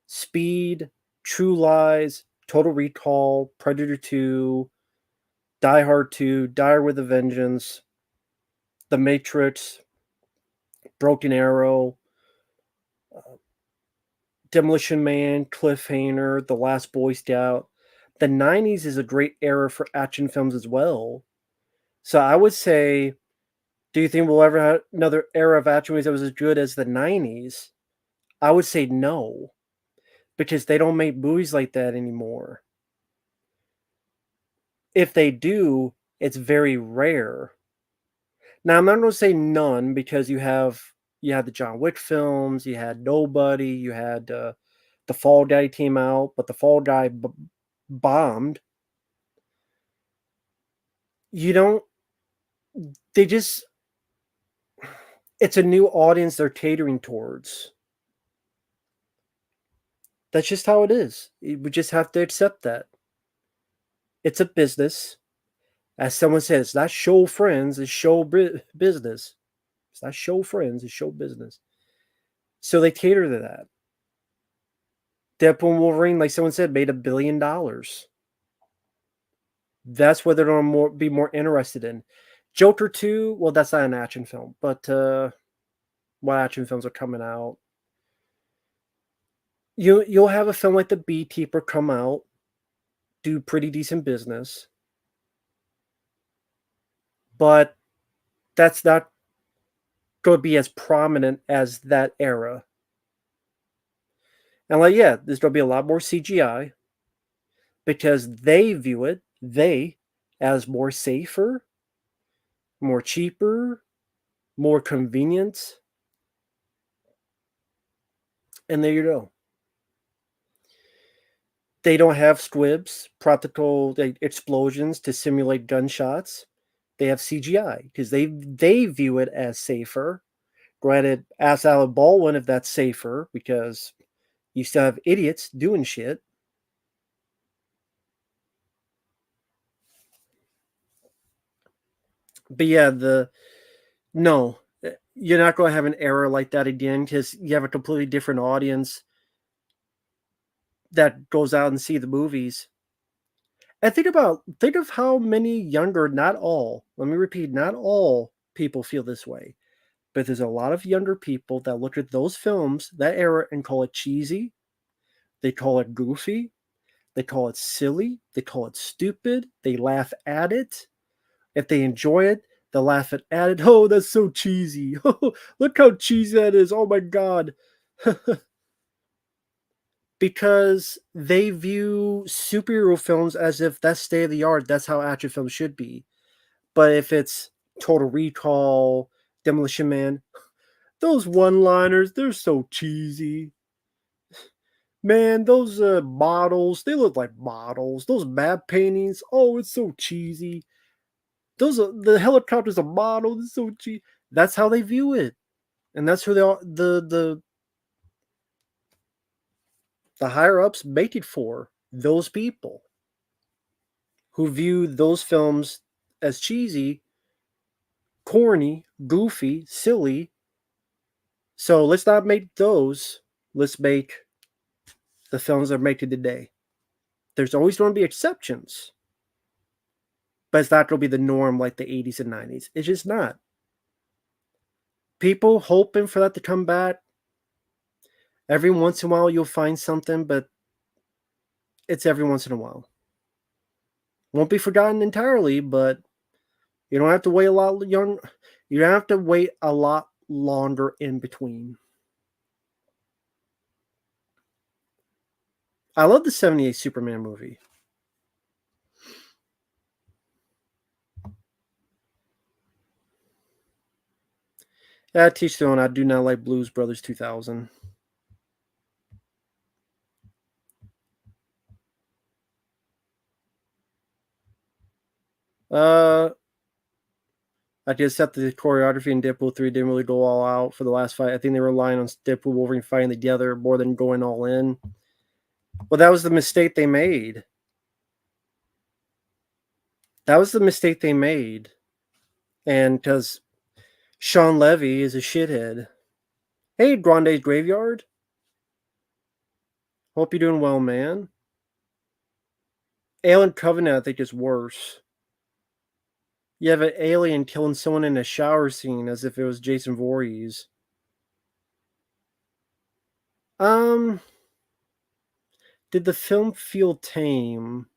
Speaker 1: Speed, True Lies, Total Recall, Predator 2, Die Hard 2, Die Hard with a Vengeance, The Matrix, Broken Arrow, uh, Demolition Man, Cliffhanger, The Last Boy Scout. The 90s is a great era for action films as well. So I would say, do you think we'll ever have another era of action movies that was as good as the 90s? I would say no, because they don't make movies like that anymore. If they do, it's very rare. Now I'm not going to say none because you had the John Wick films, you had Nobody, you had the Fall Guy came out, but the Fall Guy bombed. You don't. They just. It's a new audience they're catering towards. That's just how it is. We just have to accept that. It's a business. As someone said, it's not show friends, it's show business. It's not show friends, it's show business. So they cater to that. Deadpool and Wolverine, like someone said, made $1 billion. That's what they're going to be more interested in. Joker 2, well, that's not an action film, but what action films are coming out? You'll have a film like The Beekeeper come out, do pretty decent business, but that's not going to be as prominent as that era. And like, yeah, there's going to be a lot more CGI because they as more safer, more cheaper, more convenient. And there you go. They don't have squibs, practical explosions to simulate gunshots. They have CGI because they view it as safer. Granted, ask Alec Baldwin if that's safer because you still have idiots doing shit. But yeah, no, you're not going to have an era like that again because you have a completely different audience that goes out and see the movies. And think of how many younger, not all, let me repeat, not all people feel this way. But there's a lot of younger people that look at those films, that era, and call it cheesy. They call it goofy. They call it silly. They call it stupid. They laugh at it. If they enjoy it, they'll laugh at it. Oh, that's so cheesy. Look how cheesy that is. Oh my God. Because they view superhero films as if that's state of the art. That's how action films should be. But if it's Total Recall, Demolition Man, those one-liners, they're so cheesy. Man, those models, they look like models. Those map paintings, oh, it's so cheesy. Those are, the helicopter's a model, it's so cheesy. That's how they view it. And that's who they are, the higher ups make it for. Those people who view those films as cheesy, corny, goofy, silly. So let's not make those. Let's make the films that are making today. There's always going to be exceptions, but it's not going to be the norm like the 80s and 90s. It's just not. People hoping for that to come back. Every once in a while you'll find something, but it's every once in a while. Won't be forgotten entirely, but you don't have to wait a lot young. You don't have to wait a lot longer in between. I love the 78 Superman movie. Yeah, teach their own. I do not like Blues Brothers 2000. I just accept the choreography in Deadpool 3 didn't really go all out for the last fight. I think they were relying on Deadpool and Wolverine fighting together more than going all in. Well, that was the mistake they made. That was the mistake they made. And because Sean Levy is a shithead. Hey, Grande's Graveyard. Hope you're doing well, man. Alien Covenant, I think, is worse. You have an alien killing someone in a shower scene as if it was Jason Voorhees. Did the film feel tame?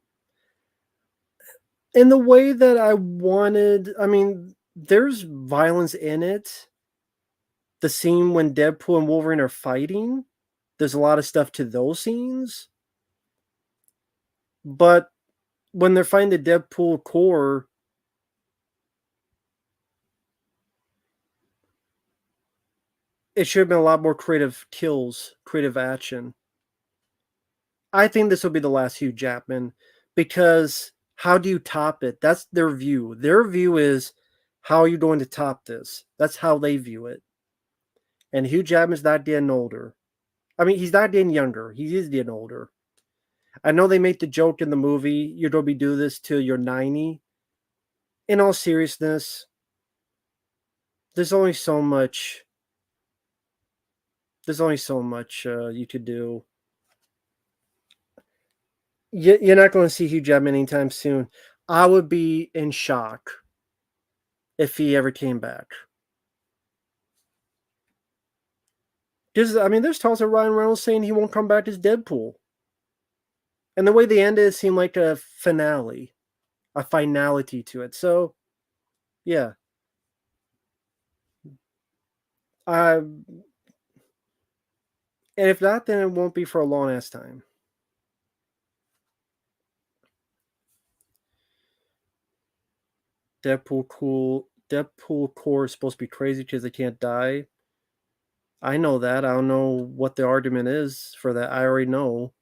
Speaker 1: In the way that I wanted, I mean, there's violence in it. The scene when Deadpool and Wolverine are fighting, there's a lot of stuff to those scenes. But when they're fighting the Deadpool core, it should have been a lot more creative kills, creative action. I think this will be the last Hugh Jackman because how do you top it? That's their view. Their view is how are you going to top this? That's how they view it. And Hugh Jackman's not getting older. I mean, he's not getting younger. He is getting older. I know they made the joke in the movie, you're going to be doing this till you're 90. In all seriousness, there's only so much. There's only so much you could do. You're not going to see Hugh Jackman anytime soon. I would be in shock if he ever came back. I mean, there's talks of Ryan Reynolds saying he won't come back as Deadpool. And the way they ended it seemed like a finale, a finality to it. So, yeah. And if not, then it won't be for a long ass time. Deadpool core is supposed to be crazy because they can't die. I know that. I don't know what the argument is for that. I already know.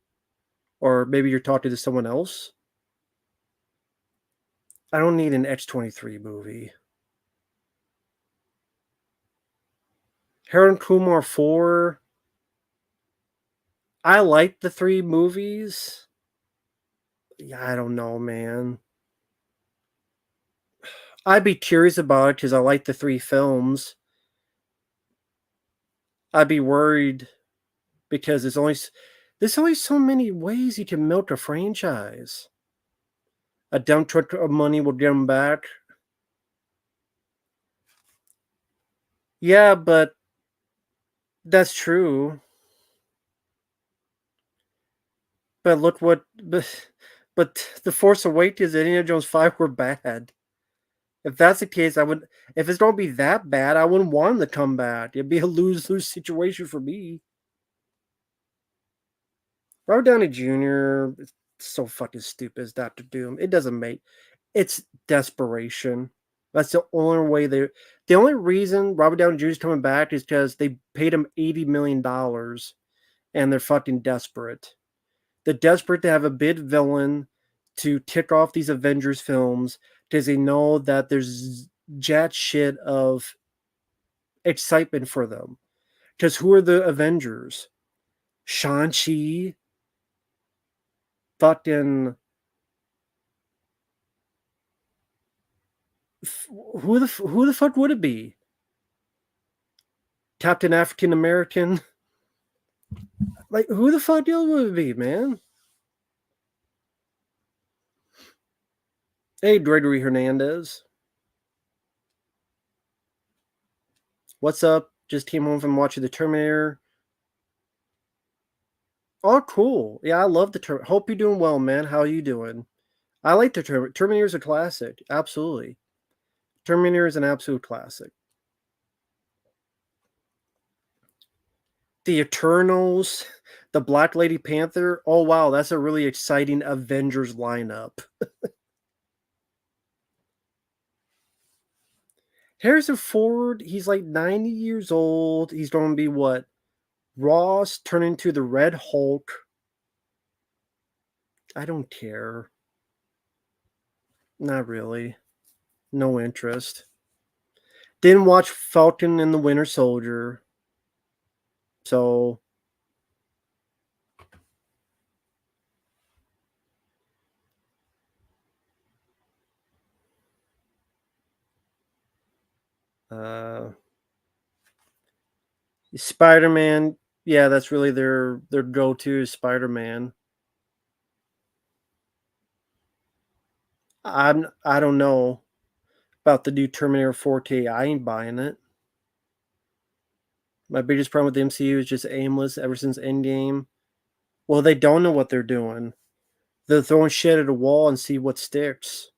Speaker 1: Or maybe you're talking to someone else. I don't need an X-23 movie. Harold Kumar 4. I like the 3 movies. Yeah, I don't know, man. I'd be curious about it because I like the 3 films. I'd be worried because there's only so many ways you can milk a franchise. A dump truck of money will get them back. Yeah, but that's true. But look what but The Force Awakens and Indiana Jones 5 were bad. If that's the case, I would if it's gonna be that bad, I wouldn't want him to come back. It'd be a lose-lose situation for me. Robert Downey Jr. is so fucking stupid as Doctor Doom. It doesn't make it's desperation. That's the only way they the only reason Robert Downey Jr. is coming back is because they paid him $80 million and they're fucking desperate. They're desperate to have a big villain to tick off these Avengers films because they know that there's jack shit of excitement for them. Because who are the Avengers? Shang-Chi, fucking who the fuck would it be? Captain African American? Like who the fuck else would it be, man? Hey, Gregory Hernandez, what's up? Just came home from watching the Terminator. Oh, cool. Yeah, I love the Terminator. Hope you're doing well, man. How are you doing? I like the Terminator. Terminator is a classic. Absolutely. Terminator is an absolute classic. The Eternals, the Black Lady Panther. Oh wow, that's a really exciting Avengers lineup. Harrison Ford, he's like 90 years old. He's going to be what? Ross turning into the Red Hulk. I don't care. Not really. No interest. Didn't watch Falcon and the Winter Soldier. So, uh, Spider-Man, yeah, that's really their go-to is Spider-Man. I don't know about the new Terminator 4K. I ain't buying it. My biggest problem with the MCU is just aimless ever since Endgame. Well, they don't know what they're doing. They're throwing shit at a wall and see what sticks.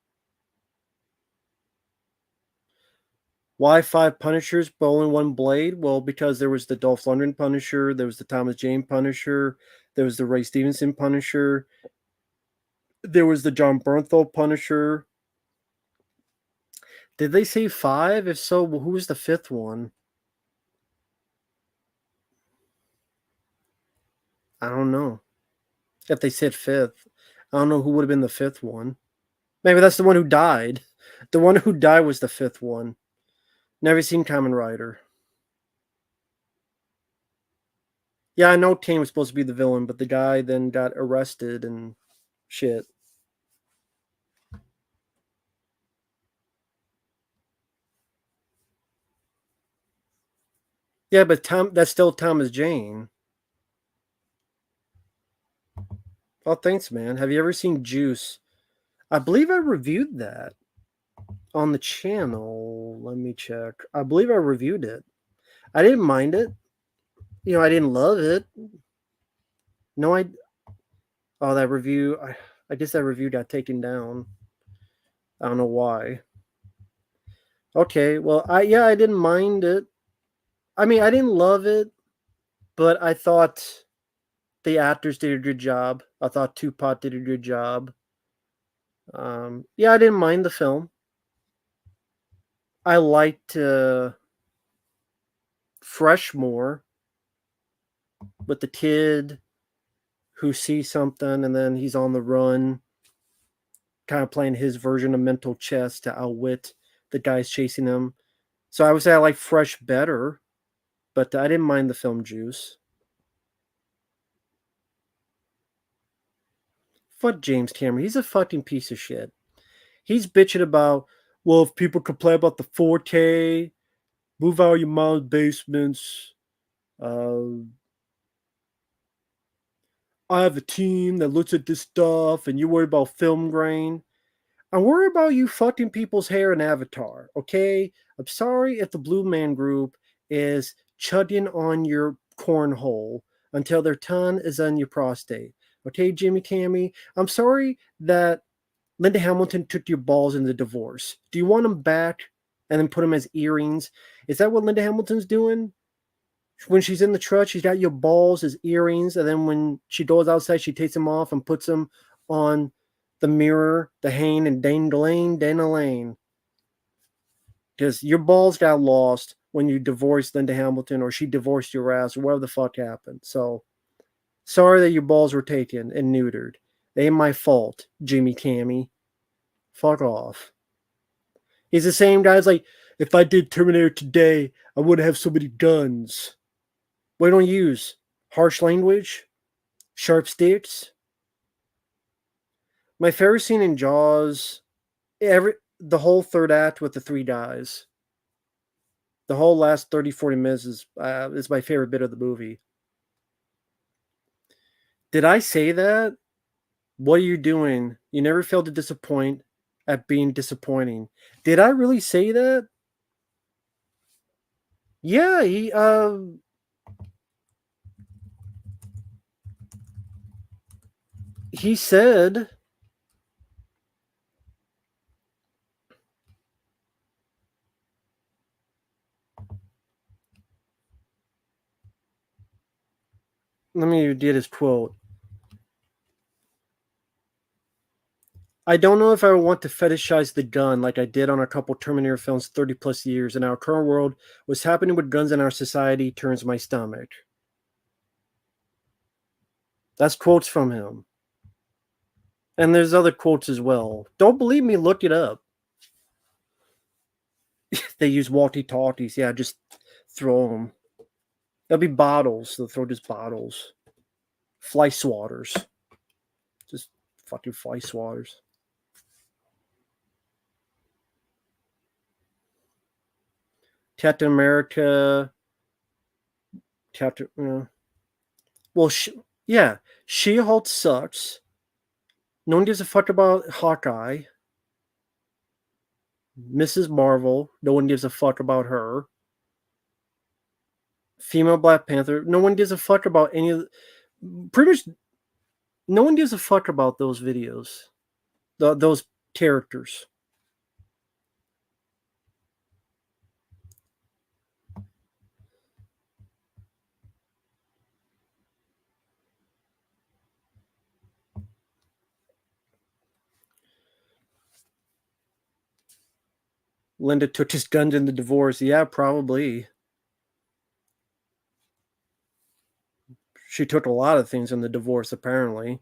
Speaker 1: Why five Punishers but only one Blade? Well, because there was the Dolph Lundgren Punisher, there was the Thomas Jane Punisher, there was the Ray Stevenson Punisher, there was the John Bernthal Punisher. Did they say five? If so, who was the fifth one? I don't know. If they said fifth, I don't know who would have been the fifth one. Maybe that's the one who died. The one who died was the fifth one. Never seen Kamen Rider. Yeah, I know Kane was supposed to be the villain, but the guy then got arrested and shit. Yeah, but that's still Thomas Jane. Oh, thanks, man. Have you ever seen Juice? I believe I reviewed that on the channel. Let me check. I believe I reviewed it. I didn't mind it. I didn't love it. No, oh, that review. I guess that review got taken down. I don't know why. Okay, well, I didn't mind it. I mean, I didn't love it, but I thought the actors did a good job. I thought Tupac did a good job. Yeah, I didn't mind the film. I liked Freshmore with the kid who sees something and then he's on the run, kind of playing his version of mental chess to outwit the guys chasing him. So I would say I like Fresh better, but I didn't mind the film Juice. Fuck James Cameron. He's a fucking piece of shit. He's bitching about, well, if people complain about the 4K, move out of your mom's basements. Uh, I have a team that looks at this stuff, and you worry about film grain. I'm worried about you fucking people's hair in Avatar, okay? I'm sorry if the Blue Man Group is chugging on your cornhole until their tongue is on your prostate. Okay, Jimmy Cammy, I'm sorry that Linda Hamilton took your balls in the divorce. Do you want them back and then put them as earrings? Is that what Linda Hamilton's doing? When she's in the truck, she's got your balls as earrings, and then when she goes outside, she takes them off and puts them on the mirror, the hang, and dang-a-lane, dang-a-lane. Because your balls got lost when you divorced Linda Hamilton, or she divorced your ass, or whatever the fuck happened. So, sorry that your balls were taken and neutered. They ain't my fault, Jimmy Cammy. Fuck off. He's the same guy as like, if I did Terminator today, I wouldn't have so many guns. What don't you use? Harsh language? Sharp sticks? My favorite scene in Jaws, the whole third act with the three guys. The whole last 30, 40 minutes is my favorite bit of the movie. Did I say that? What are you doing? You never fail to disappoint at being disappointing. Did I really say that? Yeah, he said, let me get his quote. I don't know if I want to fetishize the gun like I did on a couple Terminator films 30 plus years, and our current world, what's happening with guns in our society turns my stomach. That's quotes from him. And there's other quotes as well. Don't believe me, look it up. They use walkie-talkies. Yeah, just throw them. There'll be bottles. They'll throw just bottles. Fly swatters. Just fucking fly swatters. Captain America. Captain. Well, yeah. She-Hulk sucks. No one gives a fuck about Hawkeye. Mrs. Marvel. No one gives a fuck about her. Female Black Panther. No one gives a fuck about any of. Pretty much. No one gives a fuck about those videos. Those characters. Linda took his guns in the divorce. Yeah, probably. She took a lot of things in the divorce, apparently.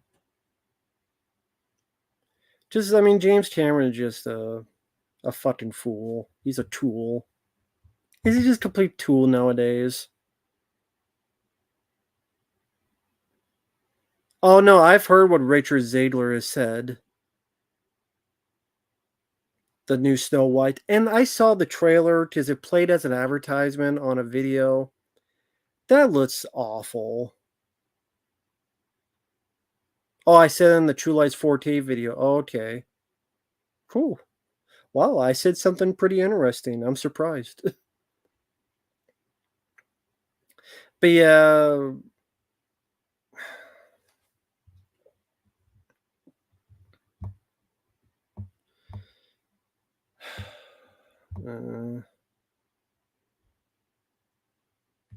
Speaker 1: James Cameron is just a fucking fool. He's a tool. He's just a complete tool nowadays. Oh no, I've heard what Rachel Zegler has said. The new Snow White. And I saw the trailer because it played as an advertisement on a video. That looks awful. Oh, I said in the True Lights 4K video. Oh, okay. Cool. Wow, I said something pretty interesting. I'm surprised. But yeah.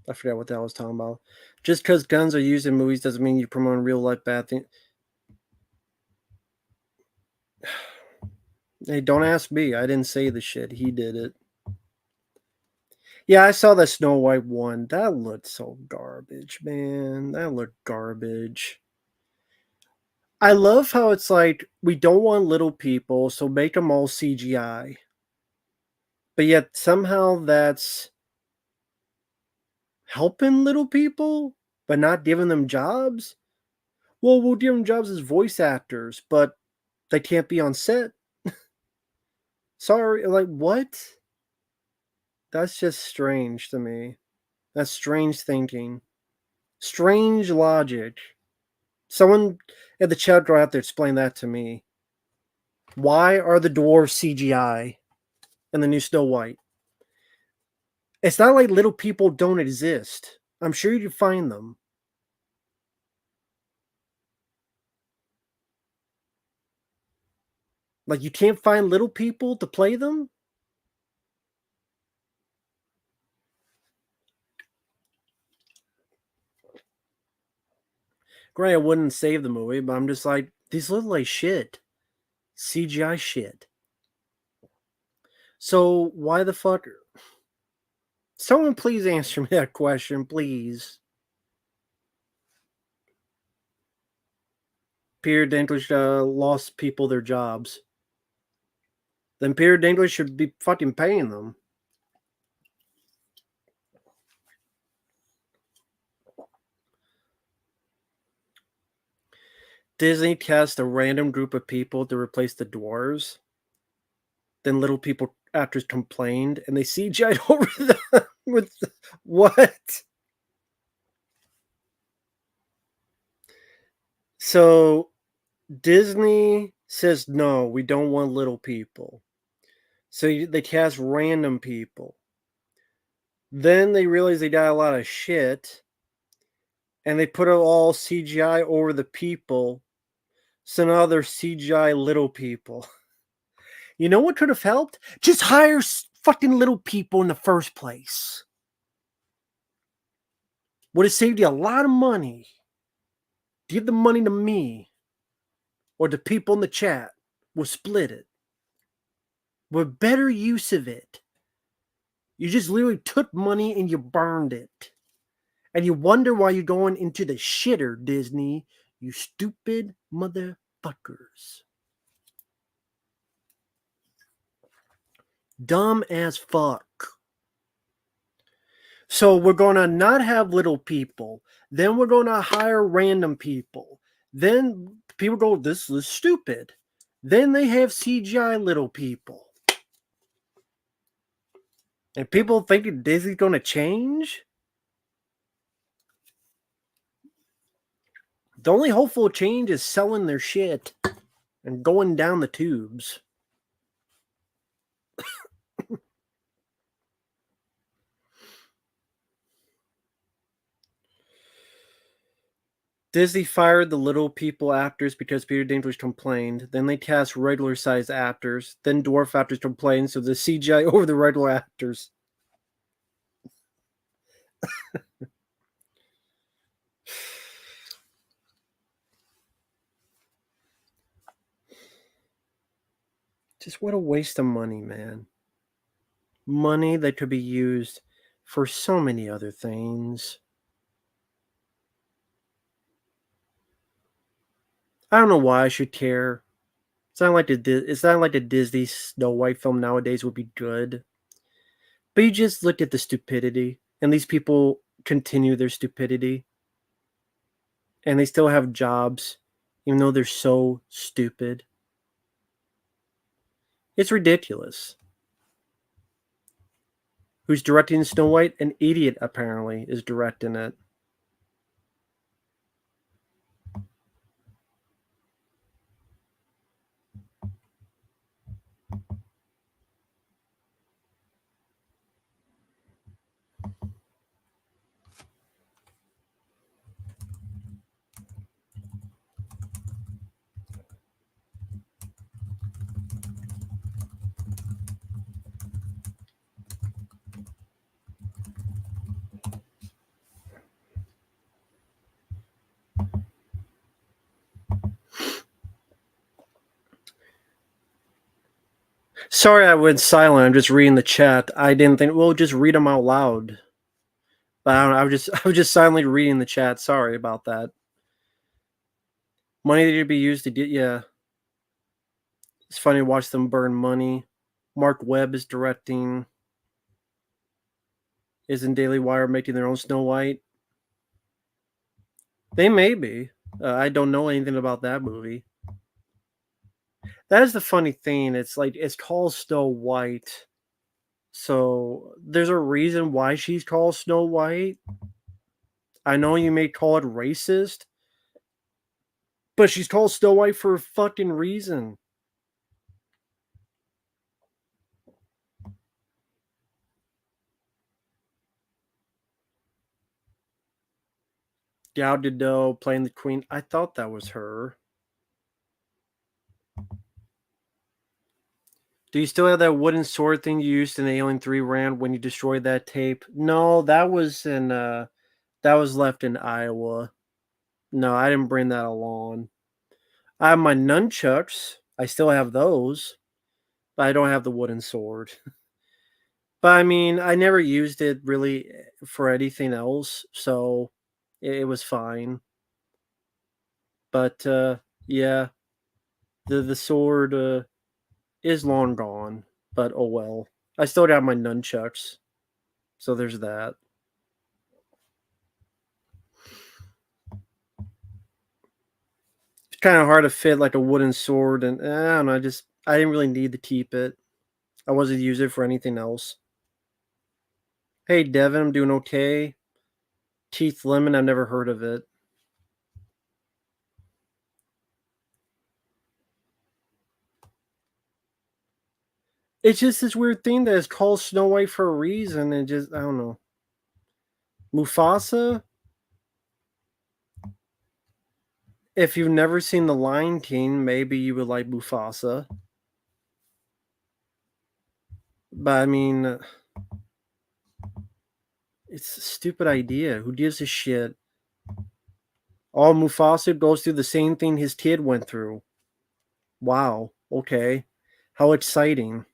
Speaker 1: I forgot what that I was talking about. Just because guns are used in movies doesn't mean you promote real life bad things. Hey, don't ask me. I didn't say the shit. He did it. Yeah, I saw the Snow White one. That looked so garbage, man. That looked garbage. I love how it's like, we don't want little people, so make them all CGI. But yet somehow that's helping little people, but not giving them jobs. Well, we'll give them jobs as voice actors, but they can't be on set. Sorry, like, what? That's just strange to me. That's strange thinking. Strange logic. Someone at the chat go out there explain that to me. Why are the dwarves CGI in the new Snow White? It's not like little people don't exist. I'm sure you find them. Like, you can't find little people to play them? Granted, I wouldn't save the movie, but I'm just like, these look like shit. CGI shit. So, why the fuck? Someone please answer me that question, please. Peter Dinklage lost people their jobs. Then Peter Dinklage should be fucking paying them. Disney cast a random group of people to replace the dwarves. Then little people actors complained, and they CGI'd over them with what? So Disney says no, we don't want little people. So they cast random people. Then they realize they got a lot of shit, and they put it all CGI over the people. So now they're CGI little people. You know what could have helped? Just hire fucking little people in the first place. Would have saved you a lot of money. Give the money to me or the people in the chat. We'll split it. With better use of it. You just literally took money and you burned it. And you wonder why you're going into the shitter, Disney. You stupid motherfuckers. Dumb as fuck. So we're going to not have little people. Then we're going to hire random people. Then people go, this is stupid. Then they have CGI little people. And people think Disney's going to change? The only hopeful change is selling their shit and going down the tubes. Disney fired the little people actors because Peter Dinklage complained. Then they cast regular sized actors. Then dwarf actors complained, so the CGI over the regular actors. Just what a waste of money, man. Money that could be used for so many other things. I don't know why I should care. It's not like the Disney Snow White film nowadays would be good. But you just look at the stupidity, and these people continue their stupidity, and they still have jobs, even though they're so stupid. It's ridiculous. Who's directing Snow White? An idiot, apparently, is directing it. Sorry I went silent. I'm just reading the chat. I didn't think, well, just read them out loud. But I don't know, I was just silently reading the chat. Sorry about that. Money that could be used to get, yeah. It's funny to watch them burn money. Mark Webb is directing. Isn't Daily Wire making their own Snow White? They may be. I don't know anything about that movie. That is the funny thing. It's like, it's called Snow White. So there's a reason why she's called Snow White. I know you may call it racist, but she's called Snow White for a fucking reason. Gal Gadot playing the queen. I thought that was her. Do you still have that wooden sword thing you used in Alien 3 Rand when you destroyed that tape? No, that was in that was left in Iowa. No, I didn't bring that along. I have my nunchucks. I still have those, but I don't have the wooden sword. But I mean, I never used it really for anything else, so it was fine. But yeah, the sword is long gone. But oh well. I still got my nunchucks, so there's that. It's kind of hard to fit like a wooden sword, and I don't know. I didn't really need to keep it. I wasn't use it for anything else. Hey Devin, I'm doing okay. Teeth Lemon, I've never heard of it. It's just this weird thing that is called Snow White for a reason, and just I don't know. Mufasa. If you've never seen The Lion King, maybe you would like Mufasa. But I mean, it's a stupid idea. Who gives a shit? All Mufasa goes through the same thing his kid went through. Wow. Okay. How exciting.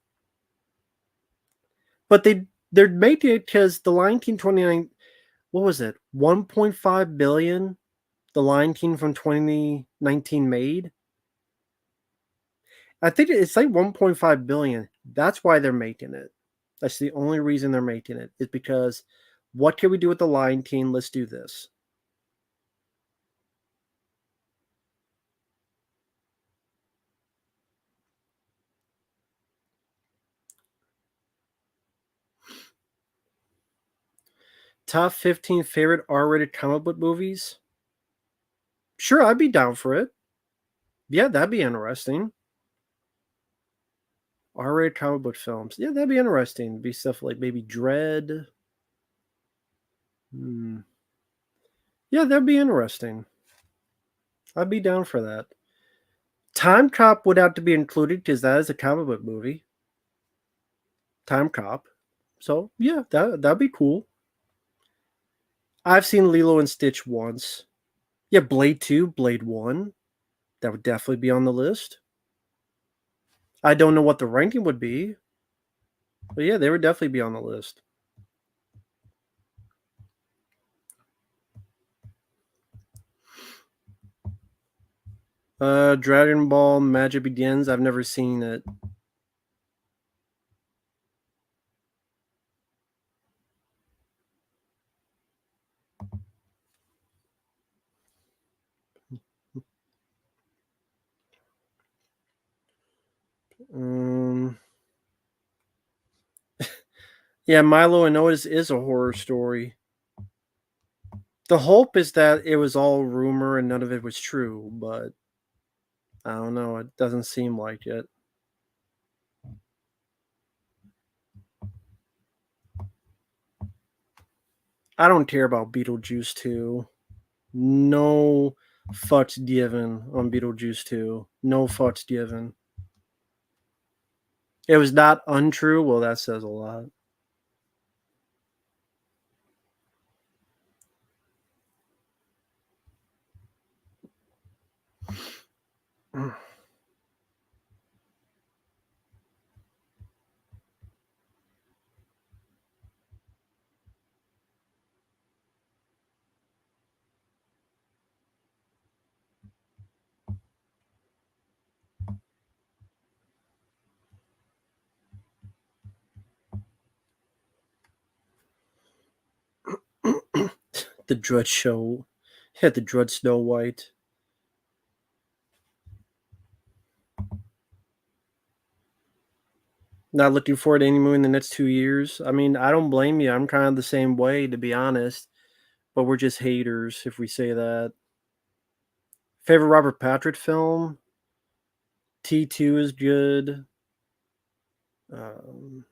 Speaker 1: But they're making it because the Lion King 29. What was it? 1.5 billion. The Lion King from 2019 made. I think it's like 1.5 billion. That's why they're making it. That's the only reason they're making it. Is because what can we do with the Lion King? Let's do this. Top 15 favorite R-rated comic book movies? Sure, I'd be down for it. Yeah, that'd be interesting. R-rated comic book films. Yeah, that'd be interesting. Be stuff like maybe Dread. Hmm. Yeah, that'd be interesting. I'd be down for that. Time Cop would have to be included because that is a comic book movie. Time Cop. So yeah, that'd be cool. I've seen Lilo and Stitch once. Yeah, Blade 2, Blade 1. That would definitely be on the list. I don't know what the ranking would be, but yeah, they would definitely be on the list. Dragon Ball Magic Begins. I've never seen it. Um, yeah, Milo and Otis is a horror story. The hope is that it was all rumor and none of it was true, but I don't know. It doesn't seem like it. I don't care about Beetlejuice 2. No fucks given on Beetlejuice 2. No fucks given. It was not untrue. Well, that says a lot. The Drudge Show. Yeah, the Drudge Snow White. Not looking forward to any movie in the next 2 years. I mean, I don't blame you. I'm kind of the same way, to be honest. But we're just haters if we say that. Favorite Robert Patrick film? T2 is good. Um,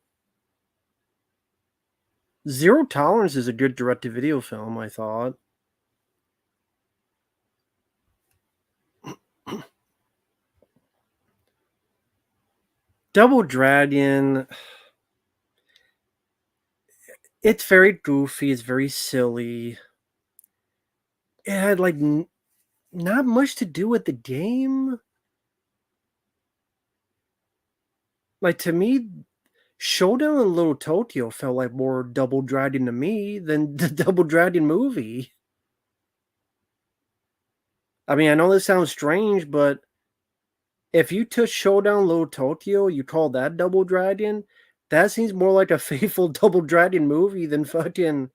Speaker 1: Zero Tolerance is a good direct to video film, I thought. Double Dragon, it's very goofy, it's very silly. It had like not much to do with the game. Like to me, Showdown in Little Tokyo felt like more Double Dragon to me than the Double Dragon movie. I mean, I know this sounds strange, but if you took Showdown Little Tokyo, you call that Double Dragon, that seems more like a faithful Double Dragon movie than fucking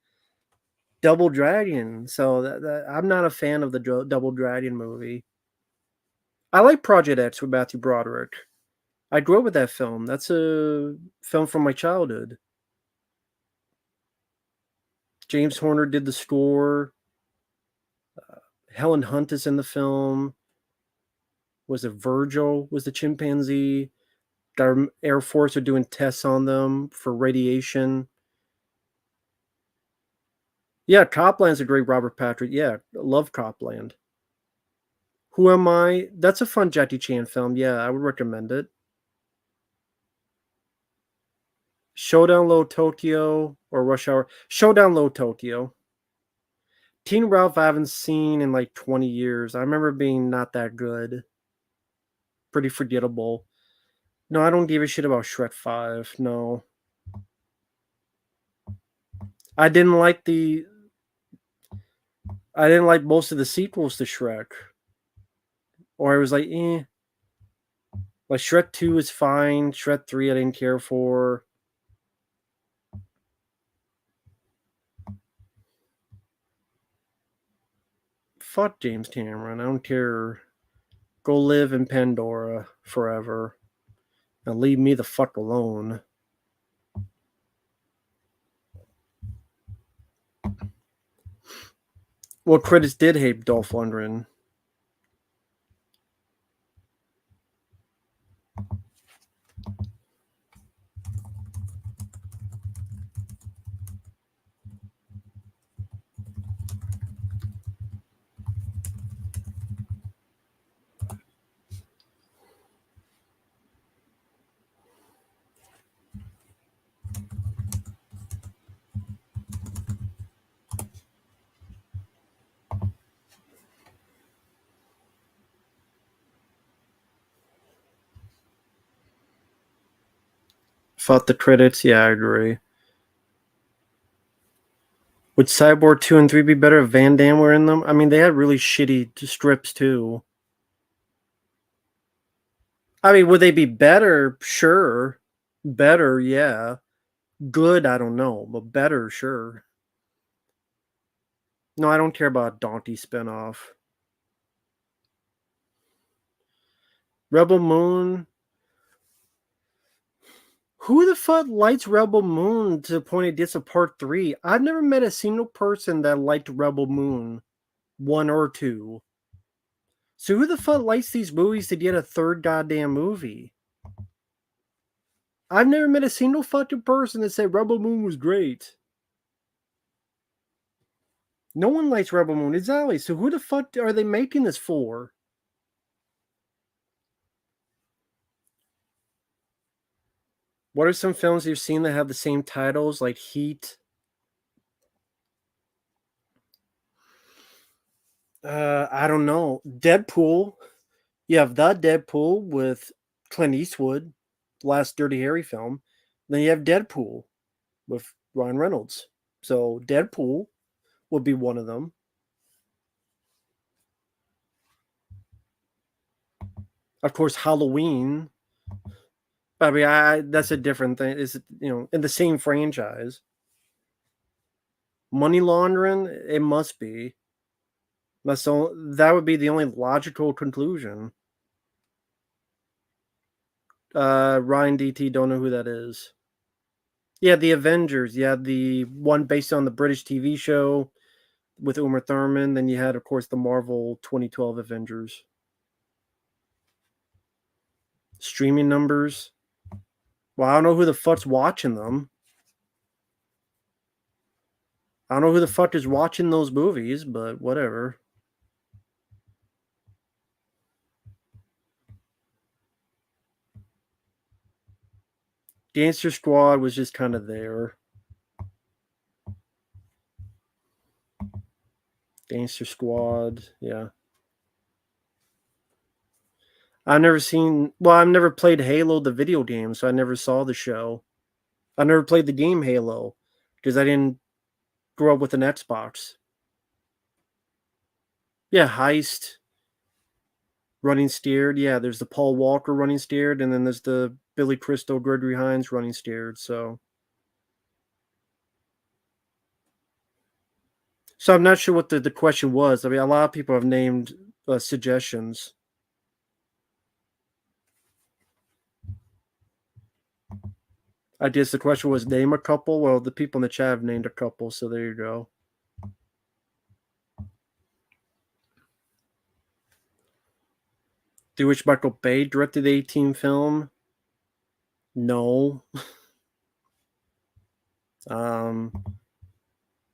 Speaker 1: Double Dragon. So I'm not a fan of the Double Dragon movie. I like Project X with Matthew Broderick. I grew up with that film. That's a film from my childhood. James Horner did the score. Helen Hunt is in the film. Was it Virgil? Was the chimpanzee? The Air Force are doing tests on them for radiation. Yeah, Copland's a great Robert Patrick. Yeah, love Copland. Who Am I? That's a fun Jackie Chan film. Yeah, I would recommend it. Showdown Low Tokyo or Rush Hour. Showdown Low Tokyo. Teen Ralph I haven't seen in like 20 years. I remember being not that good. Pretty forgettable. No, I don't give a shit about Shrek 5. No. I didn't like the I didn't like most of the sequels to Shrek. Or I was like, eh. Like Shrek 2 is fine. Shrek 3 I didn't care for. Fuck James Cameron. I don't care. Go live in Pandora forever. And leave me the fuck alone. Well, critics did hate Dolph Lundgren. Fought the critics. Yeah, I agree. Would Cyborg 2 and 3 be better if Van Damme were in them? I mean, they had really shitty strips too. I mean, would they be better? Sure. Better, yeah. Good, I don't know, but better, sure. No, I don't care about a Donkey spinoff. Rebel Moon. Who the fuck likes Rebel Moon to the point it gets a part 3? I've never met a single person that liked Rebel Moon 1 or 2. So who the fuck likes these movies to get a third goddamn movie? I've never met a single fucking person that said Rebel Moon was great. No one likes Rebel Moon. Exactly. So who the fuck are they making this for? What are some films you've seen that have the same titles, like Heat? I don't know. Deadpool. You have that Deadpool with Clint Eastwood, last Dirty Harry film. Then you have Deadpool with Ryan Reynolds. So Deadpool would be one of them. Of course, Halloween. I mean, that's a different thing. Is in the same franchise? Money laundering. It must be. That would be the only logical conclusion. Ryan DT, don't know who that is. Yeah, the Avengers. Yeah, the one based on the British TV show with Uma Thurman. Then you had, of course, the Marvel 2012 Avengers. Streaming numbers. Well, I don't know who the fuck's watching them. I don't know who the fuck is watching those movies, but whatever. Gangster Squad was just kind of there. Gangster Squad, yeah. I've never seen. Well, I've never played Halo, the video game, so I never saw the show. I never played the game Halo because I didn't grow up with an Xbox. Yeah, Heist, Running Steered. Yeah, there's the Paul Walker Running Steered, and then there's the Billy Crystal, Gregory Hines Running Steered. So I'm not sure what the question was. I mean, a lot of people have named suggestions. I guess the question was name a couple. Well, the people in the chat have named a couple, so there you go. Do which Michael Bay directed the A-Team film? No.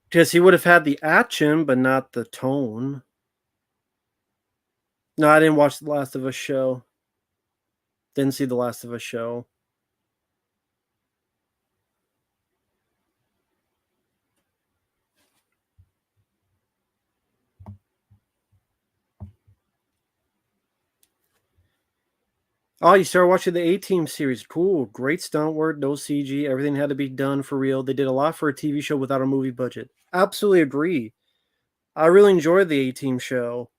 Speaker 1: Because he would have had the action, but not the tone. No, I didn't watch The Last of Us show. Didn't see The Last of Us show. Oh, you started watching the A-Team series. Cool. Great stunt work. No CG. Everything had to be done for real. They did a lot for a TV show without a movie budget. Absolutely agree. I really enjoyed the A-Team show.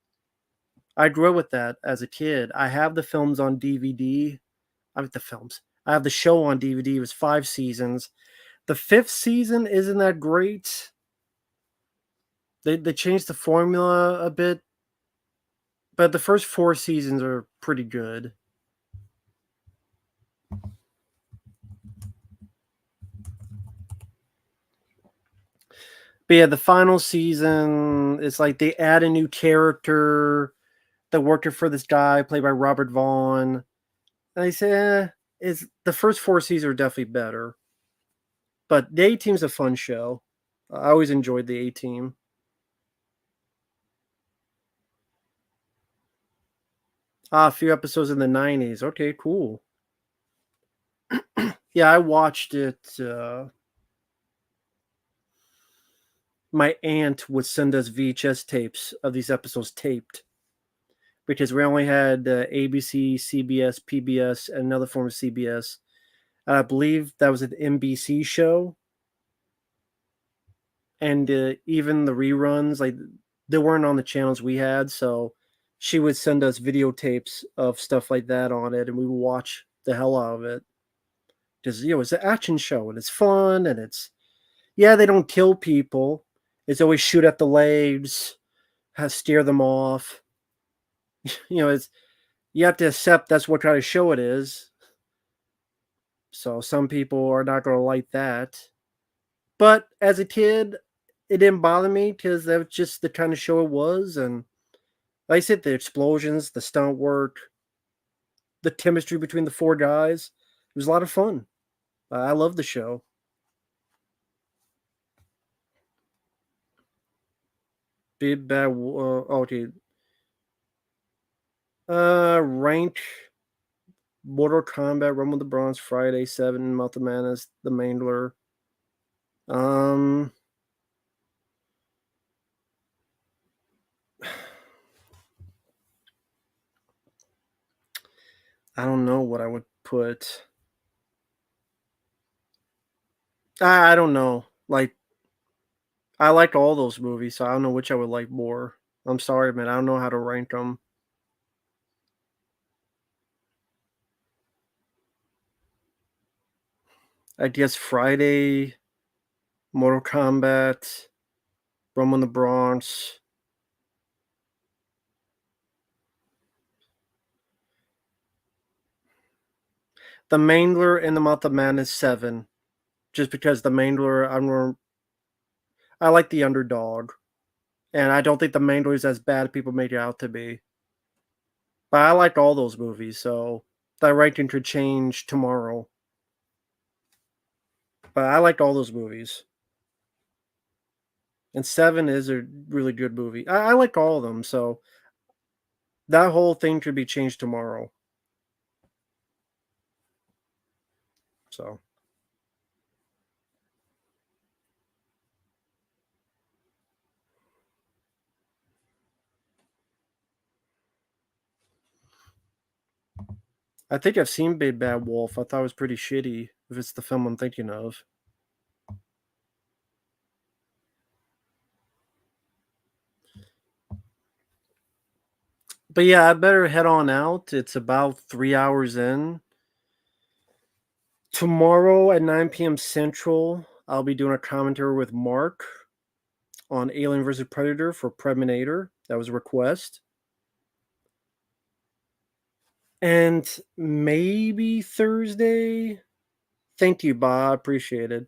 Speaker 1: I grew up with that as a kid. I have the films on DVD. I have the films. I have the show on DVD. It was 5 seasons. The 5th season isn't that great. They changed the formula a bit, but the first 4 seasons are pretty good. But yeah, the final season is like they add a new character that worked for this guy played by Robert Vaughn. And I say, is the first 4 seasons are definitely better. But the A Team's a fun show. I always enjoyed the A Team. A few episodes in the 90s. Okay, cool. Yeah, I watched it. My aunt would send us VHS tapes of these episodes taped because we only had ABC, CBS, PBS, and another form of CBS. I believe that was an NBC show, and even the reruns, like they weren't on the channels we had, so she would send us videotapes of stuff like that on it, and we would watch the hell out of it because it's an action show and it's fun and they don't kill people. It's always shoot at the legs, steer them off. It's you have to accept that's what kind of show it is. So some people are not going to like that. But as a kid, it didn't bother me because that was just the kind of show it was. And like I said, the explosions, the stunt work, the chemistry between the 4 guys, it was a lot of fun. I love the show. Big bad. Okay. Ranked Mortal Kombat, Rumble the Bronze, Friday 7, Mouth of Madness, The Mangler. I don't know what I would put. I don't know. Like, I like all those movies, so I don't know which I would like more. I'm sorry, man. I don't know how to rank them. I guess Friday, Mortal Kombat, Rumble in the Bronx. The Mangler and the Mouth of Madness 7. Just because the Mangler, I like the underdog. And I don't think the Mangler is as bad as people make it out to be. But I like all those movies, so that ranking could change tomorrow. But I like all those movies. And 7 is a really good movie. I like all of them, so that whole thing could be changed tomorrow. So I think I've seen Big Bad Wolf. I thought it was pretty shitty, if it's the film I'm thinking of. But yeah, I better head on out. It's about 3 hours in. Tomorrow at 9 p.m. Central, I'll be doing a commentary with Mark on Alien vs. Predator for Preminator. That was a request. And maybe Thursday. Thank you, Bob. Appreciate it.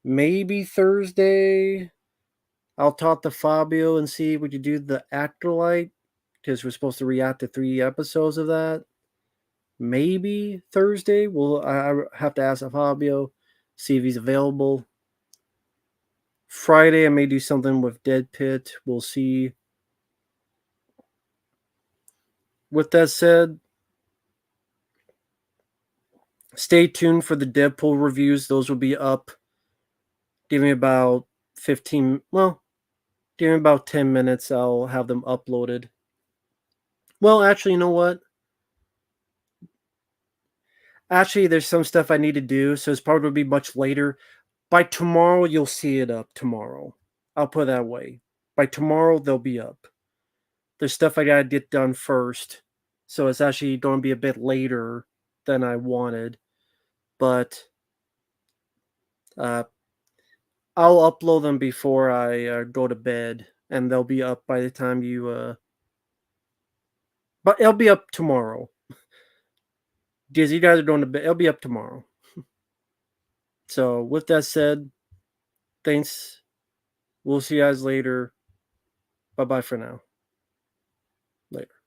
Speaker 1: Maybe Thursday, I'll talk to Fabio and see if we could do the Actolite because we're supposed to react to 3 episodes of that. Maybe Thursday. Well, I have to ask Fabio, see if he's available. Friday, I may do something with Dead Pit. We'll see. With that said, stay tuned for the Deadpool reviews. Those will be up. Give me about 15, well, give me about 10 minutes. I'll have them uploaded. Well, actually, you know what? Actually, there's some stuff I need to do, so it's probably going to be much later. By tomorrow, you'll see it up tomorrow. I'll put it that way. By tomorrow, they'll be up. There's stuff I got to get done first, so it's actually going to be a bit later than I wanted. But I'll upload them before I go to bed, and they'll be up by the time you. But it'll be up tomorrow. Because you guys are going to bed. It'll be up tomorrow. So, with that said, thanks. We'll see you guys later. Bye bye for now. Later.